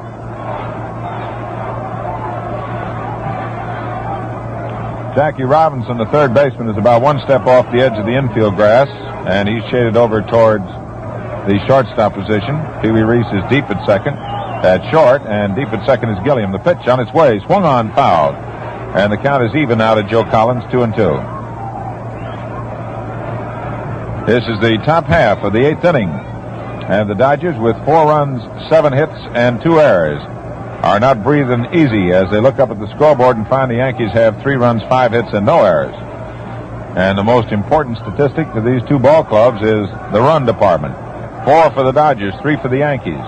Jackie Robinson, the third baseman, is about 1 step off the edge of the infield grass, and he's shaded over towards the shortstop position. Pee Wee Reese is deep at second, at short, and deep at second is Gilliam. The pitch on its way, swung on, fouled, and the count is even now to Joe Collins, 2-2. This is the top half of the 8th inning, and the Dodgers, with 4 runs, 7 hits, and 2 errors, are not breathing easy as they look up at the scoreboard and find the Yankees have 3 runs, 5 hits, and no errors. And the most important statistic to these 2 ball clubs is the run department. 4 for the Dodgers, 3 for the Yankees.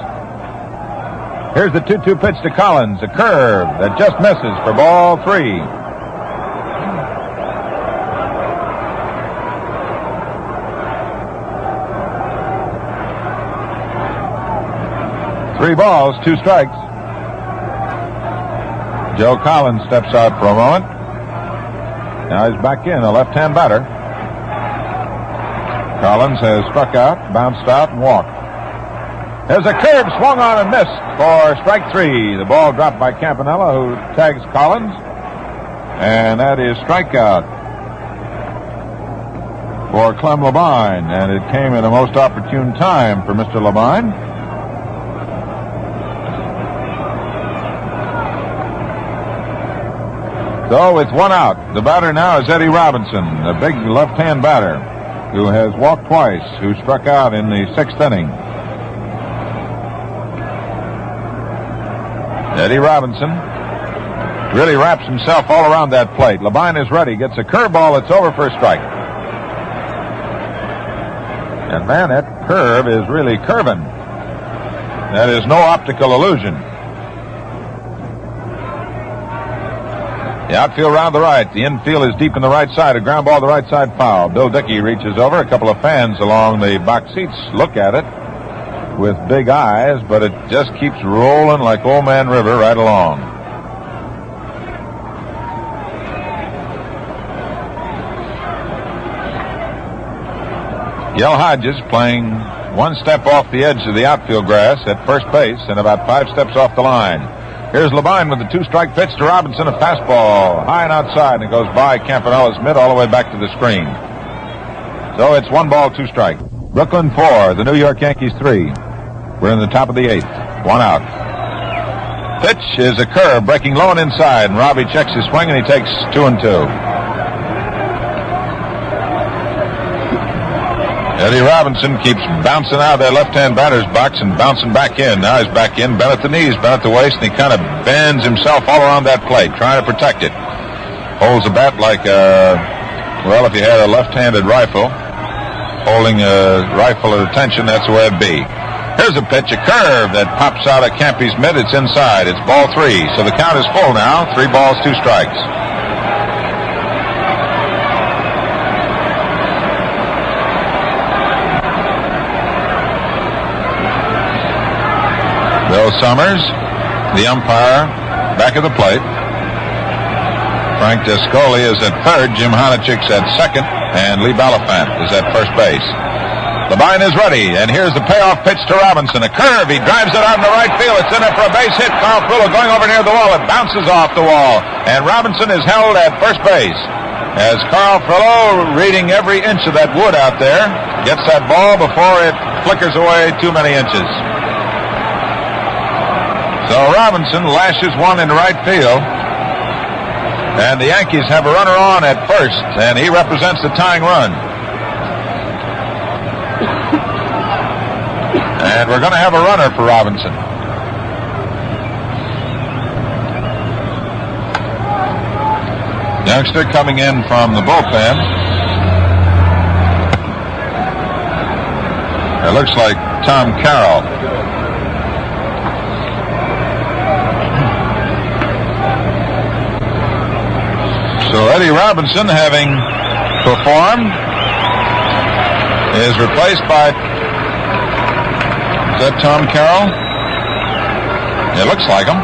Here's the 2-2 pitch to Collins, a curve that just misses for ball 3. 3 balls, 2 strikes. Joe Collins steps out for a moment. Now he's back in, a left-hand batter. Collins has struck out, bounced out, and walked. There's a curve swung on and missed for strike 3. The ball dropped by Campanella, who tags Collins. And that is strikeout for Clem Labine. And it came at a most opportune time for Mr. Labine. So with 1 out, the batter now is Eddie Robinson, the big left-hand batter, who has walked twice, who struck out in the 6th inning. Eddie Robinson really wraps himself all around that plate. Labine is ready, gets a curveball that's over for a strike. And man, that curve is really curving. That is no optical illusion. The outfield round the right. The infield is deep in the right side. A ground ball, the right side foul. Bill Dickey reaches over. A couple of fans along the box seats look at it with big eyes, but it just keeps rolling like Old Man River right along. Yell Hodges playing 1 step off the edge of the outfield grass at first base and about 5 steps off the line. Here's Labine with the 2-strike pitch to Robinson, a fastball high and outside, and it goes by Campanella's mitt all the way back to the screen. So it's 1 ball, 2 strike. Brooklyn 4, the New York Yankees 3. We're in the top of the 8th. 1 out. Pitch is a curve breaking low and inside, and Robbie checks his swing, and he takes 2-2. Eddie Robinson keeps bouncing out of that left-hand batter's box and bouncing back in. Now he's back in, bent at the knees, bent at the waist, and he kind of bends himself all around that plate, trying to protect it. Holds the bat like if you had a left-handed rifle, holding a rifle at attention, that's the way it'd be. Here's a pitch, a curve that pops out of Campy's mitt. It's inside. It's ball 3. So the count is full now. 3 balls, 2 strikes. Bill Summers, the umpire, back at the plate. Frank Descoli is at third, Jim Honachik's at second, and Lee Balafant is at first base. Labine is ready, and here's the payoff pitch to Robinson. A curve, he drives it out in the right field. It's in there for a base hit. Carl Fuller going over near the wall. It bounces off the wall, and Robinson is held at first base. As Carl Fuller, reading every inch of that wood out there, gets that ball before it flickers away too many inches. So Robinson lashes one into right field, and the Yankees have a runner on at first, and he represents the tying run. And we're going to have a runner for Robinson. Youngster coming in from the bullpen. It looks like Tom Carroll. So Eddie Robinson, having performed, is replaced by, is that Tom Carroll? It looks like him.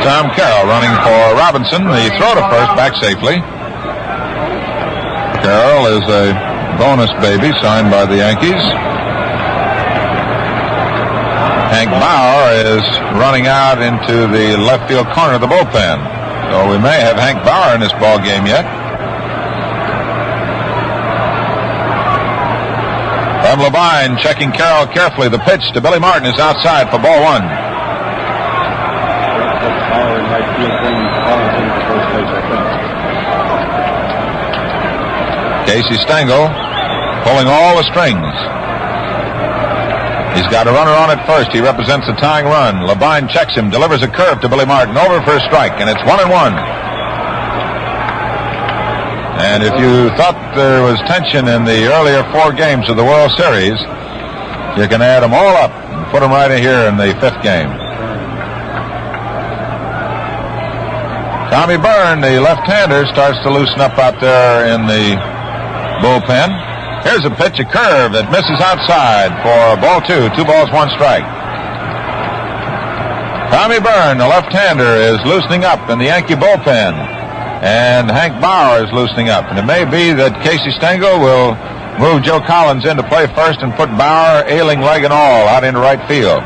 Tom Carroll running for Robinson. The throw to first, back safely. Carroll is a bonus baby signed by the Yankees. Hank Bauer is running out into the left field corner of the bullpen. So we may have Hank Bauer in this ball game yet. Bob Labine checking Carroll carefully. The pitch to Billy Martin is outside for ball 1. Casey Stengel pulling all the strings. He's got a runner on at first. He represents the tying run. Labine checks him, delivers a curve to Billy Martin, over for a strike, and it's 1-1. And if you thought there was tension in the earlier 4 games of the World Series, you can add them all up and put them right here in the 5th game. Tommy Byrne, the left-hander, starts to loosen up out there in the bullpen. Here's a pitch, a curve that misses outside for ball 2. 2 balls, 1 strike. Tommy Byrne, the left-hander, is loosening up in the Yankee bullpen. And Hank Bauer is loosening up. And it may be that Casey Stengel will move Joe Collins in to play first and put Bauer, ailing leg and all, out into right field.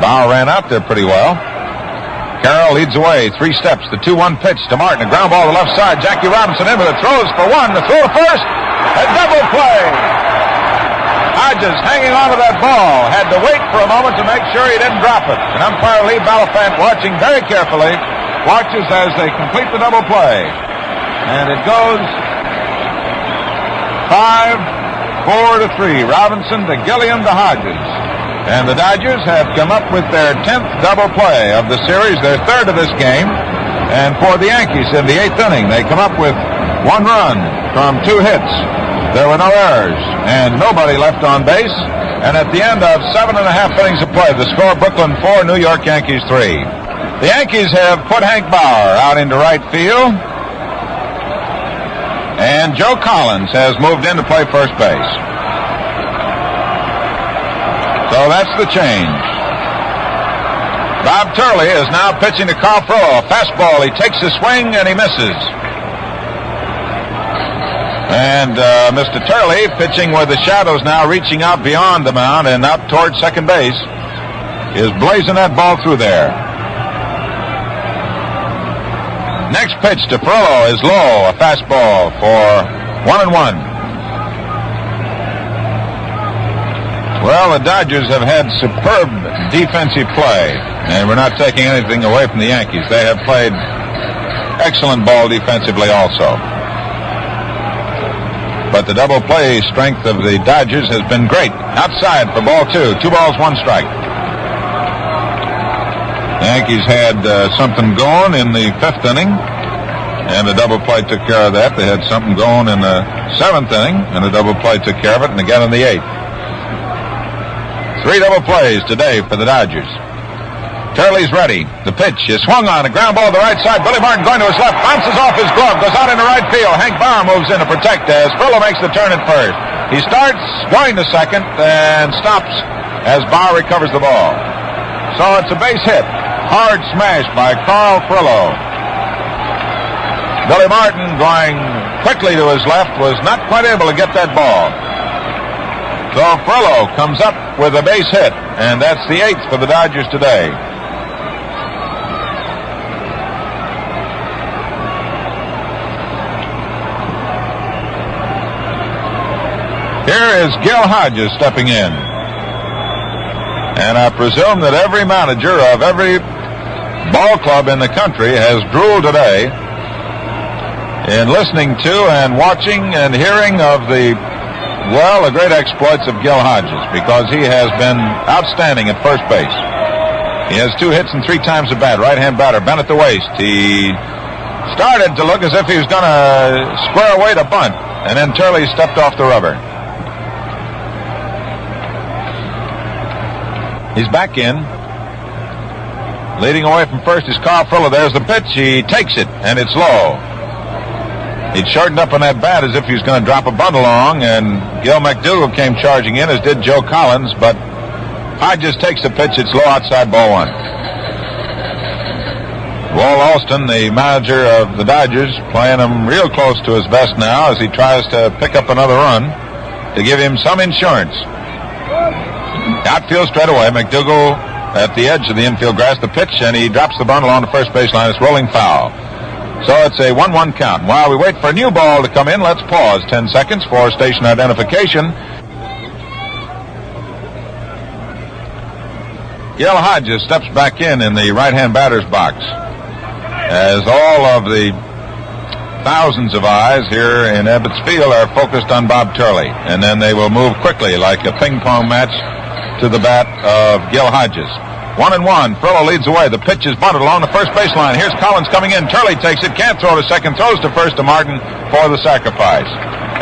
Bauer ran out there pretty well. Carroll leads away, 3 steps. The 2-1 pitch to Martin. A ground ball to the left side. Jackie Robinson in with it. Throws for 1. The throw to first. A double play. Hodges hanging on to that ball. Had to wait for a moment to make sure he didn't drop it. And umpire Lee Balafant, watching very carefully, watches as they complete the double play. And it goes 5-4-3. Robinson to Gilliam to Hodges. And the Dodgers have come up with their 10th double play of the series, their 3rd of this game. And for the Yankees in the 8th inning, they come up with 1 run from 2 hits. There were no errors and nobody left on base. And at the end of 7.5 innings of play, the score, Brooklyn 4, New York Yankees 3. The Yankees have put Hank Bauer out into right field. And Joe Collins has moved in to play first base. So that's the change. Bob Turley is now pitching to Carl Froh. A fastball. He takes a swing and he misses. And Mr. Turley pitching with the shadows now reaching out beyond the mound and up towards second base is blazing that ball through there. Next pitch to Froh is low. A fastball for 1-1. Well, the Dodgers have had superb defensive play, and we're not taking anything away from the Yankees. They have played excellent ball defensively also. But the double play strength of the Dodgers has been great. Outside for ball 2. 2 balls, 1 strike. The Yankees had something going in the 5th inning, and the double play took care of that. They had something going in the 7th inning, and the double play took care of it, and again in the 8th. 3 double plays today for the Dodgers. Turley's ready. The pitch is swung on. A ground ball to the right side. Billy Martin going to his left. Bounces off his glove. Goes out into right field. Hank Bauer moves in to protect as Frillo makes the turn at first. He starts going to second and stops as Bauer recovers the ball. So it's a base hit. Hard smash by Carl Frillo. Billy Martin going quickly to his left was not quite able to get that ball. So Frillo comes up with a base hit, and that's the 8th for the Dodgers today. Here is Gil Hodges stepping in. And I presume that every manager of every ball club in the country has drooled today in listening to and watching and hearing of the great exploits of Gil Hodges, because he has been outstanding at first base. He has 2 hits and 3 times at bat. Right-hand batter, bent at the waist. He started to look as if he was going to square away to bunt, and then Turley stepped off the rubber. He's back in. Leading away from first is Carl Frillo. There's the pitch. He takes it, and it's low. He'd shortened up on that bat as if he was going to drop a bunt along, and Gil McDougall came charging in, as did Joe Collins, but Hodges takes the pitch. It's low outside, ball 1. Walt Alston, the manager of the Dodgers, playing him real close to his best now as he tries to pick up another run to give him some insurance. Outfield straight away. McDougall at the edge of the infield grass, the pitch, and he drops the bunt along the first baseline. It's rolling foul. So it's a 1-1 count. While we wait for a new ball to come in, let's pause 10 seconds for station identification. Gil Hodges steps back in the right-hand batter's box as all of the thousands of eyes here in Ebbets Field are focused on Bob Turley, and then they will move quickly like a ping-pong match to the bat of Gil Hodges. 1-1. Frillo leads away. The pitch is bunted along the first baseline. Here's Collins coming in. Turley takes it. Can't throw to second. Throws to first to Martin for the sacrifice.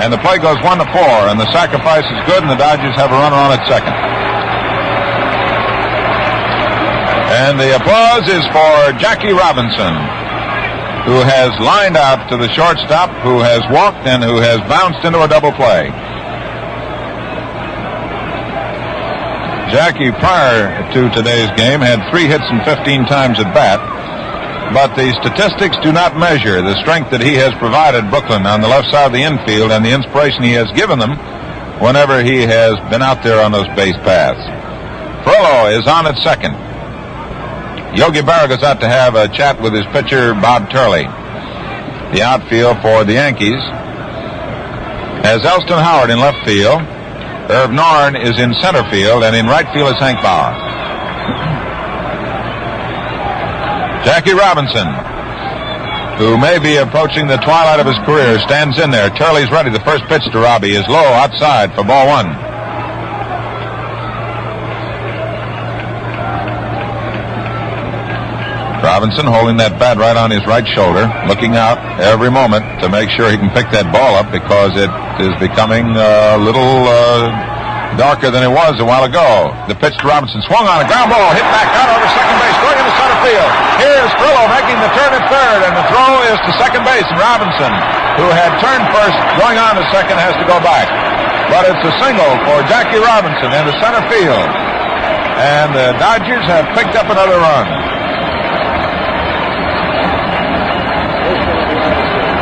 And the play goes 1-4. And the sacrifice is good. And the Dodgers have a runner on at second. And the applause is for Jackie Robinson, who has lined out to the shortstop, who has walked, and who has bounced into a double play. Jackie, prior to today's game, had 3 hits and 15 times at bat, but the statistics do not measure the strength that he has provided Brooklyn on the left side of the infield and the inspiration he has given them whenever he has been out there on those base paths. Frillo is on at second. Yogi Berra goes out to have a chat with his pitcher, Bob Turley. The outfield for the Yankees has Elston Howard in left field. Cerv Norn is in center field, and in right field is Hank Bauer. Jackie Robinson, who may be approaching the twilight of his career, stands in there. Turley's ready. The first pitch to Robbie is low outside for ball 1. Robinson holding that bat right on his right shoulder, looking out every moment to make sure he can pick that ball up, because it is becoming a little darker than it was a while ago. The pitch to Robinson swung on a ground ball, hit back out over second base, going into center field. Here's Frillo making the turn at third, and the throw is to second base, and Robinson, who had turned first, going on to second, has to go back. But it's a single for Jackie Robinson into center field, and the Dodgers have picked up another run.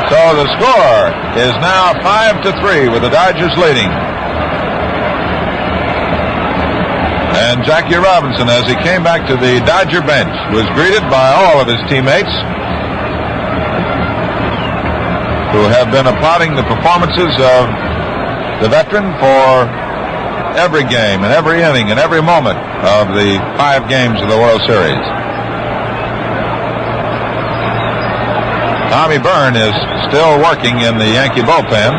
So the score is now 5-3 with the Dodgers leading. And Jackie Robinson, as he came back to the Dodger bench, was greeted by all of his teammates who have been applauding the performances of the veteran for every game and every inning and every moment of the 5 games of the World Series. Tommy Byrne is still working in the Yankee bullpen.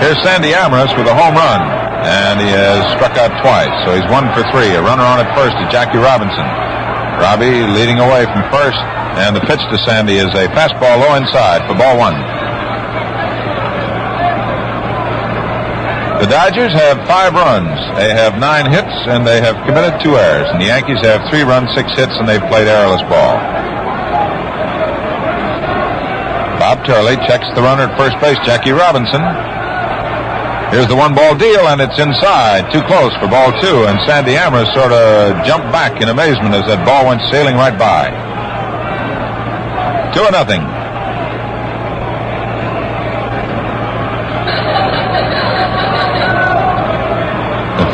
Here's Sandy Amoros with a home run, and he has struck out twice, so he's 1 for 3. A runner on at first is Jackie Robinson. Robbie leading away from first, and the pitch to Sandy is a fastball low inside for ball 1. The Dodgers have 5 runs. They have 9 hits, and they have committed 2 errors. And the Yankees have 3 runs, 6 hits, and they've played errorless ball. Bob Turley checks the runner at first base, Jackie Robinson. Here's the 1-ball deal, and it's inside. Too close for ball 2, and Sandy Amoros sort of jumped back in amazement as that ball went sailing right by. 2-0.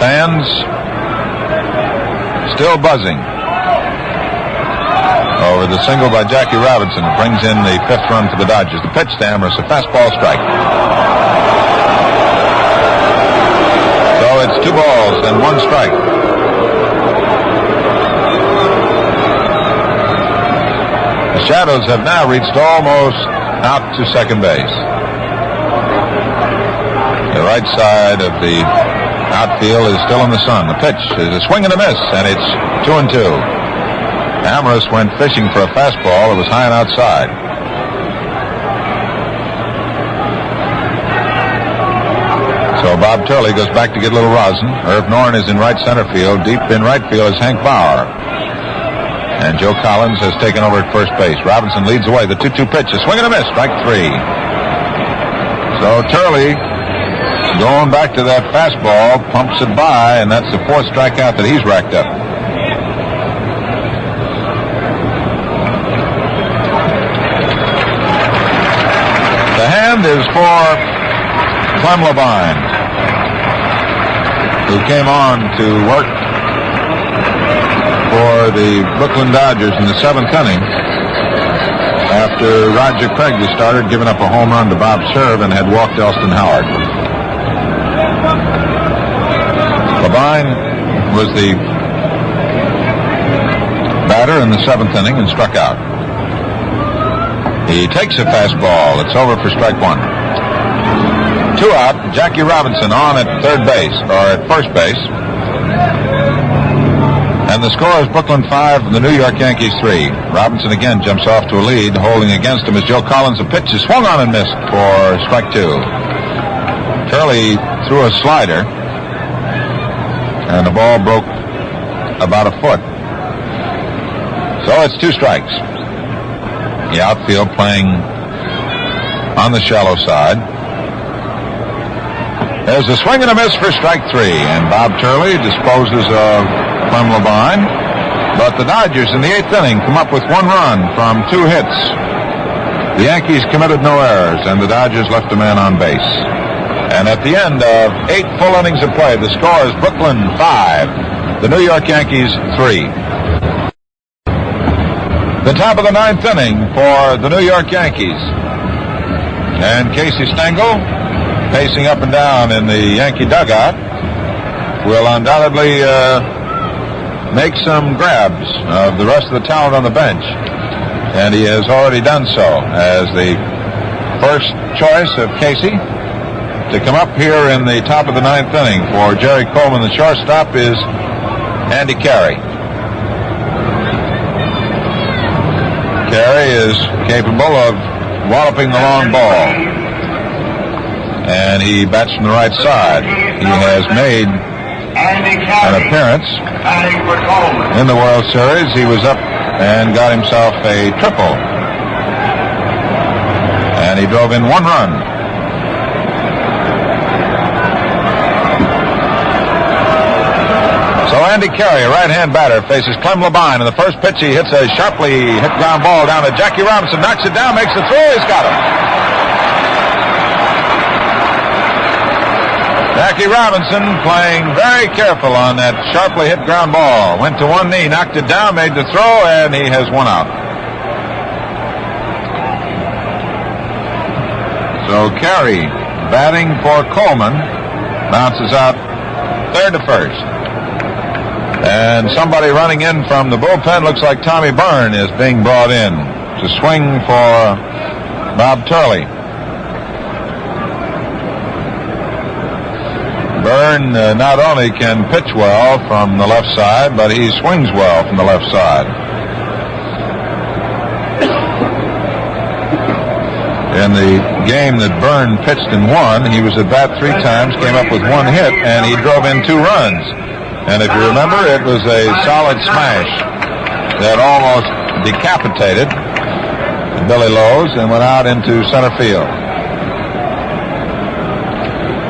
Fans still buzzing over the single by Jackie Robinson. It brings in the 5th run for the Dodgers. The pitch to Amoros, a fastball strike. So it's 2 balls and 1 strike. The Shadows have now reached almost out to second base. The right side of the outfield is still in the sun. The pitch is a swing and a miss, and it's 2-2. Amoros went fishing for a fastball. It was high and outside. So Bob Turley goes back to get a little rosin. Cerv Norn is in right center field. Deep in right field is Hank Bauer. And Joe Collins has taken over at first base. Robinson leads away. The 2-2 pitch, a swing and a miss, strike 3. So Turley, going back to that fastball, pumps it by, and that's the 4th strikeout that he's racked up. The hand is for Clem Levine, who came on to work for the Brooklyn Dodgers in the 7th inning after Roger Craig, the starter, given up a home run to Bob Cerv and had walked Elston Howard. Levine was the batter in the 7th inning and struck out. He takes a fastball. It's over for strike 1. 2 out. Jackie Robinson on at third base, or at first base. And the score is Brooklyn 5 and the New York Yankees 3. Robinson again jumps off to a lead. Holding against him is Joe Collins. A pitch is swung on and missed for strike 2. Turley threw a slider. and the ball broke about a foot. So it's 2 strikes. The outfield playing on the shallow side. There's a swing and a miss for strike 3, and Bob Turley disposes of Clem Labine. But the Dodgers in the 8th inning come up with 1 run from 2 hits. The Yankees committed no errors, and the Dodgers left a man on base. And at the end of 8 full innings of play, the score is Brooklyn 5, the New York Yankees 3. The top of the 9th inning for the New York Yankees. And Casey Stengel, pacing up and down in the Yankee dugout, will undoubtedly make some grabs of the rest of the talent on the bench. And he has already done so as the first choice of Casey to come up here in the top of the 9th inning for Jerry Coleman. The shortstop is Andy Carey. Carey is capable of walloping the long ball, and he bats from the right side. He has made an appearance in the World Series. He was up and got himself a triple, and he drove in 1 run. So Andy Carey, a right-hand batter, faces Clem Labine. In the first pitch, he hits a sharply hit ground ball down to Jackie Robinson, knocks it down, makes the throw, he's got him. Jackie Robinson playing very careful on that sharply hit ground ball. Went to one knee, knocked it down, made the throw, and he has 1 out. So Carey, batting for Coleman, bounces out 3rd to 1st. And somebody running in from the bullpen, looks like Tommy Byrne, is being brought in to swing for Bob Turley. Byrne not only can pitch well from the left side, but he swings well from the left side. In the game that Byrne pitched and won, he was at bat 3 times, came up with 1 hit, and he drove in 2 runs. And if you remember, it was a solid smash that almost decapitated Billy Lowe's and went out into center field.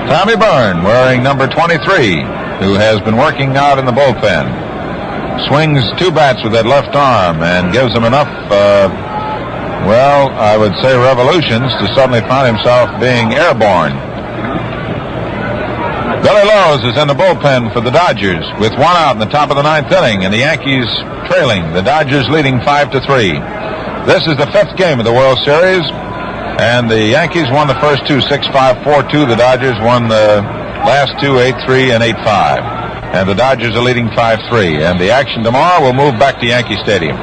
Tommy Byrne, wearing number 23, who has been working out in the bullpen, swings 2 bats with that left arm and gives him enough, I would say revolutions to suddenly find himself being airborne. Billy Lowe's is in the bullpen for the Dodgers with 1 out in the top of the 9th inning, and the Yankees trailing, the Dodgers leading 5-3. This is the 5th game of the World Series, and the Yankees won the first 2, 6-5, 4-2. The Dodgers won the last 2, 8-3 and 8-5. And the Dodgers are leading 5-3. And the action tomorrow will move back to Yankee Stadium.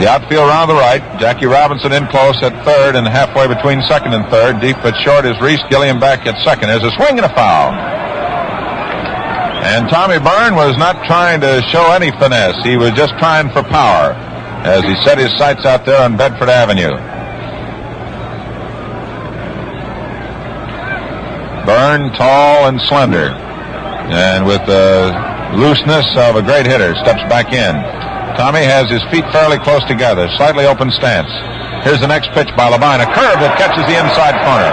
The outfield around the right, Jackie Robinson in close at 3rd and halfway between 2nd and 3rd. Deep but short is Reese Gilliam back at 2nd. There's a swing and a foul. And Tommy Byrne was not trying to show any finesse. He was just trying for power as he set his sights out there on Bedford Avenue. Byrne, tall and slender, and with the looseness of a great hitter, steps back in. Tommy has his feet fairly close together, slightly open stance. Here's the next pitch by Labine, a curve that catches the inside corner.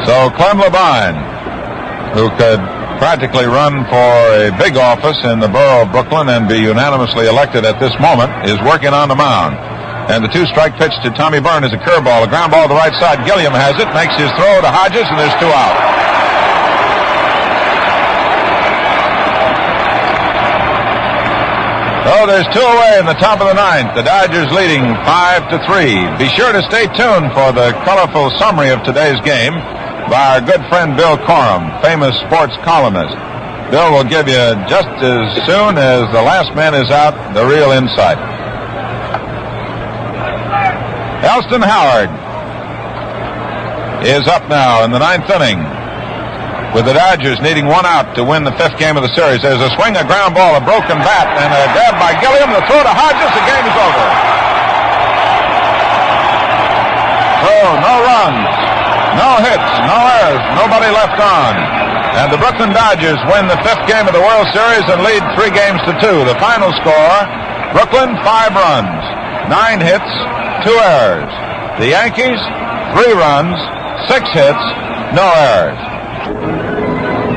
So Clem Labine, who could practically run for a big office in the borough of Brooklyn and be unanimously elected at this moment, is working on the mound. And the 2-strike pitch to Tommy Byrne is a curveball, a ground ball to the right side. Gilliam has it, makes his throw to Hodges, and there's 2 out. So there's 2 away in the top of the 9th. The Dodgers leading 5-3. Be sure to stay tuned for the colorful summary of today's game by our good friend Bill Corum, famous sports columnist. Bill will give you, just as soon as the last man is out, the real insight. Elston Howard is up now in the 9th inning, with the Dodgers needing 1 out to win the 5th game of the series. There's a swing, a ground ball, a broken bat, and a grab by Gilliam. The throw to Hodges. The game is over. No runs, no hits, no errors, nobody left on. And the Brooklyn Dodgers win the 5th game of the World Series and lead 3-2. The final score, Brooklyn 5 runs, 9 hits, 2 errors. The Yankees 3 runs, 6 hits, no errors.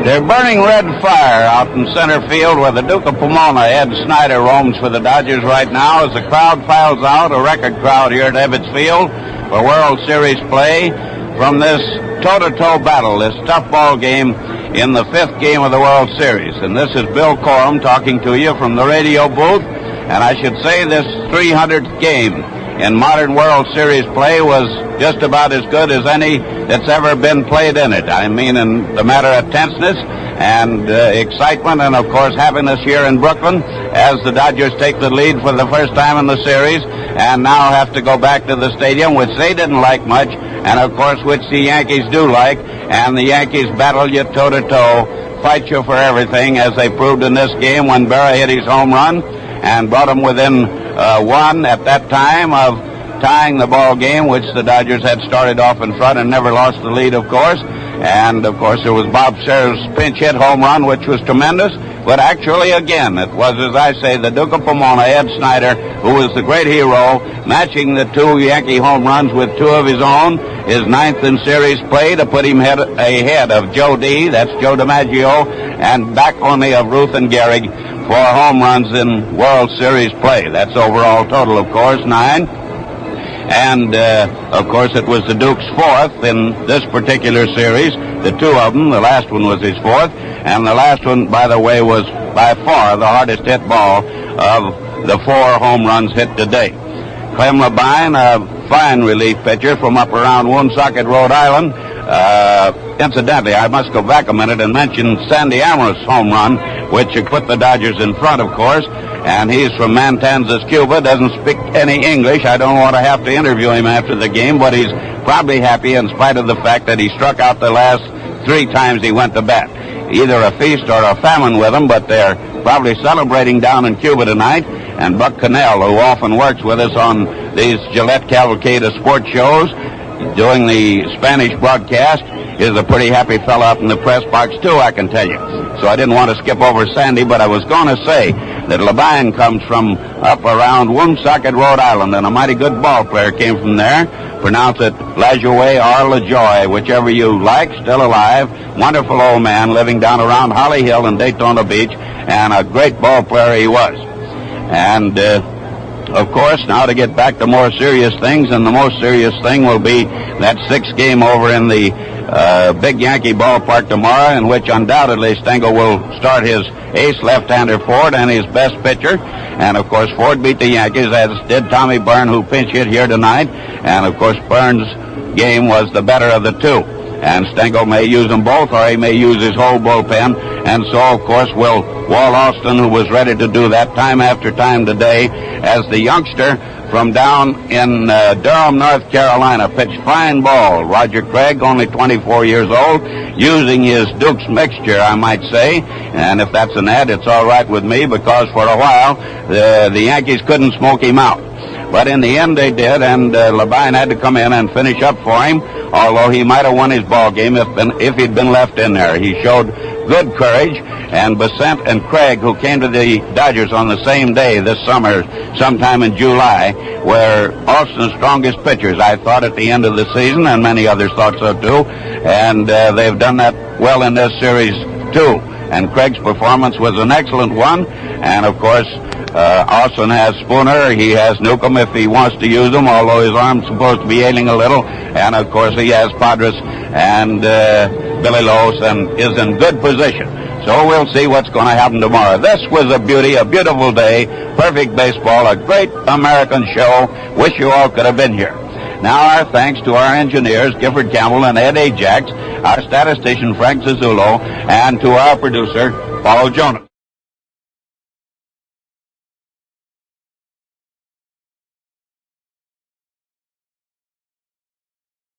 They're burning red fire out in center field where the Duke of Pomona, Ed Snider, roams for the Dodgers right now as the crowd files out, a record crowd here at Ebbets Field for World Series play from this toe-to-toe battle, this tough ball game in the 5th game of the World Series. And this is Bill Corum talking to you from the radio booth. And I should say this 300th game in modern World Series play was just about as good as any that's ever been played in it. I mean, in the matter of tenseness and excitement and, of course, happiness here in Brooklyn as the Dodgers take the lead for the first time in the series and now have to go back to the stadium, which they didn't like much, and, of course, which the Yankees do like. And the Yankees battle you toe-to-toe, fight you for everything, as they proved in this game when Berra hit his home run and brought them within 1 at that time of tying the ball game, which the Dodgers had started off in front and never lost the lead, of course. And, of course, there was Bob Cerv's pinch hit home run, which was tremendous. But actually, again, it was, as I say, the Duke of Pomona, Ed Snider, who was the great hero, matching the 2 Yankee home runs with 2 of his own, his 9th in series play to put him ahead of Joe D., that's Joe DiMaggio, and back only of Ruth and Gehrig for home runs in World Series play. That's overall total, of course, 9. And, of course, it was the Duke's 4th in this particular series. The 2 of them, the last one was his 4th. And the last one, by the way, was by far the hardest hit ball of the 4 home runs hit today. Clem Labine, a fine relief pitcher from up around Woonsocket, Rhode Island. Incidentally, I must go back a minute and mention Sandy Amoros' home run, which put the Dodgers in front, of course. And he's from Matanzas, Cuba, doesn't speak any English. I don't want to have to interview him after the game, but he's probably happy in spite of the fact that he struck out the last 3 times he went to bat. Either a feast or a famine with him, but they're probably celebrating down in Cuba tonight. And Buck Cannell, who often works with us on these Gillette Cavalcade of sports shows, doing the Spanish broadcast, is a pretty happy fellow up in the press box, too, I can tell you. So I didn't want to skip over Sandy, but I was going to say that Labine comes from up around Woonsocket, Rhode Island, and a mighty good ball player came from there. Pronounce it LaJoie or LaJoy, whichever you like, still alive. Wonderful old man living down around Holly Hill in Daytona Beach, and a great ball player he was. And, of course, now to get back to more serious things, and the most serious thing will be that 6th game over in the big Yankee ballpark tomorrow, in which undoubtedly Stengel will start his ace left-hander Ford and his best pitcher. And, of course, Ford beat the Yankees, as did Tommy Byrne, who pinch hit here tonight. And, of course, Byrne's game was the better of the 2. And Stengel may use them both, or he may use his whole bullpen. And so, of course, will Walt Austin, who was ready to do that time after time today, as the youngster from down in Durham, North Carolina, pitched fine ball. Roger Craig, only 24 years old, using his Duke's mixture, I might say. And if that's an ad, it's all right with me, because for a while the Yankees couldn't smoke him out. But in the end they did, and Labine had to come in and finish up for him, although he might have won his ball game if he'd been left in there. He showed good courage, and Besant and Craig, who came to the Dodgers on the same day this summer, sometime in July, were Austin's strongest pitchers, I thought, at the end of the season, and many others thought so too. And they've done that well in this series too. And Craig's performance was an excellent one. And of course, Austin has Spooner. He has Newcomb if he wants to use them, although his arm's supposed to be ailing a little. And of course, he has Padres and Billy Loos, and is in good position. So we'll see what's going to happen tomorrow. This was a beauty, a beautiful day, perfect baseball, a great American show. Wish you all could have been here. Now our thanks to our engineers, Gifford Campbell and Ed Ajax, our statistician, Frank Zazzulo, and to our producer, Paul Jonas.